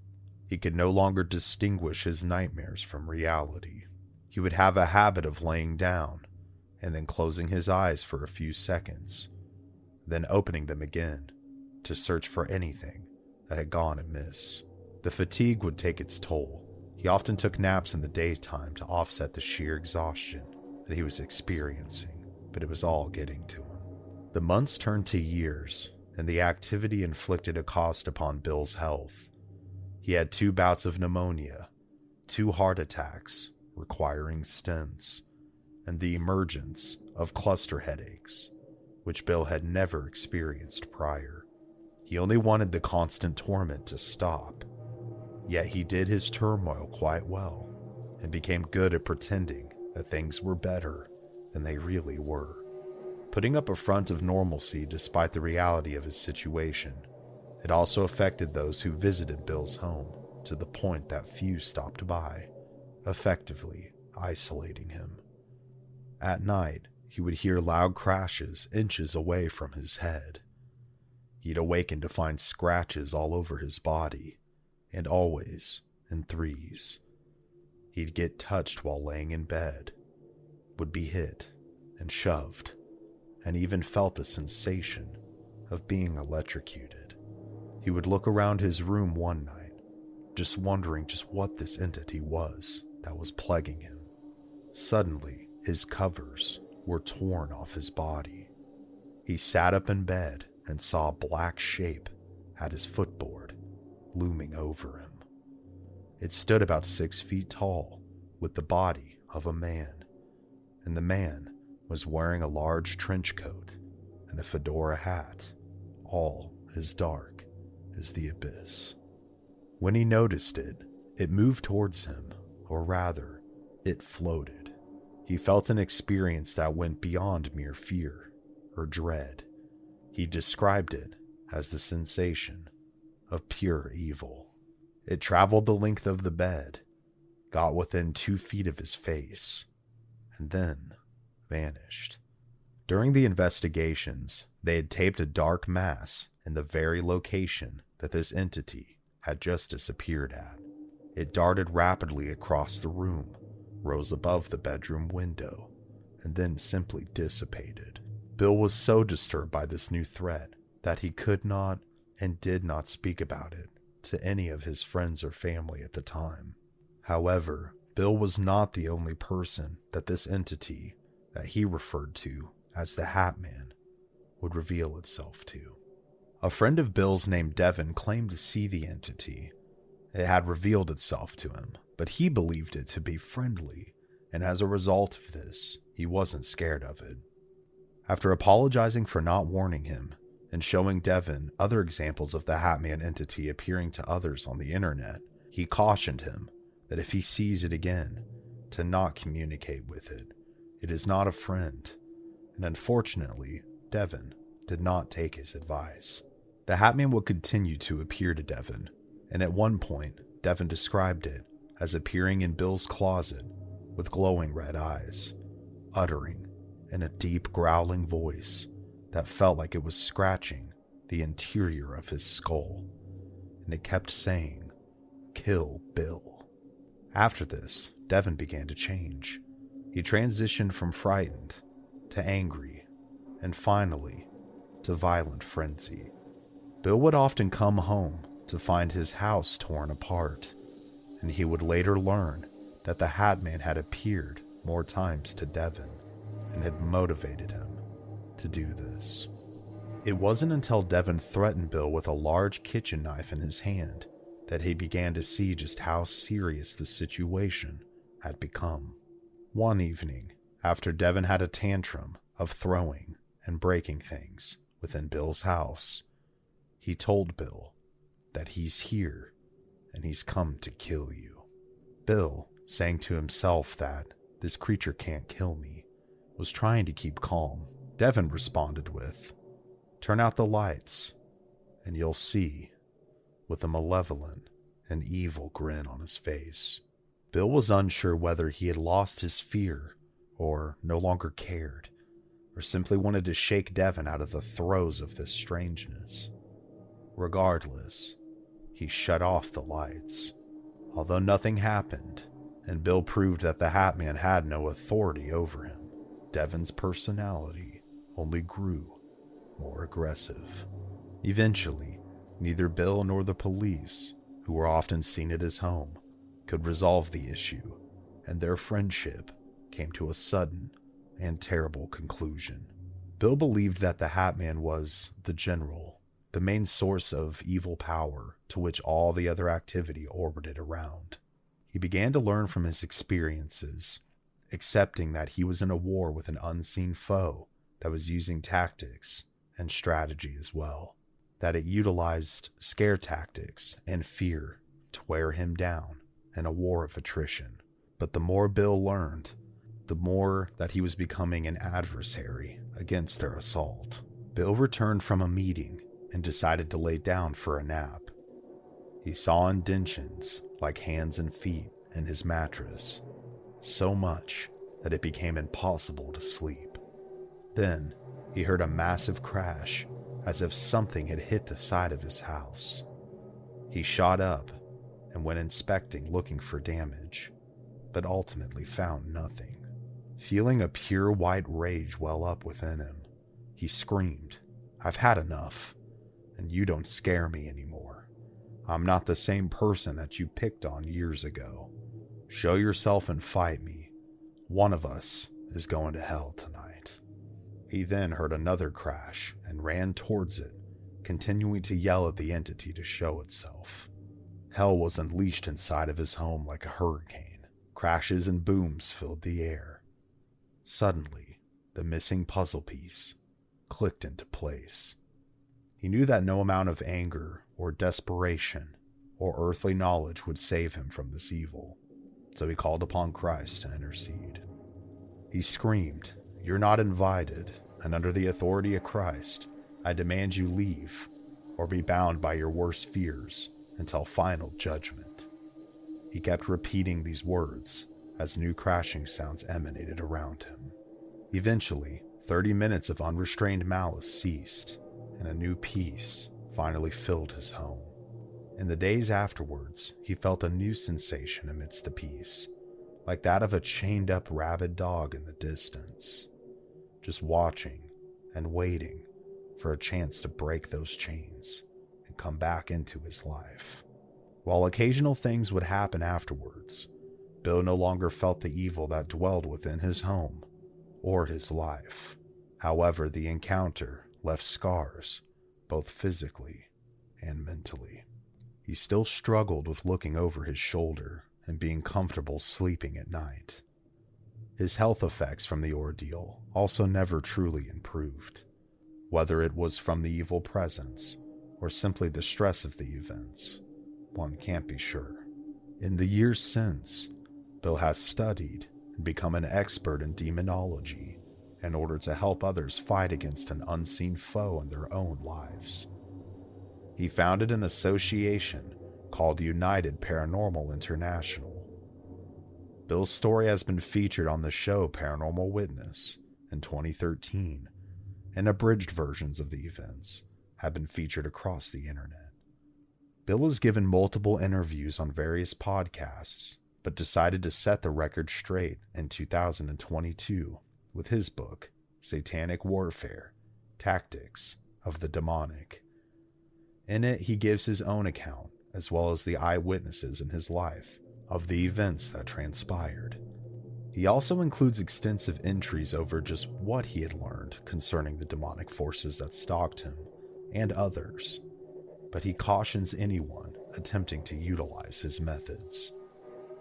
He could no longer distinguish his nightmares from reality. He would have a habit of laying down and then closing his eyes for a few seconds, then opening them again to search for anything that had gone amiss. The fatigue would take its toll. He often took naps in the daytime to offset the sheer exhaustion that he was experiencing, but it was all getting to him. The months turned to years, and the activity inflicted a cost upon Bill's health. He had 2 bouts of pneumonia, 2 heart attacks requiring stents, and the emergence of cluster headaches, which Bill had never experienced prior. He only wanted the constant torment to stop. Yet he did his turmoil quite well, and became good at pretending that things were better than they really were, putting up a front of normalcy despite the reality of his situation. It also affected those who visited Bill's home, to the point that few stopped by, effectively isolating him. At night, he would hear loud crashes inches away from his head. He'd awaken to find scratches all over his body, and always in threes. He'd get touched while laying in bed, would be hit and shoved, and even felt the sensation of being electrocuted. He would look around his room one night, just wondering just what this entity was that was plaguing him. Suddenly, his covers were torn off his body. He sat up in bed and saw a black shape at his footboard, looming over him. It stood about 6 feet tall, with the body of a man, and the man was wearing a large trench coat and a fedora hat, all as dark as the abyss. When he noticed it, it moved towards him, or rather, it floated. He felt an experience that went beyond mere fear or dread. He described it as the sensation of pure evil. It traveled the length of the bed, got within 2 feet of his face, and then vanished. During the investigations, they had taped a dark mass in the very location that this entity had just disappeared at. It darted rapidly across the room, rose above the bedroom window, and then simply dissipated. Bill was so disturbed by this new threat that he could not and did not speak about it to any of his friends or family at the time. However, Bill was not the only person that this entity that he referred to as the Hat Man would reveal itself to. A friend of Bill's named Devin claimed to see the entity. It had revealed itself to him, but he believed it to be friendly, and as a result of this, he wasn't scared of it. After apologizing for not warning him, and showing Devin other examples of the Hat Man entity appearing to others on the internet, he cautioned him that if he sees it again, to not communicate with it. It is not a friend, and unfortunately, Devin did not take his advice. The Hat Man would continue to appear to Devin, and at one point, Devin described it as appearing in Bill's closet with glowing red eyes, uttering in a deep growling voice that felt like it was scratching the interior of his skull, and it kept saying, "Kill Bill." After this, Devin began to change. He transitioned from frightened to angry, and finally to violent frenzy. Bill would often come home to find his house torn apart, and he would later learn that the Hat Man had appeared more times to Devin and had motivated him to do this. It wasn't until Devin threatened Bill with a large kitchen knife in his hand that he began to see just how serious the situation had become. One evening, after Devin had a tantrum of throwing and breaking things within Bill's house, he told Bill that he's here and he's come to kill you. Bill, saying to himself that this creature can't kill me, was trying to keep calm. Devin responded with, "Turn out the lights and you'll see," with a malevolent and evil grin on his face. Bill was unsure whether he had lost his fear or no longer cared, or simply wanted to shake Devin out of the throes of this strangeness. Regardless, he shut off the lights. Although nothing happened, and Bill proved that the Hat Man had no authority over him, Devin's personality only grew more aggressive. Eventually, neither Bill nor the police, who were often seen at his home, could resolve the issue, and their friendship came to a sudden and terrible conclusion. Bill believed that the Hat Man was the general, the main source of evil power to which all the other activity orbited around. He began to learn from his experiences, accepting that he was in a war with an unseen foe that was using tactics and strategy as well, that it utilized scare tactics and fear to wear him down in a war of attrition. But the more Bill learned, the more that he was becoming an adversary against their assault. Bill returned from a meeting and decided to lay down for a nap. He saw indentions like hands and feet in his mattress, so much that it became impossible to sleep. Then he heard a massive crash, as if something had hit the side of his house. He shot up and went inspecting, looking for damage, but ultimately found nothing. Feeling a pure white rage well up within him, he screamed, "I've had enough, and you don't scare me anymore. I'm not the same person that you picked on years ago. Show yourself and fight me. One of us is going to hell tonight." He then heard another crash and ran towards it, continuing to yell at the entity to show itself. Hell was unleashed inside of his home like a hurricane. Crashes and booms filled the air. Suddenly, the missing puzzle piece clicked into place. He knew that no amount of anger or desperation or earthly knowledge would save him from this evil, so he called upon Christ to intercede. He screamed, "You're not invited, and under the authority of Christ, I demand you leave or be bound by your worst fears until final judgment." He kept repeating these words as new crashing sounds emanated around him. Eventually, 30 minutes of unrestrained malice ceased, and a new peace finally filled his home. In the days afterwards, he felt a new sensation amidst the peace, like that of a chained-up rabid dog in the distance, just watching and waiting for a chance to break those chains and come back into his life. While occasional things would happen afterwards, Bill no longer felt the evil that dwelled within his home or his life. However, the encounter left scars, both physically and mentally. He still struggled with looking over his shoulder and being comfortable sleeping at night. His health effects from the ordeal also never truly improved, whether it was from the evil presence or simply the stress of the events. One can't be sure. In the years since, Bill has studied and become an expert in demonology in order to help others fight against an unseen foe in their own lives. He founded an association called United Paranormal International. Bill's story has been featured on the show Paranormal Witness in 2013, and abridged versions of the events have been featured across the internet. Bill has given multiple interviews on various podcasts, but decided to set the record straight in 2022 with his book, Satanic Warfare: Tactics of the Demonic. In it, he gives his own account, as well as the eyewitnesses in his life, of the events that transpired. He also includes extensive entries over just what he had learned concerning the demonic forces that stalked him and others, but he cautions anyone attempting to utilize his methods.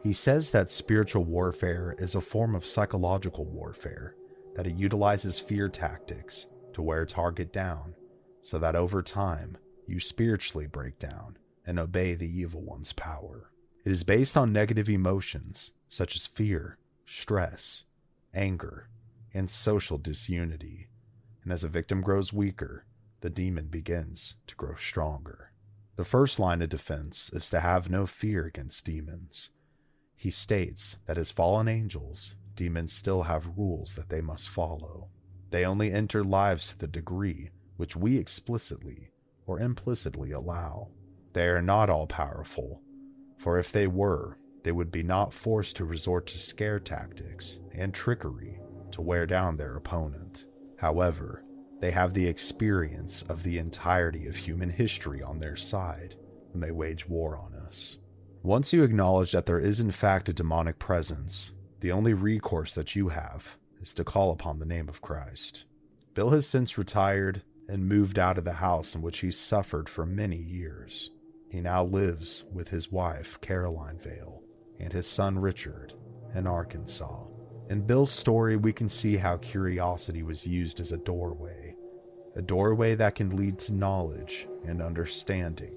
He says that spiritual warfare is a form of psychological warfare, that it utilizes fear tactics to wear a target down, so that over time, you spiritually break down and obey the evil one's power. It is based on negative emotions such as fear, stress, anger, and social disunity, and as a victim grows weaker, the demon begins to grow stronger. The first line of defense is to have no fear against demons. He states that as fallen angels, demons still have rules that they must follow. They only enter lives to the degree which we explicitly or implicitly allow. They are not all-powerful, for if they were, they would be not forced to resort to scare tactics and trickery to wear down their opponent. However, they have the experience of the entirety of human history on their side when they wage war on us. Once you acknowledge that there is in fact a demonic presence, the only recourse that you have is to call upon the name of Christ. Bill has since retired and moved out of the house in which he suffered for many years. He now lives with his wife, Caroline Vale, and his son, Richard, in Arkansas. In Bill's story, we can see how curiosity was used as a doorway that can lead to knowledge and understanding.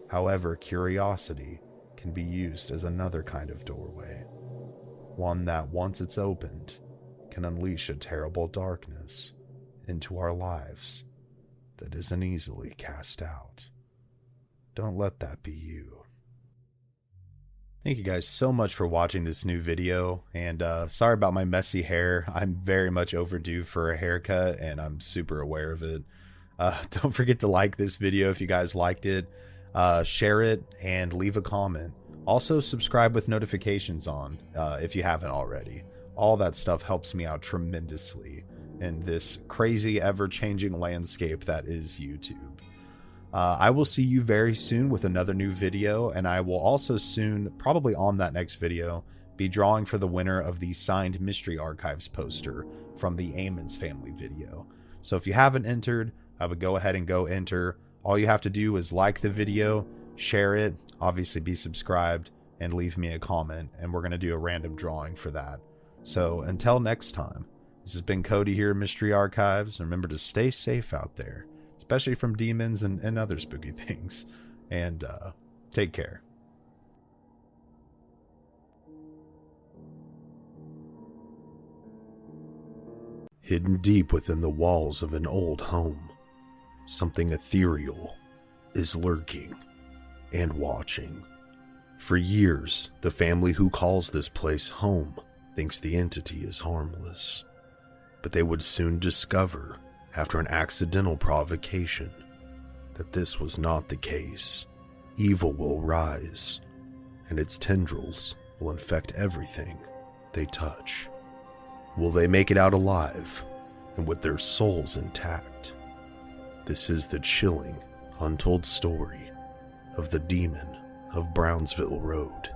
However, curiosity can be used as another kind of doorway, one that, once it's opened, can unleash a terrible darkness into our lives that isn't easily cast out. Don't let that be you. Thank you guys so much for watching this new video, and sorry about my messy hair. I'm very much overdue for a haircut, and I'm super aware of it. Don't forget to like this video if you guys liked it, share it, and leave a comment. Also, subscribe with notifications on if you haven't already. All that stuff helps me out tremendously in this crazy, ever-changing landscape that is YouTube. I will see you very soon with another new video, and I will also soon, probably on that next video, be drawing for the winner of the signed Mystery Archives poster from the Ammons family video. So if you haven't entered, I would go ahead and go enter. All you have to do is like the video, share it, obviously be subscribed, and leave me a comment, and we're going to do a random drawing for that. So until next time, this has been Cody here at Mystery Archives. Remember to stay safe out there, especially from demons and other spooky things. And take care. Hidden deep within the walls of an old home, something ethereal is lurking and watching. For years, the family who calls this place home thinks the entity is harmless. But they would soon discover, after an accidental provocation, that this was not the case. Evil will rise, and its tendrils will infect everything they touch. Will they make it out alive, and with their souls intact? This is the chilling, untold story of the demon of Brownsville Road.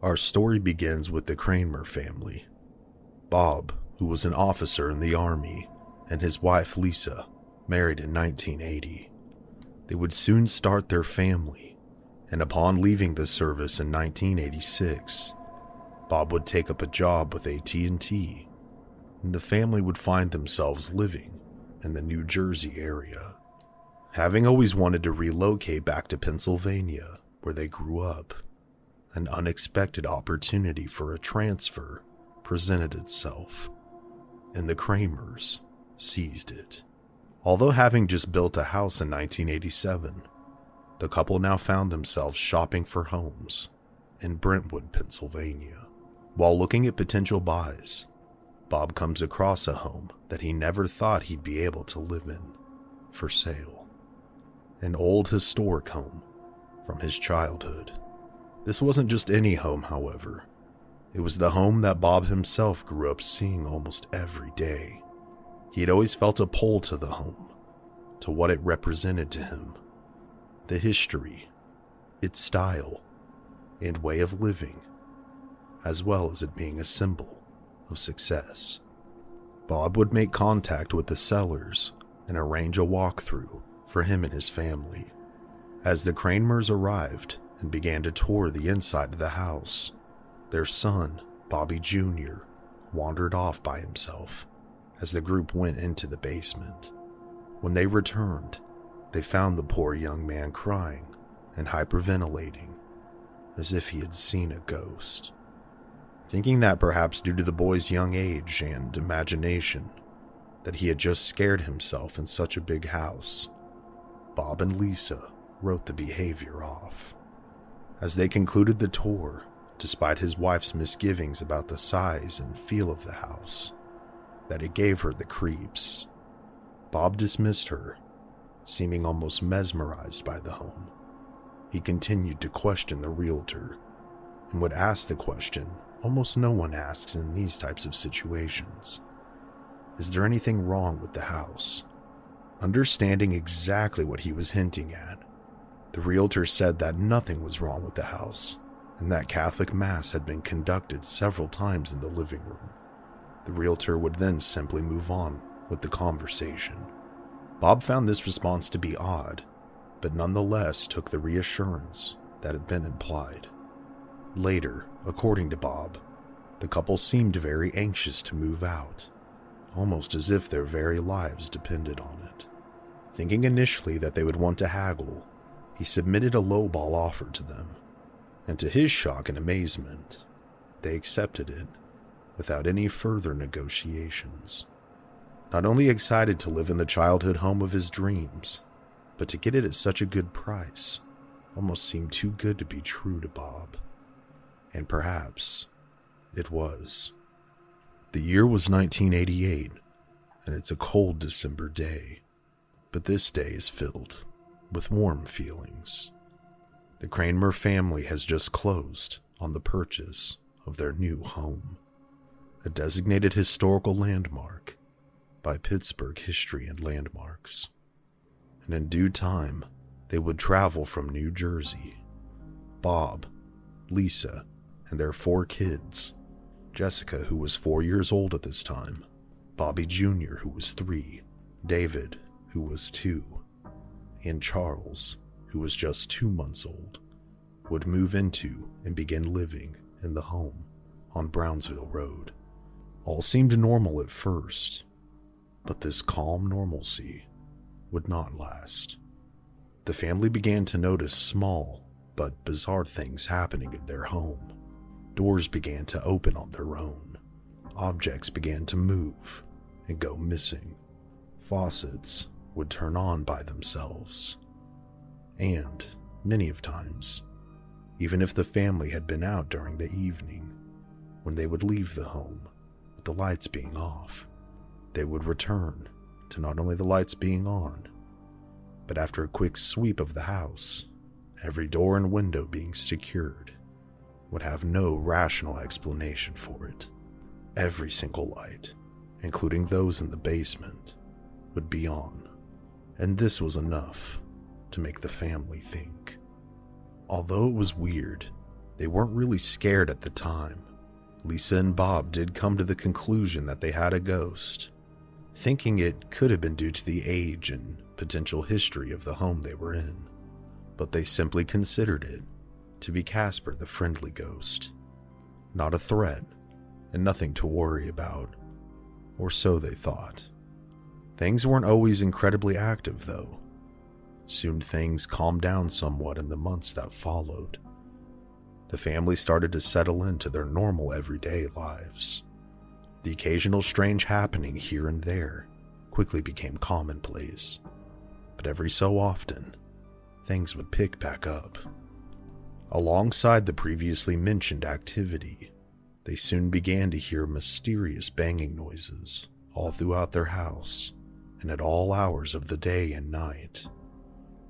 Our story begins with the Kramer family. Bob, who was an officer in the Army, and his wife Lisa, married in 1980. They would soon start their family, and upon leaving the service in 1986, Bob would take up a job with AT&T, and the family would find themselves living in the New Jersey area. Having always wanted to relocate back to Pennsylvania, where they grew up, an unexpected opportunity for a transfer presented itself, and the Kramers seized it. Although having just built a house in 1987, the couple now found themselves shopping for homes in Brentwood, Pennsylvania. While looking at potential buys, Bob comes across a home that he never thought he'd be able to live in for sale. An old historic home from his childhood. This wasn't just any home, however. It was the home that Bob himself grew up seeing almost every day. He had always felt a pull to the home, to what it represented to him. The history, its style, and way of living, as well as it being a symbol of success. Bob would make contact with the sellers and arrange a walkthrough for him and his family. As the Kramers arrived and began to tour the inside of the house, their son, Bobby Jr., wandered off by himself as the group went into the basement. When they returned, they found the poor young man crying and hyperventilating, as if he had seen a ghost. Thinking that perhaps due to the boy's young age and imagination, that he had just scared himself in such a big house, Bob and Lisa wrote the behavior off. As they concluded the tour, despite his wife's misgivings about the size and feel of the house, that it gave her the creeps, Bob dismissed her, seeming almost mesmerized by the home. He continued to question the realtor, and would ask the question almost no one asks in these types of situations. Is there anything wrong with the house? Understanding exactly what he was hinting at, the realtor said that nothing was wrong with the house, and that Catholic Mass had been conducted several times in the living room. The realtor would then simply move on with the conversation. Bob found this response to be odd, but nonetheless took the reassurance that had been implied. Later, according to Bob, the couple seemed very anxious to move out, almost as if their very lives depended on it. Thinking initially that they would want to haggle, he submitted a lowball offer to them, and to his shock and amazement, they accepted it without any further negotiations. Not only excited to live in the childhood home of his dreams, but to get it at such a good price almost seemed too good to be true to Bob. And perhaps it was. The year was 1988, and it's a cold December day, but this day is filled with warm feelings. The Kramer family has just closed on the purchase of their new home, a designated historical landmark by Pittsburgh History and Landmarks. And in due time, they would travel from New Jersey. Bob, Lisa, and their 4 kids, Jessica, who was 4 years old at this time, Bobby Jr., who was 3, David, who was 2, and Charles, who was just 2 months old, would move into and begin living in the home on Brownsville Road. All seemed normal at first, but this calm normalcy would not last. The family began to notice small but bizarre things happening in their home. Doors began to open on their own. Objects began to move and go missing. Faucets would turn on by themselves. And, many of times, even if the family had been out during the evening, when they would leave the home with the lights being off, they would return to not only the lights being on, but after a quick sweep of the house, every door and window being secured, would have no rational explanation for it. Every single light, including those in the basement, would be on, and this was enough to make the family think. Although it was weird, they weren't really scared at the time. Lisa and Bob did come to the conclusion that they had a ghost, thinking it could have been due to the age and potential history of the home they were in, but they simply considered it to be Casper the friendly ghost. Not a threat, and nothing to worry about, or so they thought. Things weren't always incredibly active, though. Soon things calmed down somewhat in the months that followed. The family started to settle into their normal everyday lives. The occasional strange happening here and there quickly became commonplace, but every so often, things would pick back up. Alongside the previously mentioned activity, they soon began to hear mysterious banging noises all throughout their house and at all hours of the day and night,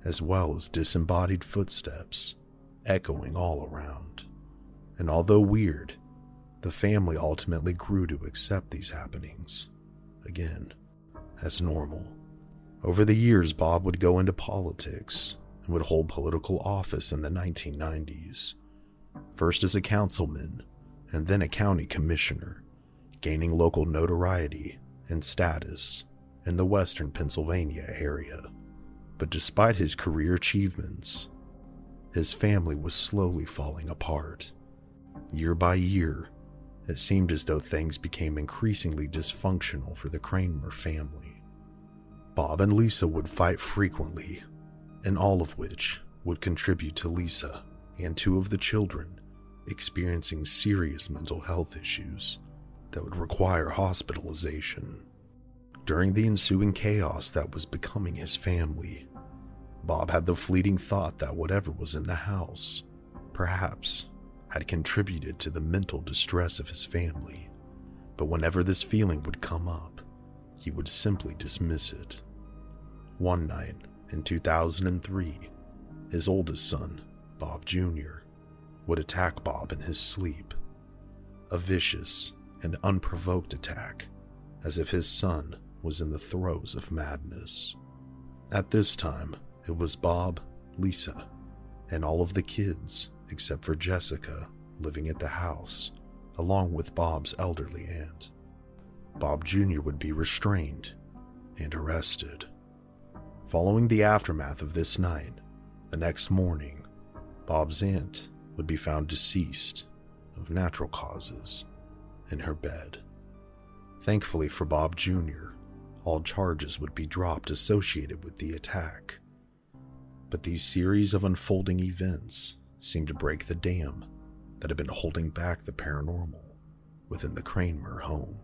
as well as disembodied footsteps echoing all around. And although weird, the family ultimately grew to accept these happenings, again, as normal. Over the years, Bob would go into politics and would hold political office in the 1990s, first as a councilman and then a county commissioner, gaining local notoriety and status in the western Pennsylvania area. But despite his career achievements, his family was slowly falling apart. Year by year, it seemed as though things became increasingly dysfunctional for the Kramer family. Bob and Lisa would fight frequently, and all of which would contribute to Lisa and 2 of the children experiencing serious mental health issues that would require hospitalization. During the ensuing chaos that was becoming his family, Bob had the fleeting thought that whatever was in the house, perhaps, had contributed to the mental distress of his family, but whenever this feeling would come up, he would simply dismiss it. One night, in 2003, his oldest son, Bob Jr., would attack Bob in his sleep. A vicious and unprovoked attack, as if his son was in the throes of madness. At this time, it was Bob, Lisa, and all of the kids, except for Jessica, living at the house, along with Bob's elderly aunt. Bob Jr. would be restrained and arrested. Following the aftermath of this night, the next morning, Bob's aunt would be found deceased of natural causes in her bed. Thankfully for Bob Jr., all charges would be dropped associated with the attack. But these series of unfolding events seemed to break the dam that had been holding back the paranormal within the Kramer home.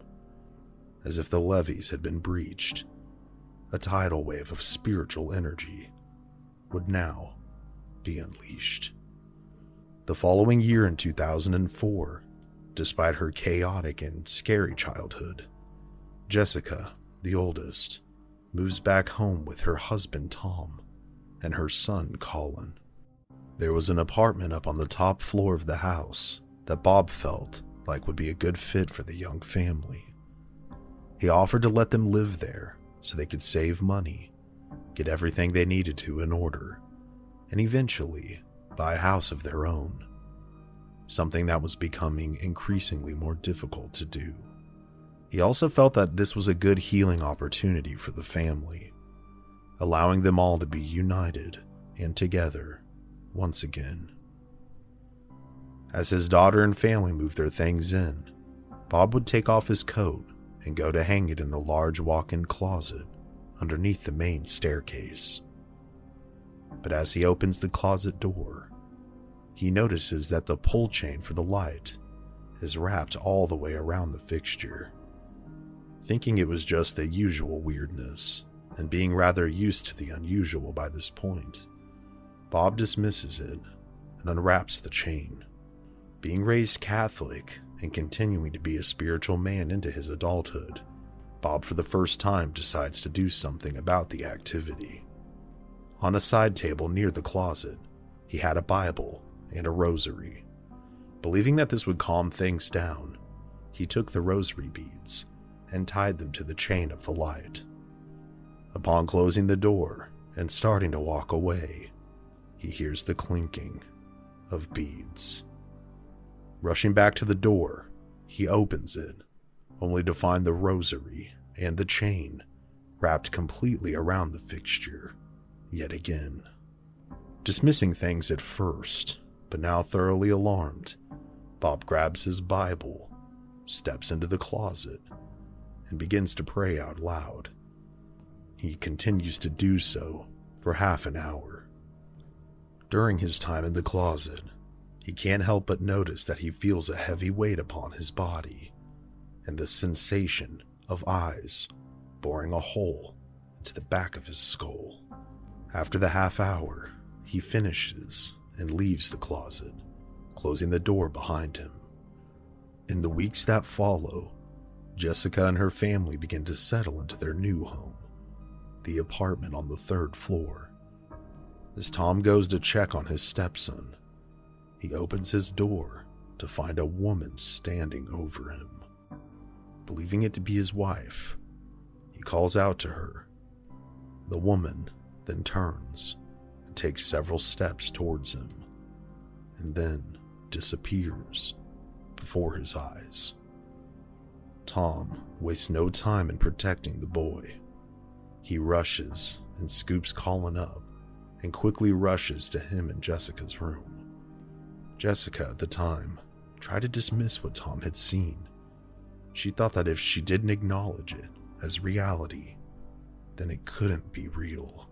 As if the levees had been breached, a tidal wave of spiritual energy would now be unleashed. The following year in 2004, despite her chaotic and scary childhood, Jessica, the oldest, moves back home with her husband Tom and her son Colin. There was an apartment up on the top floor of the house that Bob felt like would be a good fit for the young family. He offered to let them live there so they could save money, get everything they needed to in order, and eventually buy a house of their own, something that was becoming increasingly more difficult to do. He also felt that this was a good healing opportunity for the family, allowing them all to be united and together once again. As his daughter and family moved their things in, Bob would take off his coat and go to hang it in the large walk-in closet underneath the main staircase. But as he opens the closet door, he notices that the pull chain for the light is wrapped all the way around the fixture. Thinking it was just the usual weirdness, and being rather used to the unusual by this point, Bob dismisses it and unwraps the chain. Being raised Catholic and continuing to be a spiritual man into his adulthood, Bob for the first time decides to do something about the activity. On a side table near the closet, he had a Bible and a rosary. Believing that this would calm things down, he took the rosary beads and tied them to the chain of the light. Upon closing the door and starting to walk away, he hears the clinking of beads. Rushing back to the door, he opens it, only to find the rosary and the chain wrapped completely around the fixture yet again. Dismissing things at first, but now thoroughly alarmed, Bob grabs his Bible, steps into the closet, and begins to pray out loud. He continues to do so for half an hour. During his time in the closet, he can't help but notice that he feels a heavy weight upon his body, and the sensation of eyes boring a hole into the back of his skull. After the half hour, he finishes and leaves the closet, closing the door behind him. In the weeks that follow, Jessica and her family begin to settle into their new home, the apartment on the 3rd floor. As Tom goes to check on his stepson, he opens his door to find a woman standing over him. Believing it to be his wife, he calls out to her. The woman then turns and takes several steps towards him, and then disappears before his eyes. Tom wastes no time in protecting the boy. He rushes and scoops Colin up and quickly rushes to him in Jessica's room. Jessica, at the time, tried to dismiss what Tom had seen. She thought that if she didn't acknowledge it as reality, then it couldn't be real.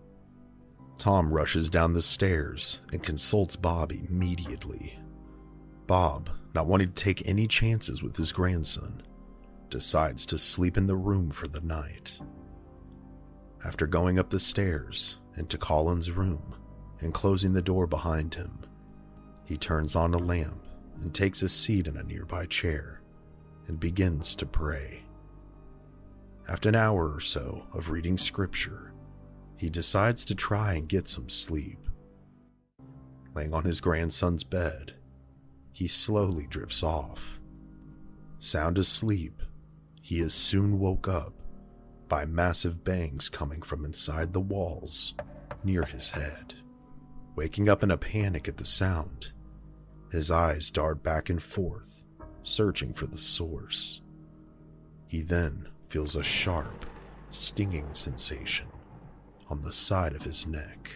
Tom rushes down the stairs and consults Bob immediately. Bob, not wanting to take any chances with his grandson, decides to sleep in the room for the night. After going up the stairs into Colin's room and closing the door behind him, he turns on a lamp and takes a seat in a nearby chair and begins to pray. After an hour or so of reading scripture, he decides to try and get some sleep. Laying on his grandson's bed, he slowly drifts off. Sound asleep, he is soon woke up by massive bangs coming from inside the walls near his head. Waking up in a panic at the sound, his eyes dart back and forth, searching for the source. He then feels a sharp, stinging sensation on the side of his neck.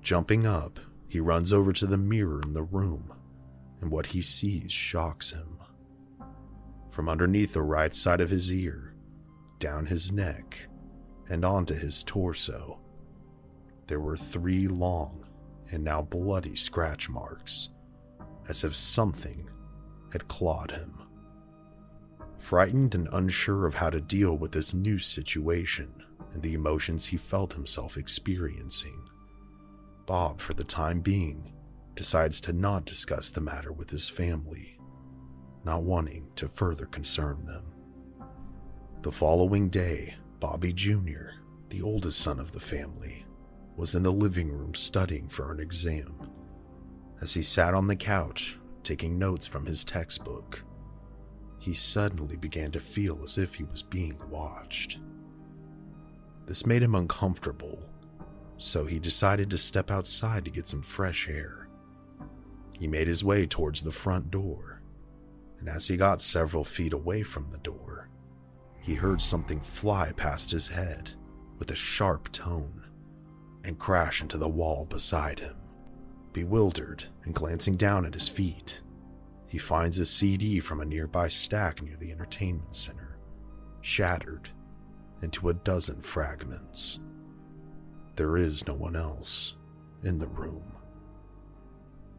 Jumping up, he runs over to the mirror in the room, and what he sees shocks him. From underneath the right side of his ear, down his neck, and onto his torso, there were 3 long and now bloody scratch marks, as if something had clawed him. Frightened and unsure of how to deal with this new situation and the emotions he felt himself experiencing, Bob, for the time being, decides to not discuss the matter with his family, not wanting to further concern them. The following day, Bobby Jr., the oldest son of the family, was in the living room studying for an exam. As he sat on the couch, taking notes from his textbook, he suddenly began to feel as if he was being watched. This made him uncomfortable, so he decided to step outside to get some fresh air. He made his way towards the front door, and as he got several feet away from the door, he heard something fly past his head with a sharp tone and crash into the wall beside him. Bewildered and glancing down at his feet, he finds a CD from a nearby stack near the entertainment center, shattered into a dozen fragments. There is no one else in the room.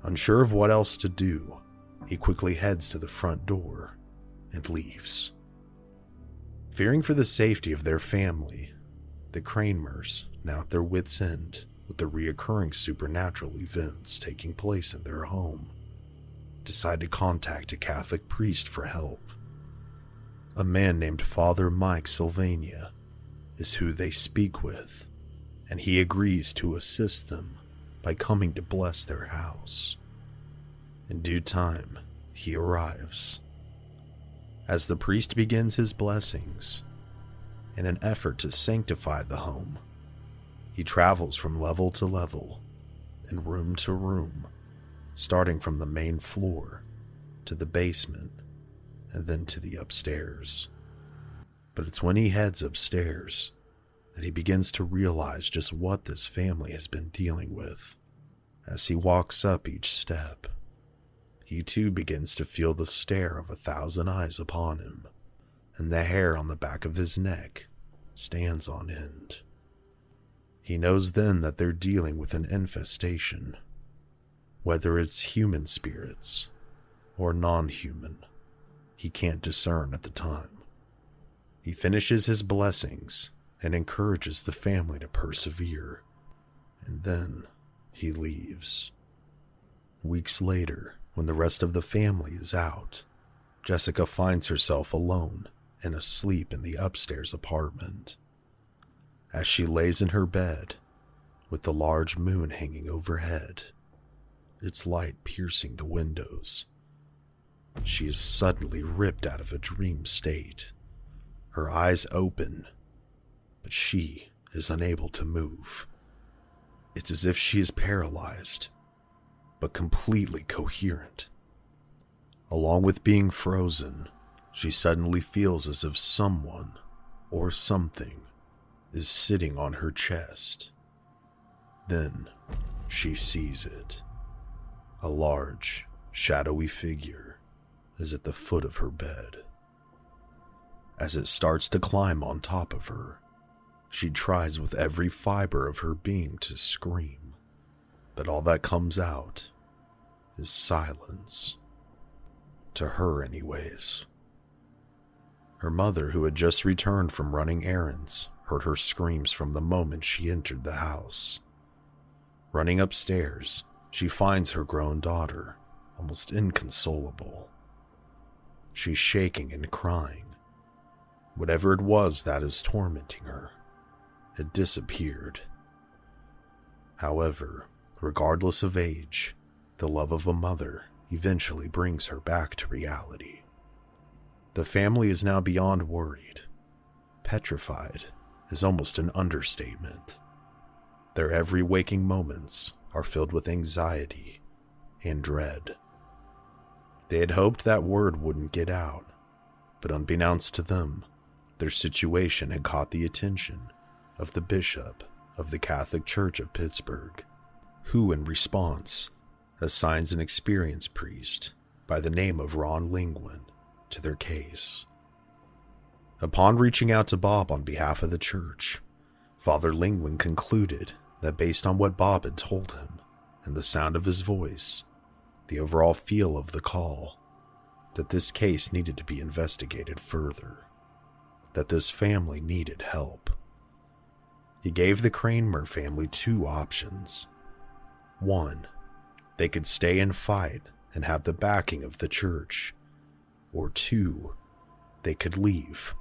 Unsure of what else to do, he quickly heads to the front door and leaves. Fearing for the safety of their family, the Kramers, now at their wits' end with the reoccurring supernatural events taking place in their home, decide to contact a Catholic priest for help. A man named Father Mike Sylvania is who they speak with, and he agrees to assist them by coming to bless their house. In due time, he arrives. As the priest begins his blessings, in an effort to sanctify the home, he travels from level to level and room to room, starting from the main floor to the basement and then to the upstairs. But it's when he heads upstairs that he begins to realize just what this family has been dealing with. As he walks up each step, he too begins to feel the stare of 1,000 eyes upon him, and the hair on the back of his neck stands on end. He knows then that they're dealing with an infestation, whether it's human spirits or non-human. He can't discern at the time. He finishes his blessings and encourages the family to persevere, and then he leaves. Weeks later, when the rest of the family is out, Jessica finds herself alone and asleep in the upstairs apartment. As she lays in her bed, with the large moon hanging overhead, its light piercing the windows, she is suddenly ripped out of a dream state. Her eyes open, but she is unable to move. It's as if she is paralyzed, but completely coherent. Along with being frozen, she suddenly feels as if someone or something is sitting on her chest. Then she sees it. A large, shadowy figure is at the foot of her bed. As it starts to climb on top of her, she tries with every fiber of her being to scream, but all that comes out is silence. To her, anyways. Her mother, who had just returned from running errands, heard her screams from the moment she entered the house. Running upstairs, she finds her grown daughter, almost inconsolable. She's shaking and crying. Whatever it was that is tormenting her had disappeared. However, regardless of age, the love of a mother eventually brings her back to reality. The family is now beyond worried. Petrified is almost an understatement. Their every waking moments are filled with anxiety and dread. They had hoped that word wouldn't get out, but unbeknownst to them, their situation had caught the attention of the bishop of the Catholic Church of Pittsburgh, who in response assigns an experienced priest by the name of Ron Lingwin to their case. Upon reaching out to Bob on behalf of the church, Father Lingwin concluded that based on what Bob had told him and the sound of his voice, the overall feel of the call, that this case needed to be investigated further, that this family needed help. He gave the Kramer family two options. One, they could stay and fight and have the backing of the church. Or two, they could leave,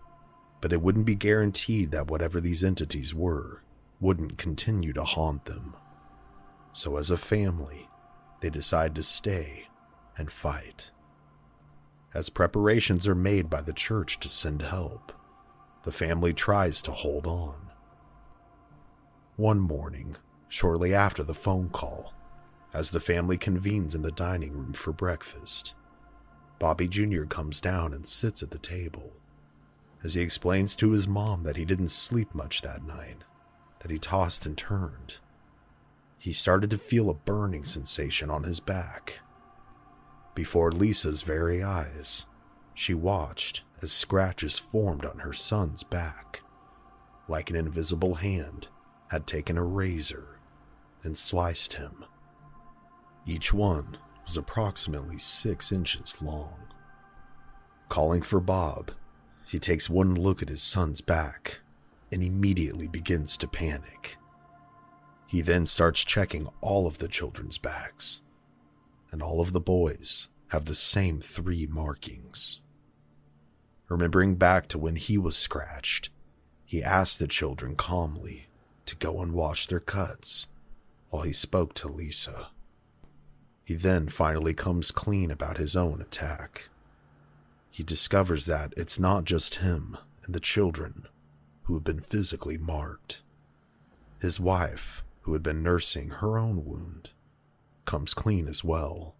but it wouldn't be guaranteed that whatever these entities were wouldn't continue to haunt them. So as a family, they decide to stay and fight. As preparations are made by the church to send help, the family tries to hold on. One morning, shortly after the phone call, as the family convenes in the dining room for breakfast, Bobby Jr. comes down and sits at the table. As he explains to his mom that he didn't sleep much that night, that he tossed and turned, he started to feel a burning sensation on his back. Before Lisa's very eyes, she watched as scratches formed on her son's back, like an invisible hand had taken a razor and sliced him. Each one was approximately 6 inches long. Calling for Bob, he takes one look at his son's back and immediately begins to panic. He then starts checking all of the children's backs, and all of the boys have the same 3 markings. Remembering back to when he was scratched, he asked the children calmly to go and wash their cuts while he spoke to Lisa. He then finally comes clean about his own attack. He discovers that it's not just him and the children who have been physically marked. His wife, who had been nursing her own wound, comes clean as well.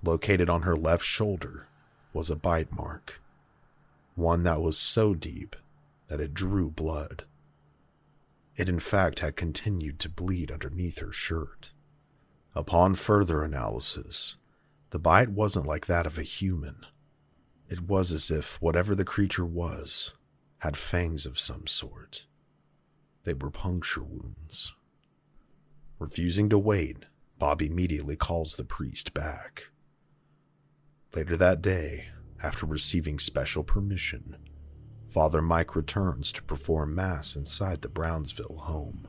Located on her left shoulder was a bite mark, one that was so deep that it drew blood. It in fact had continued to bleed underneath her shirt. Upon further analysis, the bite wasn't like that of a human. It was as if whatever the creature was had fangs of some sort. They were puncture wounds. Refusing to wait, Bob immediately calls the priest back. Later that day, after receiving special permission, Father Mike returns to perform Mass inside the Brownsville home,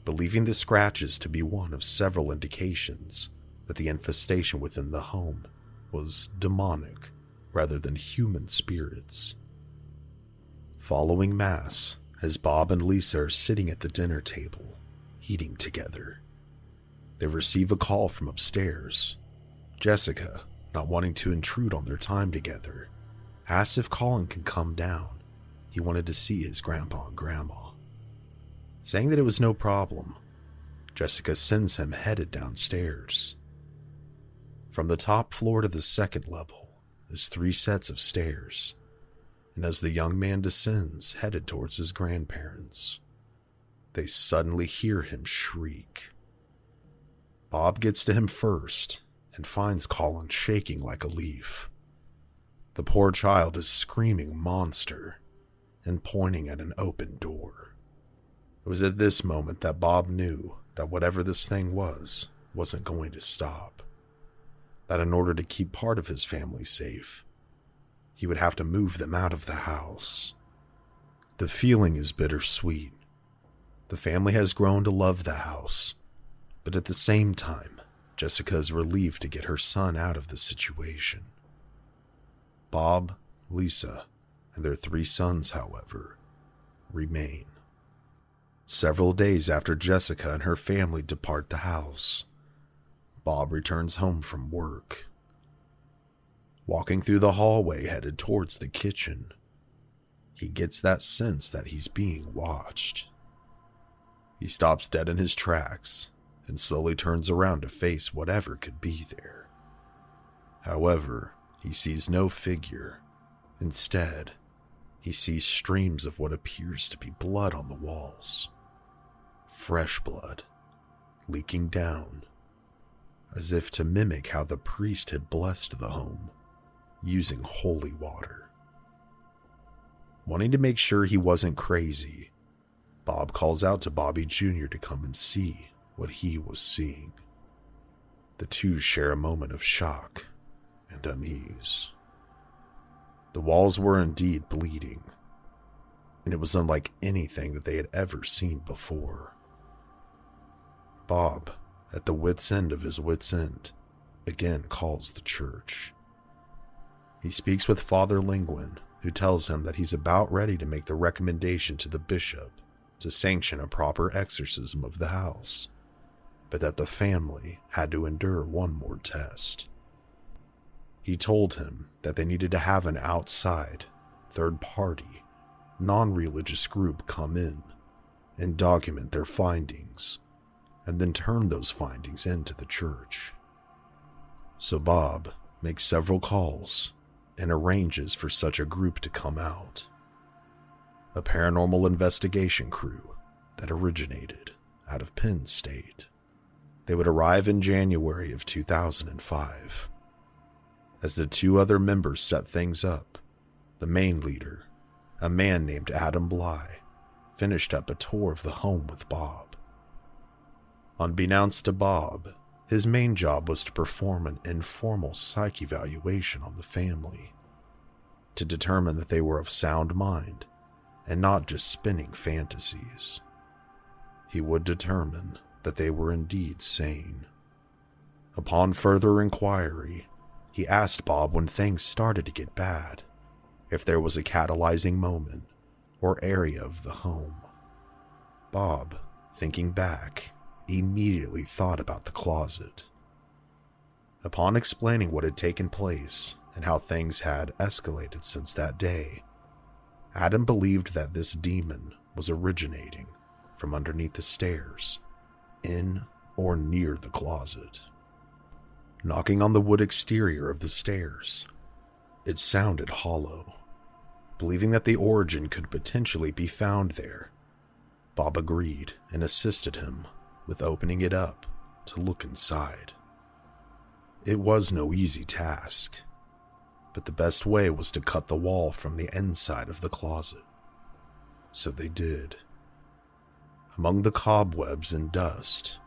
believing the scratches to be one of several indications that the infestation within the home was demonic rather than human spirits. Following Mass, as Bob and Lisa are sitting at the dinner table, eating together, they receive a call from upstairs. Jessica, not wanting to intrude on their time together, asks if Colin can come down. He wanted to see his grandpa and grandma. Saying that it was no problem, Jessica sends him headed downstairs. From the top floor to the second level is 3 sets of stairs, and as the young man descends headed towards his grandparents, they suddenly hear him shriek. Bob gets to him first and finds Colin shaking like a leaf. The poor child is screaming "monster" and pointing at an open door. It was at this moment that Bob knew that whatever this thing was wasn't going to stop. That in order to keep part of his family safe, he would have to move them out of the house. The feeling is bittersweet. The family has grown to love the house, but at the same time, Jessica is relieved to get her son out of the situation. Bob, Lisa, and their 3 sons, however, remain. Several days after Jessica and her family depart the house, Bob returns home from work. Walking through the hallway headed towards the kitchen, he gets that sense that he's being watched. He stops dead in his tracks and slowly turns around to face whatever could be there. However, he sees no figure. Instead, he sees streams of what appears to be blood on the walls. fresh blood, leaking down, as if to mimic how the priest had blessed the home, using holy water. Wanting to make sure he wasn't crazy, Bob calls out to Bobby Jr. to come and see what he was seeing. The two share a moment of shock and unease. The walls were indeed bleeding, and it was unlike anything that they had ever seen before. Bob, at the wit's end of his wit's end, again calls the church. He speaks with Father Lingwin, who tells him that he's about ready to make the recommendation to the bishop to sanction a proper exorcism of the house, but that the family had to endure one more test. He told him that they needed to have an outside, third-party, non-religious group come in and document their findings, and then turn those findings into the church. So Bob makes several calls and arranges for such a group to come out. A paranormal investigation crew that originated out of Penn State. They would arrive in January of 2005. As the two other members set things up, the main leader, a man named Adam Bly, finished up a tour of the home with Bob. Unbeknownst to Bob, his main job was to perform an informal psych evaluation on the family, to determine that they were of sound mind and not just spinning fantasies. He would determine that they were indeed sane. Upon further inquiry, he asked Bob when things started to get bad, if there was a catalyzing moment or area of the home. Bob, thinking back, immediately thought about the closet. Upon explaining what had taken place and how things had escalated since that day, Adam believed that this demon was originating from underneath the stairs, in or near the closet. Knocking on the wood exterior of the stairs, it sounded hollow. Believing that the origin could potentially be found there, Bob agreed and assisted him with opening it up to look inside. It was no easy task, but the best way was to cut the wall from the inside of the closet. So they did. Among the cobwebs and dust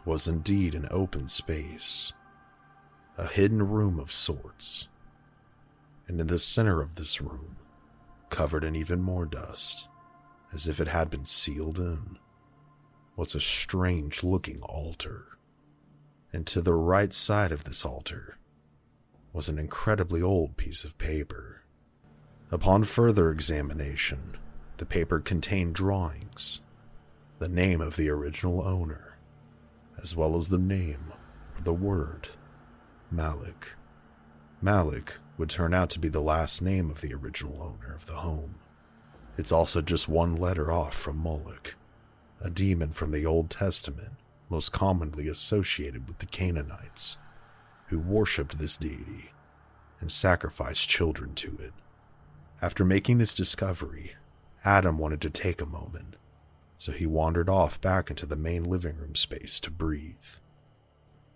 was indeed an open space, a hidden room of sorts. And in the center of this room, covered in even more dust, as if it had been sealed in, was a strange-looking altar. And to the right side of this altar was an incredibly old piece of paper. Upon further examination, the paper contained drawings, the name of the original owner, as well as the name or the word Malik. Malik would turn out to be the last name of the original owner of the home. It's also just one letter off from Moloch, a demon from the Old Testament most commonly associated with the Canaanites, who worshipped this deity and sacrificed children to it. After making this discovery, Adam wanted to take a moment, so he wandered off back into the main living room space to breathe.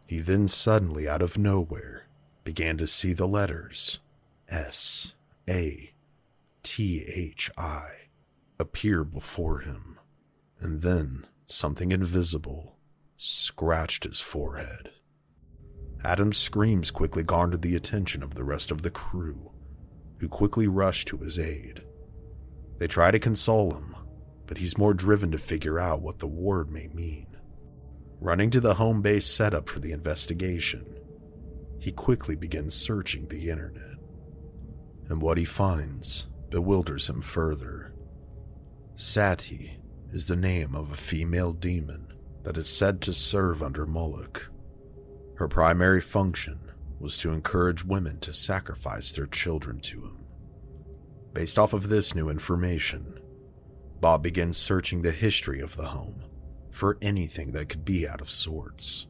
He then suddenly, out of nowhere, began to see the letters S-A-T-H-I appear before him, and then something invisible scratched his forehead. Adam's screams quickly garnered the attention of the rest of the crew, who quickly rushed to his aid. They try to console him, but he's more driven to figure out what the word may mean. Running to the home base setup for the investigation, he quickly begins searching the internet. And what he finds bewilders him further. Sati is the name of a female demon that is said to serve under Moloch. Her primary function was to encourage women to sacrifice their children to him. Based off of this new information, Bob begins searching the history of the home for anything that could be out of sorts.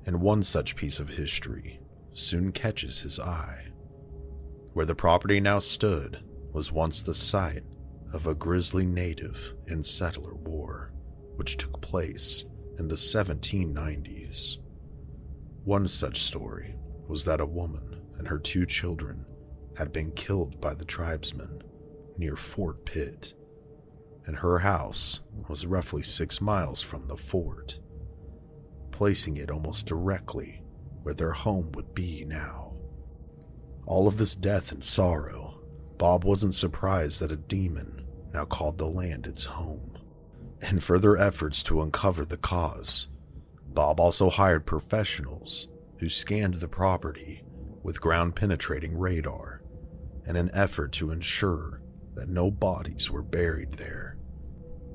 And one such piece of history soon catches his eye. Where the property now stood was once the site of a grisly native and settler war. which took place in the 1790s. One such story was that a woman and her 2 children had been killed by the tribesmen near Fort Pitt, and her house was roughly 6 miles from the fort, placing it almost directly where their home would be now. All of this death and sorrow, Bob wasn't surprised that a demon now called the land its home. In further efforts to uncover the cause, Bob also hired professionals who scanned the property with ground-penetrating radar in an effort to ensure that no bodies were buried there.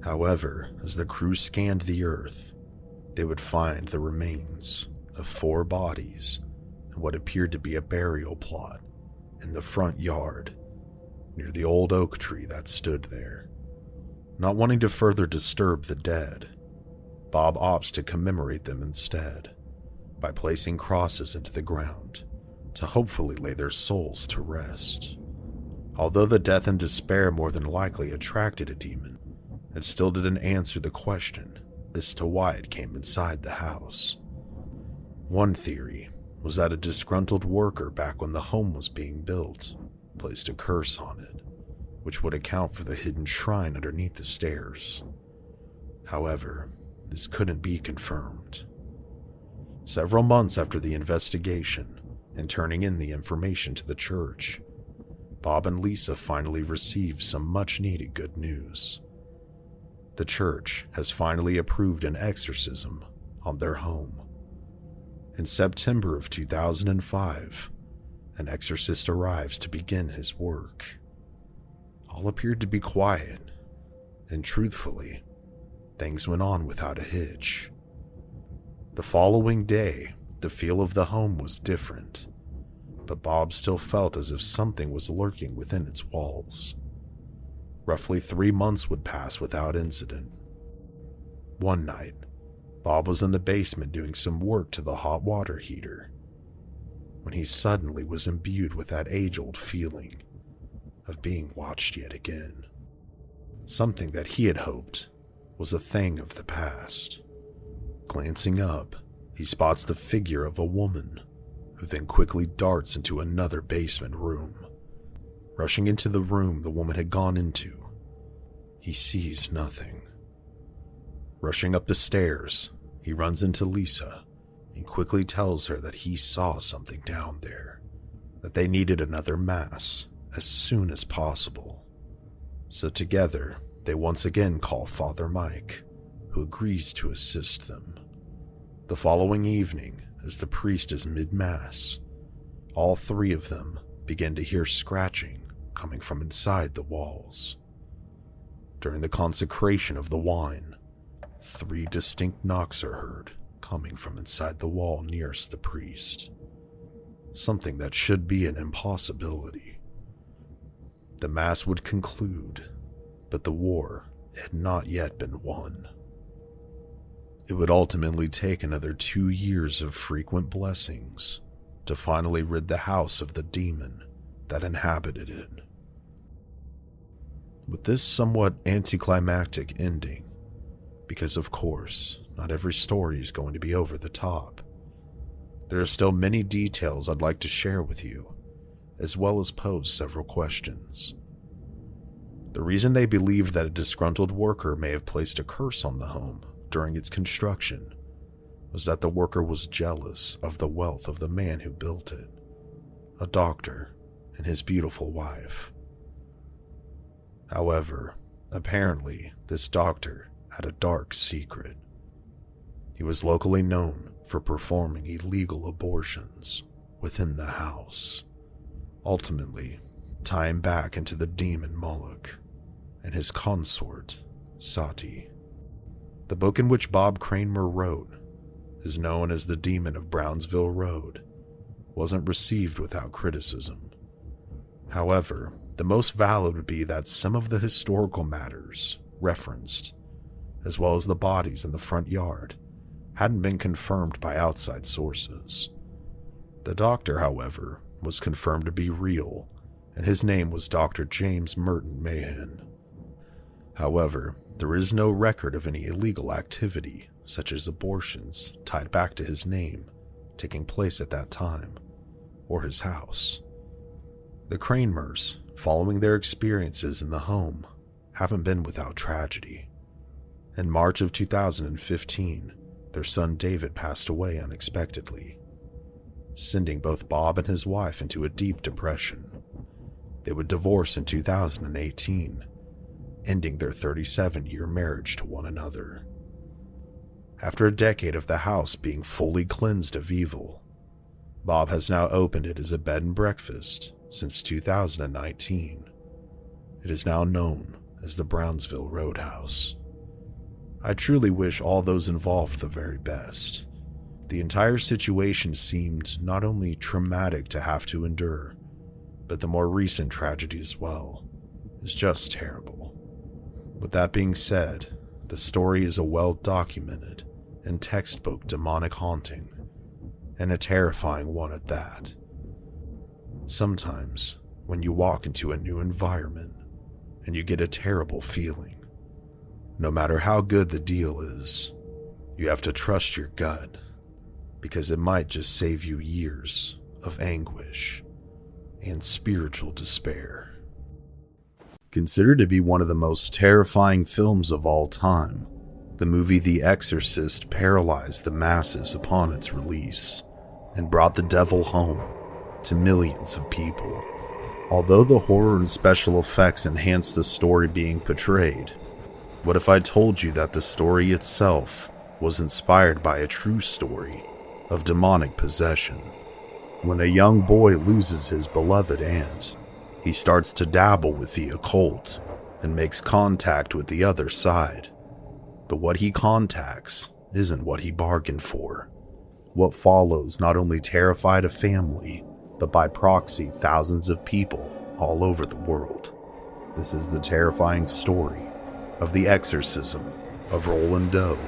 However, as the crew scanned the earth, they would find the remains of 4 bodies and what appeared to be a burial plot in the front yard near the old oak tree that stood there. Not wanting to further disturb the dead, Bob opts to commemorate them instead by placing crosses into the ground to hopefully lay their souls to rest. Although the death and despair more than likely attracted a demon, it still didn't answer the question as to why it came inside the house. One theory was that a disgruntled worker back when the home was being built placed a curse on it, which would account for the hidden shrine underneath the stairs. However, this couldn't be confirmed. Several months after the investigation and turning in the information to the church, Bob and Lisa finally received some much-needed good news. The church has finally approved an exorcism on their home. In September of 2005, an exorcist arrives to begin his work. All appeared to be quiet, and truthfully, things went on without a hitch. The following day, the feel of the home was different, but Bob still felt as if something was lurking within its walls. Roughly 3 months would pass without incident. One night, Bob was in the basement doing some work to the hot water heater when he suddenly was imbued with that age-old feeling of being watched yet again. Something that he had hoped was a thing of the past. Glancing up, he spots the figure of a woman who then quickly darts into another basement room. Rushing into the room the woman had gone into, he sees nothing. Rushing up the stairs, he runs into Lisa and quickly tells her that he saw something down there, that they needed another mass as soon as possible. So together, they once again call Father Mike, who agrees to assist them. The following evening, as the priest is mid-mass, all 3 of them begin to hear scratching coming from inside the walls. During the consecration of the wine, 3 distinct knocks are heard coming from inside the wall nearest the priest. Something that should be an impossibility. The mass would conclude, but the war had not yet been won. It would ultimately take another 2 years of frequent blessings to finally rid the house of the demon that inhabited it. With this somewhat anticlimactic ending, because of course, not every story is going to be over the top, there are still many details I'd like to share with you, as well as pose several questions. The reason they believed that a disgruntled worker may have placed a curse on the home during its construction was that the worker was jealous of the wealth of the man who built it, a doctor and his beautiful wife. However, apparently this doctor had a dark secret. He was locally known for performing illegal abortions within the house, ultimately tying back into the demon Moloch and his consort, Sati. The book in which Bob Kramer wrote is known as The Demon of Brownsville Road, wasn't received without criticism. However, the most valid would be that some of the historical matters referenced, as well as the bodies in the front yard, hadn't been confirmed by outside sources. The doctor, however, was confirmed to be real, and his name was Dr. James Merton Mahan. However, There is no record of any illegal activity, such as abortions, tied back to his name, taking place at that time, or his house. The Cranmers, following their experiences in the home, haven't been without tragedy. In March of 2015, their son David passed away unexpectedly, sending both Bob and his wife into a deep depression. They would divorce in 2018, ending their 37-year marriage to one another. After a decade of the house being fully cleansed of evil, Bob has now opened it as a bed and breakfast since 2019. It is now known as the Brownsville Roadhouse. I truly wish all those involved the very best. The entire situation seemed not only traumatic to have to endure, but the more recent tragedy as well is just terrible. With that being said, the story is a well-documented and textbook demonic haunting, and a terrifying one at that. Sometimes, when you walk into a new environment and you get a terrible feeling, no matter how good the deal is, you have to trust your gut, because it might just save you years of anguish and spiritual despair. Considered to be one of the most terrifying films of all time, the movie The Exorcist paralyzed the masses upon its release and brought the devil home to millions of people. Although the horror and special effects enhanced the story being portrayed, what if I told you that the story itself was inspired by a true story of demonic possession? When a young boy loses his beloved aunt, he starts to dabble with the occult and makes contact with the other side. But what he contacts isn't what he bargained for. What follows not only terrified a family, but by proxy thousands of people all over the world. This is the terrifying story of the exorcism of Roland Doe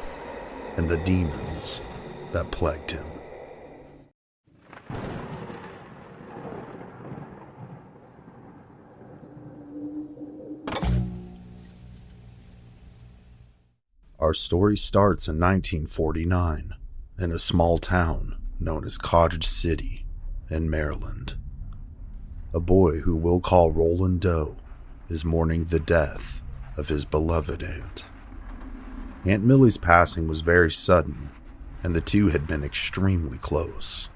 and the demons that plagued him. Our story starts in 1949 in a small town known as Cottage City in Maryland. A boy who we'll call Roland Doe is mourning the death of his beloved aunt. Aunt Millie's passing was very sudden, and the two had been extremely close.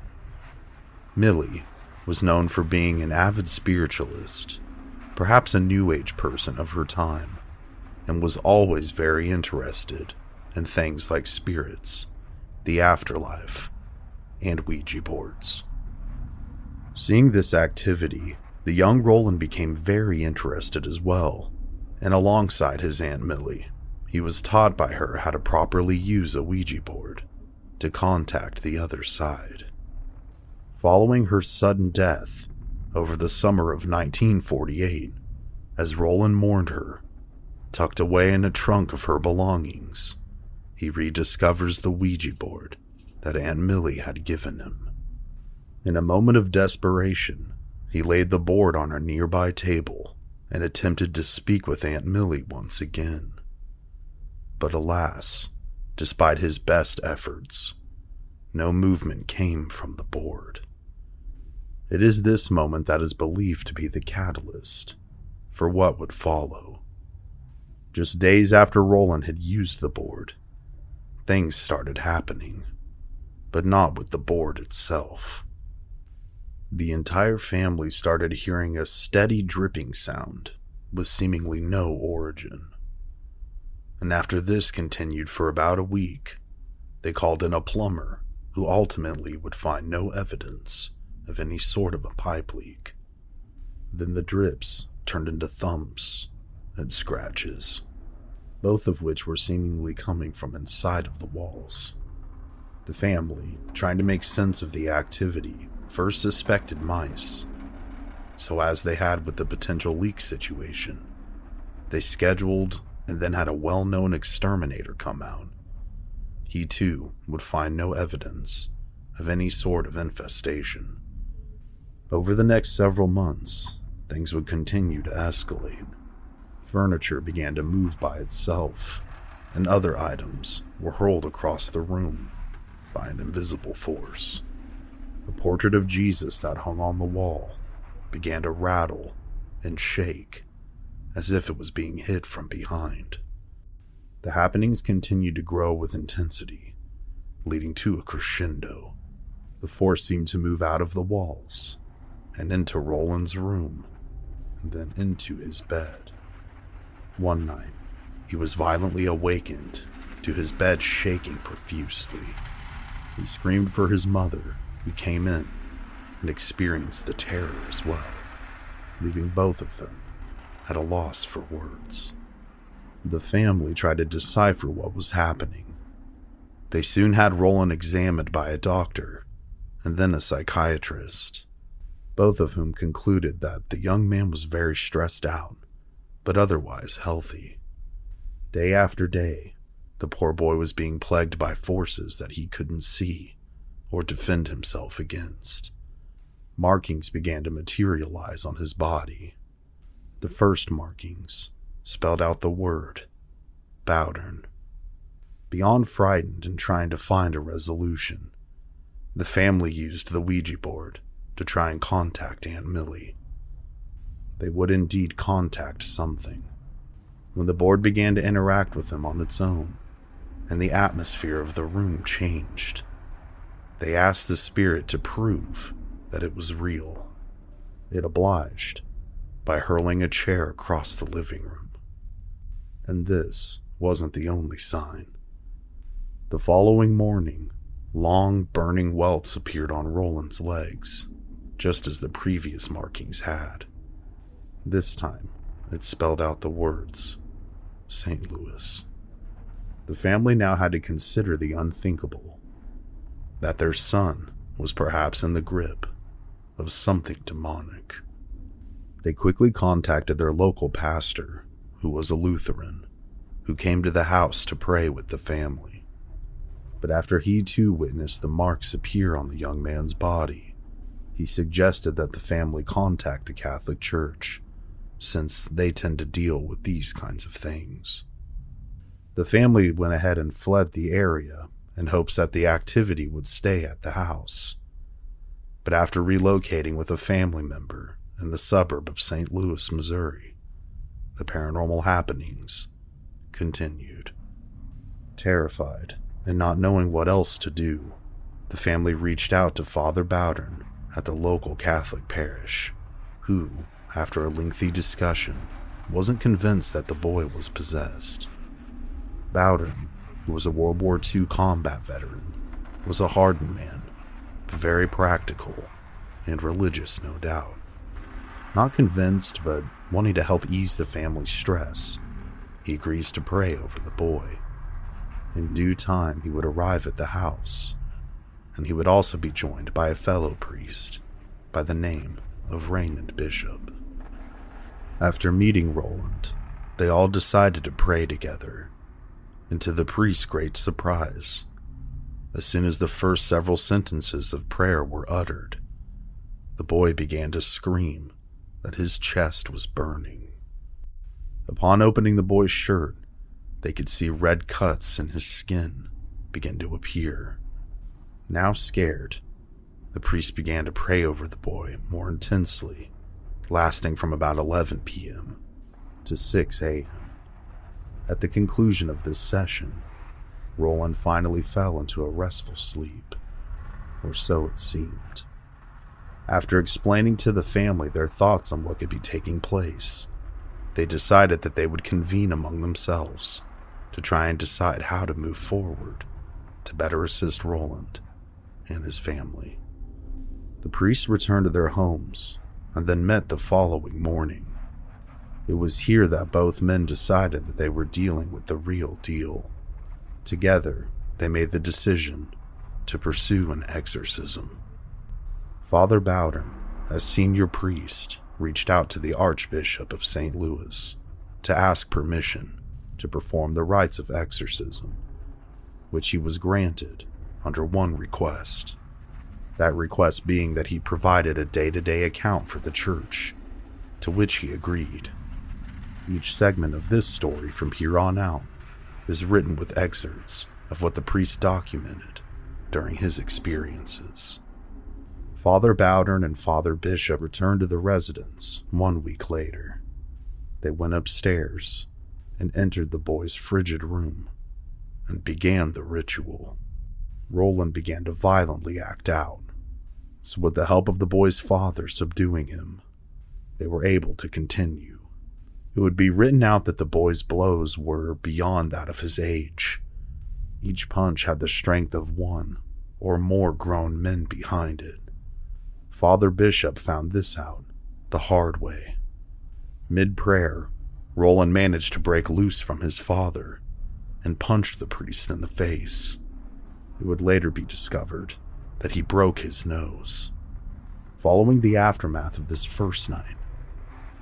Millie was known for being an avid spiritualist, perhaps a New Age person of her time, and was always very interested in things like spirits, the afterlife, and Ouija boards. Seeing this activity, the young Roland became very interested as well, and alongside his Aunt Millie, he was taught by her how to properly use a Ouija board to contact the other side. Following her sudden death over the summer of 1948, as Roland mourned her, tucked away in a trunk of her belongings, he rediscovers the Ouija board that Aunt Millie had given him. In a moment of desperation, he laid the board on a nearby table and attempted to speak with Aunt Millie once again. But alas, despite his best efforts, no movement came from the board. It is this moment that is believed to be the catalyst for what would follow. Just days after Roland had used the board, things started happening, but not with the board itself. The entire family started hearing a steady dripping sound with seemingly no origin. And after this continued for about a week, they called in a plumber who ultimately would find no evidence of any sort of a pipe leak. Then the drips turned into thumps and scratches, both of which were seemingly coming from inside of the walls. The family, trying to make sense of the activity, first suspected mice. So as they had with the potential leak situation, they scheduled and then had a well-known exterminator come out. He too would find no evidence of any sort of infestation. Over the next several months, things would continue to escalate. Furniture began to move by itself, and other items were hurled across the room by an invisible force. A portrait of Jesus that hung on the wall began to rattle and shake as if it was being hit from behind. The happenings continued to grow with intensity, leading to a crescendo. The force seemed to move out of the walls and into Roland's room, and then into his bed. One night, he was violently awakened to his bed shaking profusely. He screamed for his mother, who came in and experienced the terror as well, leaving both of them at a loss for words. The family tried to decipher what was happening. They soon had Roland examined by a doctor and then a psychiatrist, both of whom concluded that the young man was very stressed out, but otherwise healthy. Day after day, the poor boy was being plagued by forces that he couldn't see or defend himself against. Markings began to materialize on his body. The first markings spelled out the word Bowdern. Beyond frightened and trying to find a resolution, the family used the Ouija board to try and contact Aunt Millie. They would indeed contact something when the board began to interact with them on its own, and the atmosphere of the room changed. They asked the spirit to prove that it was real. It obliged by hurling a chair across the living room. And this wasn't the only sign. The following morning, long burning welts appeared on Roland's legs, just as the previous markings had. This time, it spelled out the words, St. Louis. The family now had to consider the unthinkable, that their son was perhaps in the grip of something demonic. They quickly contacted their local pastor, who was a Lutheran, who came to the house to pray with the family. But after he too witnessed the marks appear on the young man's body, he suggested that the family contact the Catholic Church, since they tend to deal with these kinds of things. The family went ahead and fled the area in hopes that the activity would stay at the house. But after relocating with a family member in the suburb of St. Louis, Missouri, the paranormal happenings continued. Terrified and not knowing what else to do, the family reached out to Father Bowdern at the local Catholic parish, who, after a lengthy discussion, wasn't convinced that the boy was possessed. Bowdern, who was a World War II combat veteran, was a hardened man, but very practical and religious, no doubt. Not convinced, but wanting to help ease the family's stress, he agrees to pray over the boy. In due time, he would arrive at the house, and he would also be joined by a fellow priest by the name of Raymond Bishop. After meeting Roland, they all decided to pray together, and to the priest's great surprise, as soon as the first several sentences of prayer were uttered, the boy began to scream that his chest was burning. Upon opening the boy's shirt, they could see red cuts in his skin begin to appear. Now scared, the priest began to pray over the boy more intensely, lasting from about 11 p.m. to 6 a.m. At the conclusion of this session, Roland finally fell into a restful sleep, or so it seemed. After explaining to the family their thoughts on what could be taking place, they decided that they would convene among themselves to try and decide how to move forward to better assist Roland and his family. The priests returned to their homes and then met the following morning. It was here that both men decided that they were dealing with the real deal. Together, they made the decision to pursue an exorcism. Father Bowdern, as senior priest, reached out to the Archbishop of St. Louis to ask permission to perform the rites of exorcism, which he was granted under one request. That request being that he provided a day-to-day account for the church, to which he agreed. Each segment of this story from here on out is written with excerpts of what the priest documented during his experiences. Father Bowdern and Father Bishop returned to the residence 1 week later. They went upstairs and entered the boy's frigid room and began the ritual. Roland began to violently act out, so with the help of the boy's father subduing him, they were able to continue. It would be written out that the boy's blows were beyond that of his age. Each punch had the strength of one or more grown men behind it. Father Bishop found this out the hard way. Mid-prayer, Roland managed to break loose from his father and punched the priest in the face. It would later be discovered that he broke his nose. Following the aftermath of this first night,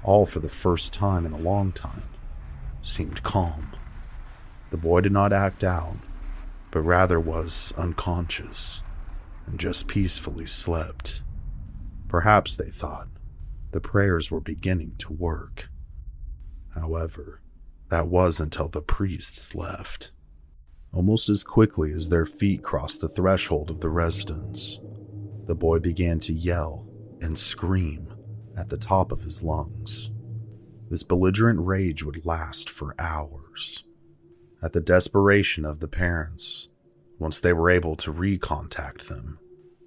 all for the first time in a long time, seemed calm. The boy did not act out, but rather was unconscious and just peacefully slept. Perhaps, they thought, the prayers were beginning to work. However, that was until the priests left. Almost as quickly as their feet crossed the threshold of the residence, the boy began to yell and scream at the top of his lungs. This belligerent rage would last for hours. At the desperation of the parents, once they were able to recontact them,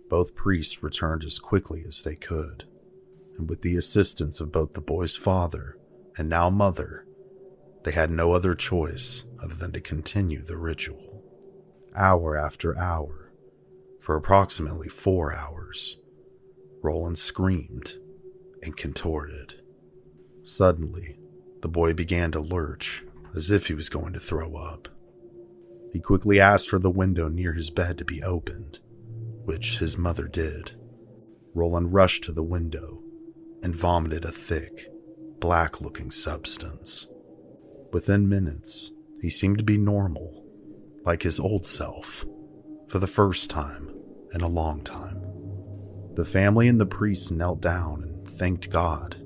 both priests returned as quickly as they could, and with the assistance of both the boy's father and now mother, they had no other choice other than to continue the ritual. Hour after hour, for approximately 4 hours, Roland screamed and contorted. Suddenly, the boy began to lurch as if he was going to throw up. He quickly asked for the window near his bed to be opened, which his mother did. Roland rushed to the window and vomited a thick, black-looking substance. Within minutes, he seemed to be normal, like his old self, for the first time in a long time. The family and the priest knelt down and thanked God.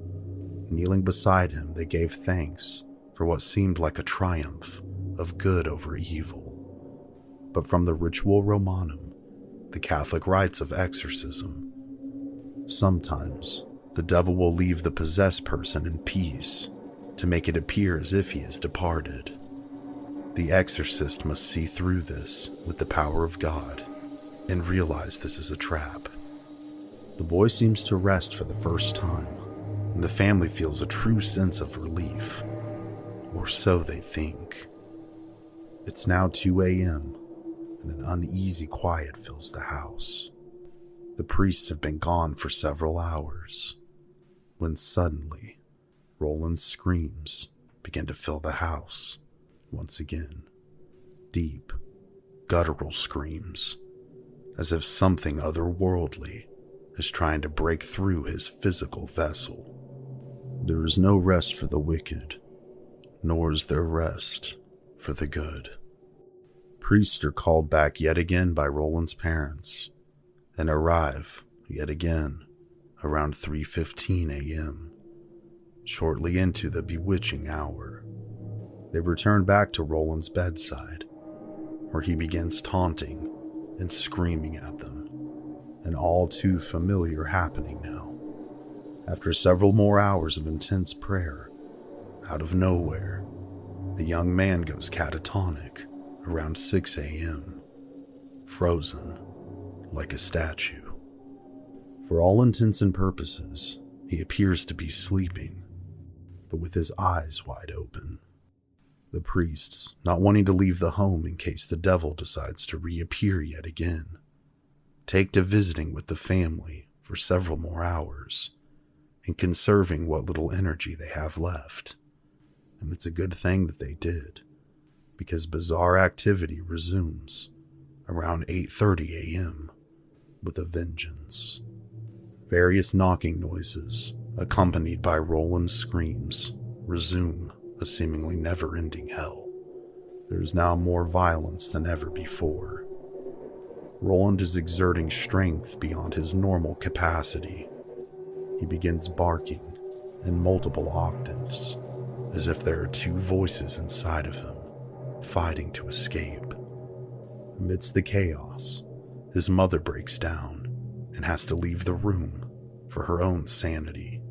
Kneeling beside him, they gave thanks for what seemed like a triumph of good over evil. But from the ritual Romanum, the Catholic rites of exorcism, sometimes the devil will leave the possessed person in peace to make it appear as if he has departed. The exorcist must see through this with the power of God and realize this is a trap. The boy seems to rest for the first time, and the family feels a true sense of relief, or so they think. It's now 2 a.m., and an uneasy quiet fills the house. The priests have been gone for several hours, when suddenly, Roland's screams begin to fill the house once again. Deep, guttural screams, as if something otherworldly is trying to break through his physical vessel. There is no rest for the wicked, nor is there rest for the good. Priests are called back yet again by Roland's parents and arrive yet again around 3:15 a.m., shortly into the bewitching hour. They return back to Roland's bedside, where he begins taunting and screaming at them, an all too familiar happening now. After several more hours of intense prayer, out of nowhere, the young man goes catatonic around 6 a.m., frozen like a statue. For all intents and purposes, he appears to be sleeping, but with his eyes wide open. The priests, not wanting to leave the home in case the devil decides to reappear yet again, take to visiting with the family for several more hours and conserving what little energy they have left. And it's a good thing that they did, because bizarre activity resumes around 8:30 a.m. with a vengeance. Various knocking noises, accompanied by Roland's screams, resume a seemingly never-ending hell. There is now more violence than ever before. Roland is exerting strength beyond his normal capacity. He begins barking in multiple octaves, as if there are two voices inside of him, fighting to escape. Amidst the chaos, his mother breaks down and has to leave the room for her own sanity.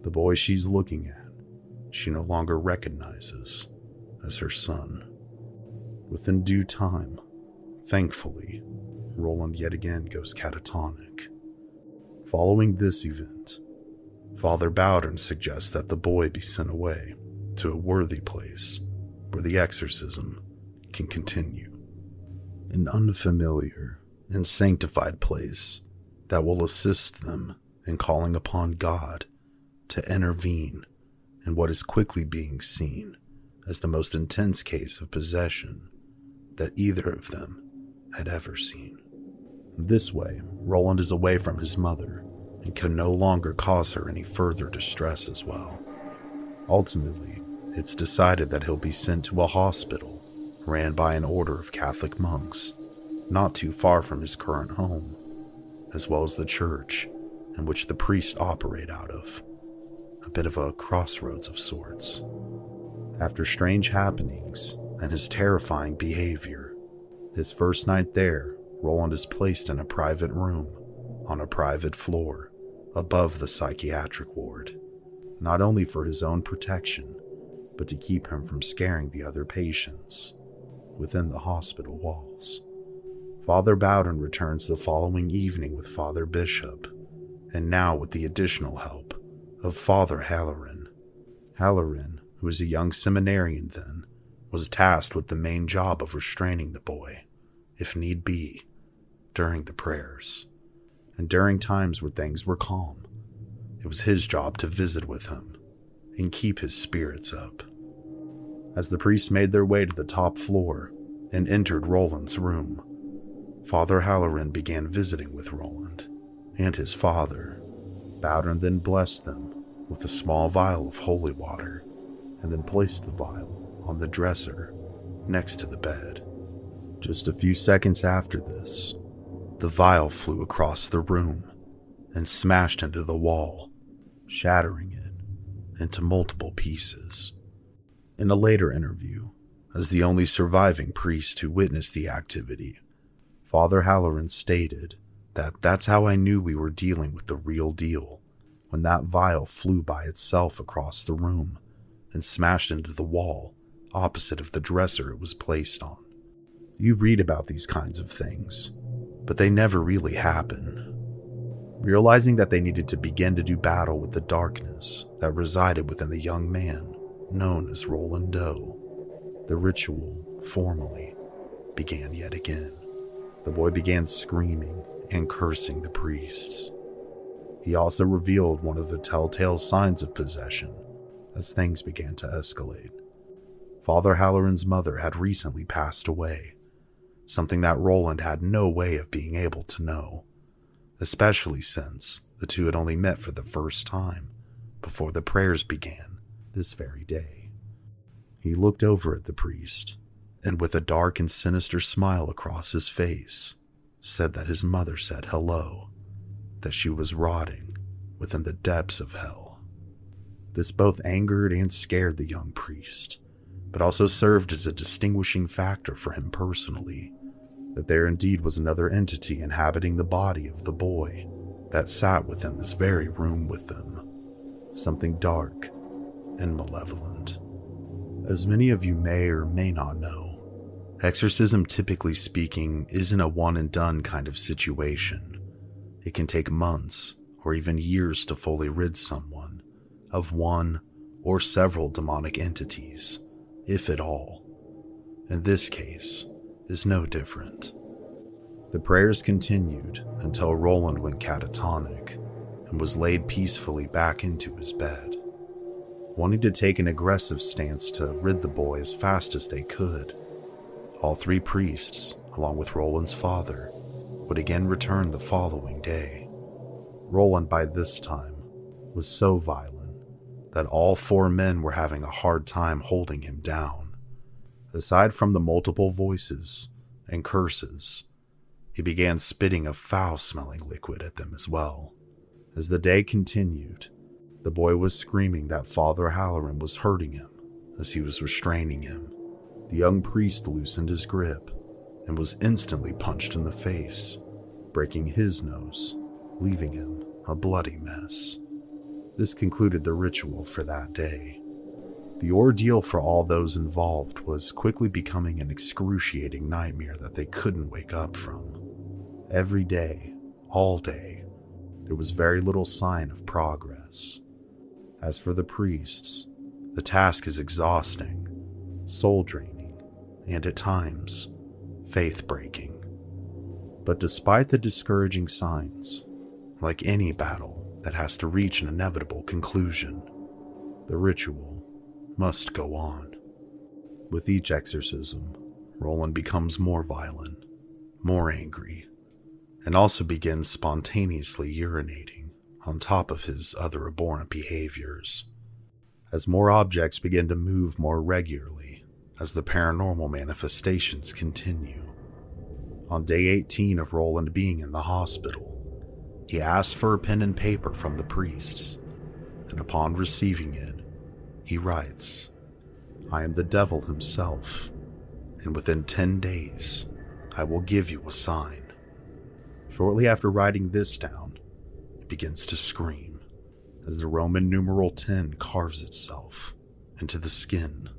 The boy she's looking at, she no longer recognizes as her son. Within due time, thankfully, Roland yet again goes catatonic. Following this event, Father Bowden suggests that the boy be sent away to a worthy place where the exorcism can continue. An unfamiliar and sanctified place that will assist them in calling upon God to intervene in what is quickly being seen as the most intense case of possession that either of them had ever seen. This way, Roland is away from his mother and can no longer cause her any further distress as well. Ultimately, it's decided that he'll be sent to a hospital ran by an order of Catholic monks not too far from his current home, as well as the church in which the priests operate out of. A bit of a crossroads of sorts. After strange happenings and his terrifying behavior, his first night there, Roland is placed in a private room on a private floor above the psychiatric ward, not only for his own protection, but to keep him from scaring the other patients within the hospital walls. Father Bowden returns the following evening with Father Bishop, and now with the additional help of Father Halloran. Halloran, who was a young seminarian then, was tasked with the main job of restraining the boy, if need be, during the prayers. And during times where things were calm, it was his job to visit with him and keep his spirits up. As the priests made their way to the top floor and entered Roland's room, Father Halloran began visiting with Roland and his father. Bowden then blessed them with a small vial of holy water and then placed the vial on the dresser next to the bed. Just a few seconds after this, the vial flew across the room and smashed into the wall, shattering it into multiple pieces. In a later interview, as the only surviving priest who witnessed the activity, Father Halloran stated that that's how I knew we were dealing with the real deal, when that vial flew by itself across the room and smashed into the wall opposite of the dresser it was placed on. You read about these kinds of things, but they never really happen. Realizing that they needed to begin to do battle with the darkness that resided within the young man known as Roland Doe, the ritual formally began yet again. The boy began screaming and cursing the priests. He also revealed one of the telltale signs of possession as things began to escalate. Father Halloran's mother had recently passed away, something that Roland had no way of being able to know, especially since the two had only met for the first time before the prayers began this very day. He looked over at the priest, and with a dark and sinister smile across his face, said that his mother said hello, that she was rotting within the depths of hell. This both angered and scared the young priest, but also served as a distinguishing factor for him personally, that there indeed was another entity inhabiting the body of the boy that sat within this very room with them, something dark and malevolent. As many of you may or may not know, exorcism, typically speaking, isn't a one-and-done kind of situation. It can take months or even years to fully rid someone of one or several demonic entities, if at all. And this case is no different. The prayers continued until Roland went catatonic and was laid peacefully back into his bed. Wanting to take an aggressive stance to rid the boy as fast as they could, all three priests, along with Roland's father, would again return the following day. Roland, by this time, was so violent that all four men were having a hard time holding him down. Aside from the multiple voices and curses, he began spitting a foul-smelling liquid at them as well. As the day continued, The boy was screaming that Father Halloran was hurting him as he was restraining him. The young priest loosened his grip and was instantly punched in the face, breaking his nose, leaving him a bloody mess. This concluded the ritual for that day. The ordeal for all those involved was quickly becoming an excruciating nightmare that they couldn't wake up from. Every day, all day, there was very little sign of progress. As for the priests, the task is exhausting, soul-draining, and at times, faith-breaking. But despite the discouraging signs, like any battle that has to reach an inevitable conclusion, the ritual must go on. With each exorcism, Roland becomes more violent, more angry, and also begins spontaneously urinating on top of his other abhorrent behaviors. As more objects begin to move more regularly, as the paranormal manifestations continue. On day 18 of Roland being in the hospital, he asks for a pen and paper from the priests, and upon receiving it, he writes, "I am the devil himself, and within 10 days, I will give you a sign." Shortly after writing this down, he begins to scream as the Roman numeral 10 carves itself into the skin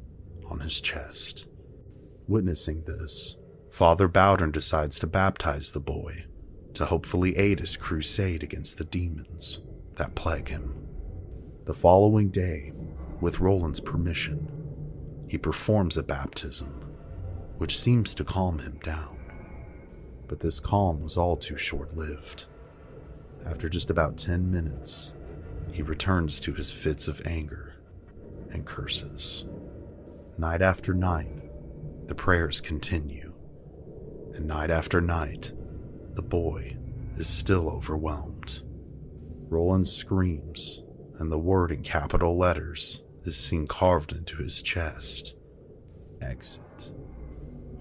on his chest. Witnessing this, Father Bowdern decides to baptize the boy to hopefully aid his crusade against the demons that plague him. The following day, with Roland's permission, he performs a baptism, which seems to calm him down. But this calm was all too short-lived. After just about 10 minutes, he returns to his fits of anger and curses. Night after night, the prayers continue, and night after night, the boy is still overwhelmed. Roland screams, and the word in capital letters is seen carved into his chest. Exit.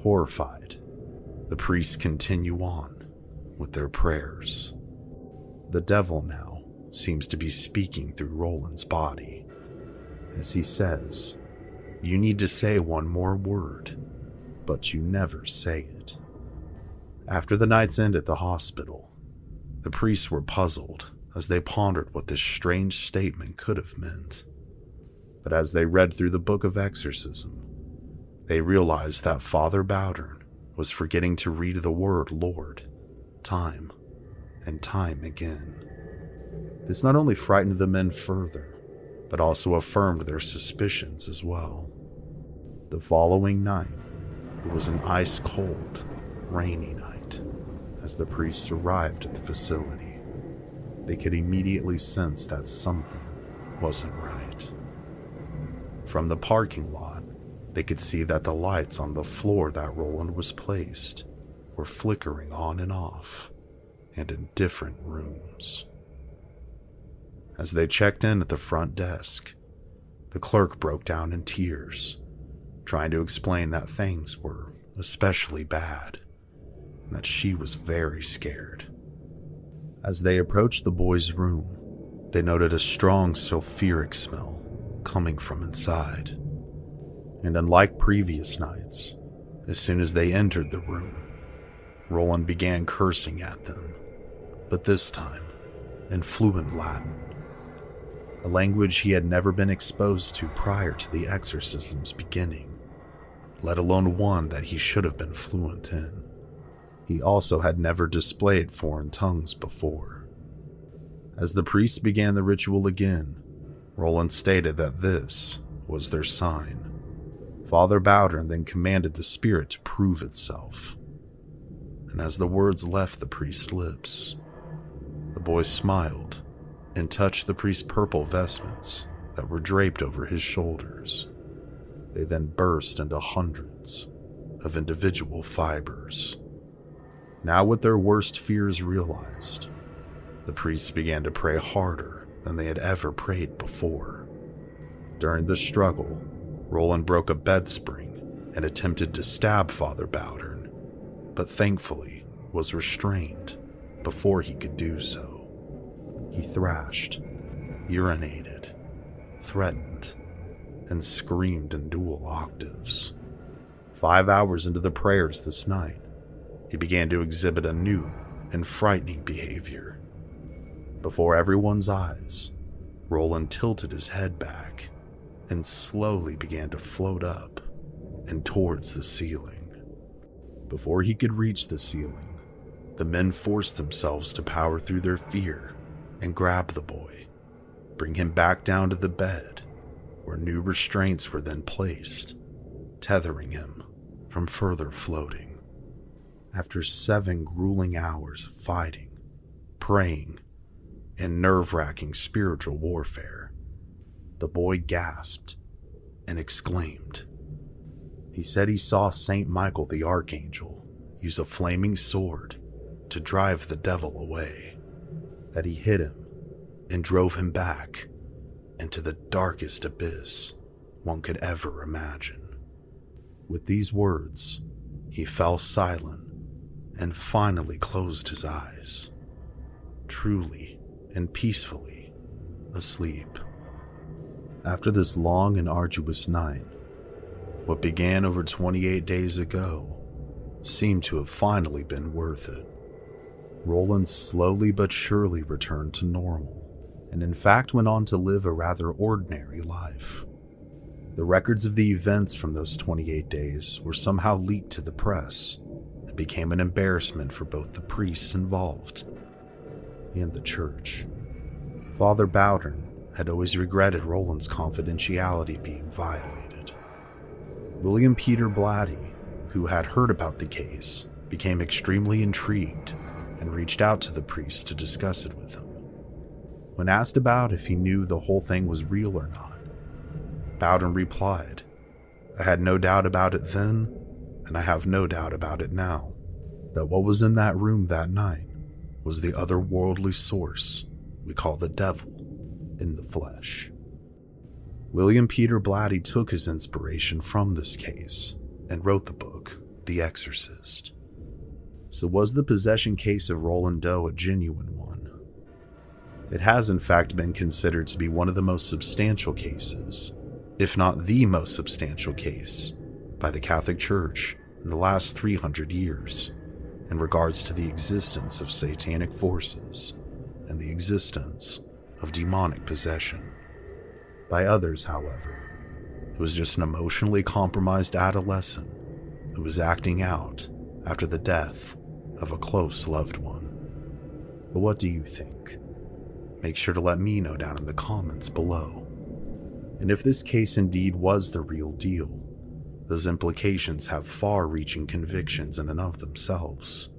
Horrified, the priests continue on with their prayers. The devil now seems to be speaking through Roland's body, as he says, "You need to say one more word, but you never say it." After the night's end at the hospital, the priests were puzzled as they pondered what this strange statement could have meant. But as they read through the book of exorcism, they realized that Father Bowdern was forgetting to read the word Lord time and time again. This not only frightened the men further, but also affirmed their suspicions as well. The following night, it was an ice-cold, rainy night. As the priests arrived at the facility, they could immediately sense that something wasn't right. From the parking lot, they could see that the lights on the floor that Roland was placed were flickering on and off, and in different rooms. As they checked in at the front desk, the clerk broke down in tears, trying to explain that things were especially bad, and that she was very scared. As they approached the boy's room, they noted a strong sulfuric smell coming from inside. And unlike previous nights, as soon as they entered the room, Roland began cursing at them, but this time in fluent Latin, a language he had never been exposed to prior to the exorcism's beginning, let alone one that he should have been fluent in. He also had never displayed foreign tongues before. As the priests began the ritual again, Roland stated that this was their sign. Father Bowdern then commanded the spirit to prove itself. And as the words left the priest's lips, the boy smiled and touched the priest's purple vestments that were draped over his shoulders. They then burst into hundreds of individual fibers. Now with their worst fears realized, the priests began to pray harder than they had ever prayed before. During the struggle, Roland broke a bed spring and attempted to stab Father Bowdern, but thankfully was restrained before he could do so. He thrashed urinated, threatened, and screamed in dual octaves. 5 hours into the prayers this night, he began to exhibit a new and frightening behavior. Before everyone's eyes, Roland tilted his head back and slowly began to float up and towards the ceiling. Before he could reach the ceiling, the men forced themselves to power through their fear and grab the boy, bring him back down to the bed, where new restraints were then placed, tethering him from further floating. After 7 grueling hours of fighting, praying, and nerve-wracking spiritual warfare, the boy gasped and exclaimed. He said he saw Saint Michael the Archangel use a flaming sword to drive the devil away, that he hit him and drove him back into the darkest abyss one could ever imagine. With these words, he fell silent and finally closed his eyes, truly and peacefully asleep. After this long and arduous night, what began over 28 days ago seemed to have finally been worth it. Roland slowly but surely returned to normal, and in fact went on to live a rather ordinary life. The records of the events from those 28 days were somehow leaked to the press and became an embarrassment for both the priests involved and the church. Father Bowdern had always regretted Roland's confidentiality being violated. William Peter Blatty, who had heard about the case, became extremely intrigued and reached out to the priest to discuss it with him. When asked about if he knew the whole thing was real or not, Bowdern replied, "I had no doubt about it then, and I have no doubt about it now, that what was in that room that night was the otherworldly source we call the devil in the flesh." William Peter Blatty took his inspiration from this case and wrote the book, The Exorcist. So was the possession case of Roland Doe a genuine one? It has in fact been considered to be one of the most substantial cases, if not the most substantial case, by the Catholic Church in the last 300 years in regards to the existence of satanic forces and the existence of demonic possession. By others, however, it was just an emotionally compromised adolescent who was acting out after the death of a close loved one. But what do you think? Make sure to let me know down in the comments below. And if this case indeed was the real deal, those implications have far-reaching convictions in and of themselves,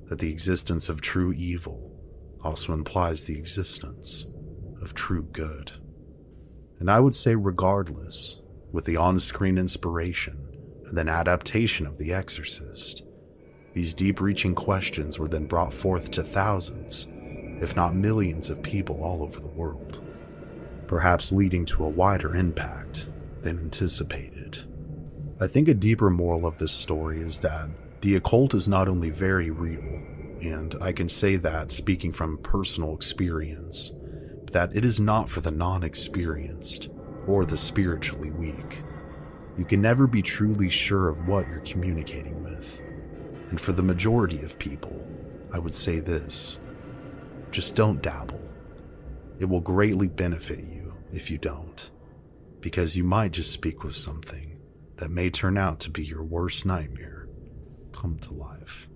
that the existence of true evil also implies the existence of true good. And I would say regardless, with the on-screen inspiration and then adaptation of The Exorcist, these deep-reaching questions were then brought forth to thousands, if not millions of people all over the world, perhaps leading to a wider impact than anticipated. I think a deeper moral of this story is that the occult is not only very real, and I can say that speaking from personal experience, but that it is not for the non-experienced or the spiritually weak. You can never be truly sure of what you're communicating with. And for the majority of people, I would say this: just don't dabble. It will greatly benefit you if you don't, because you might just speak with something that may turn out to be your worst nightmare come to life.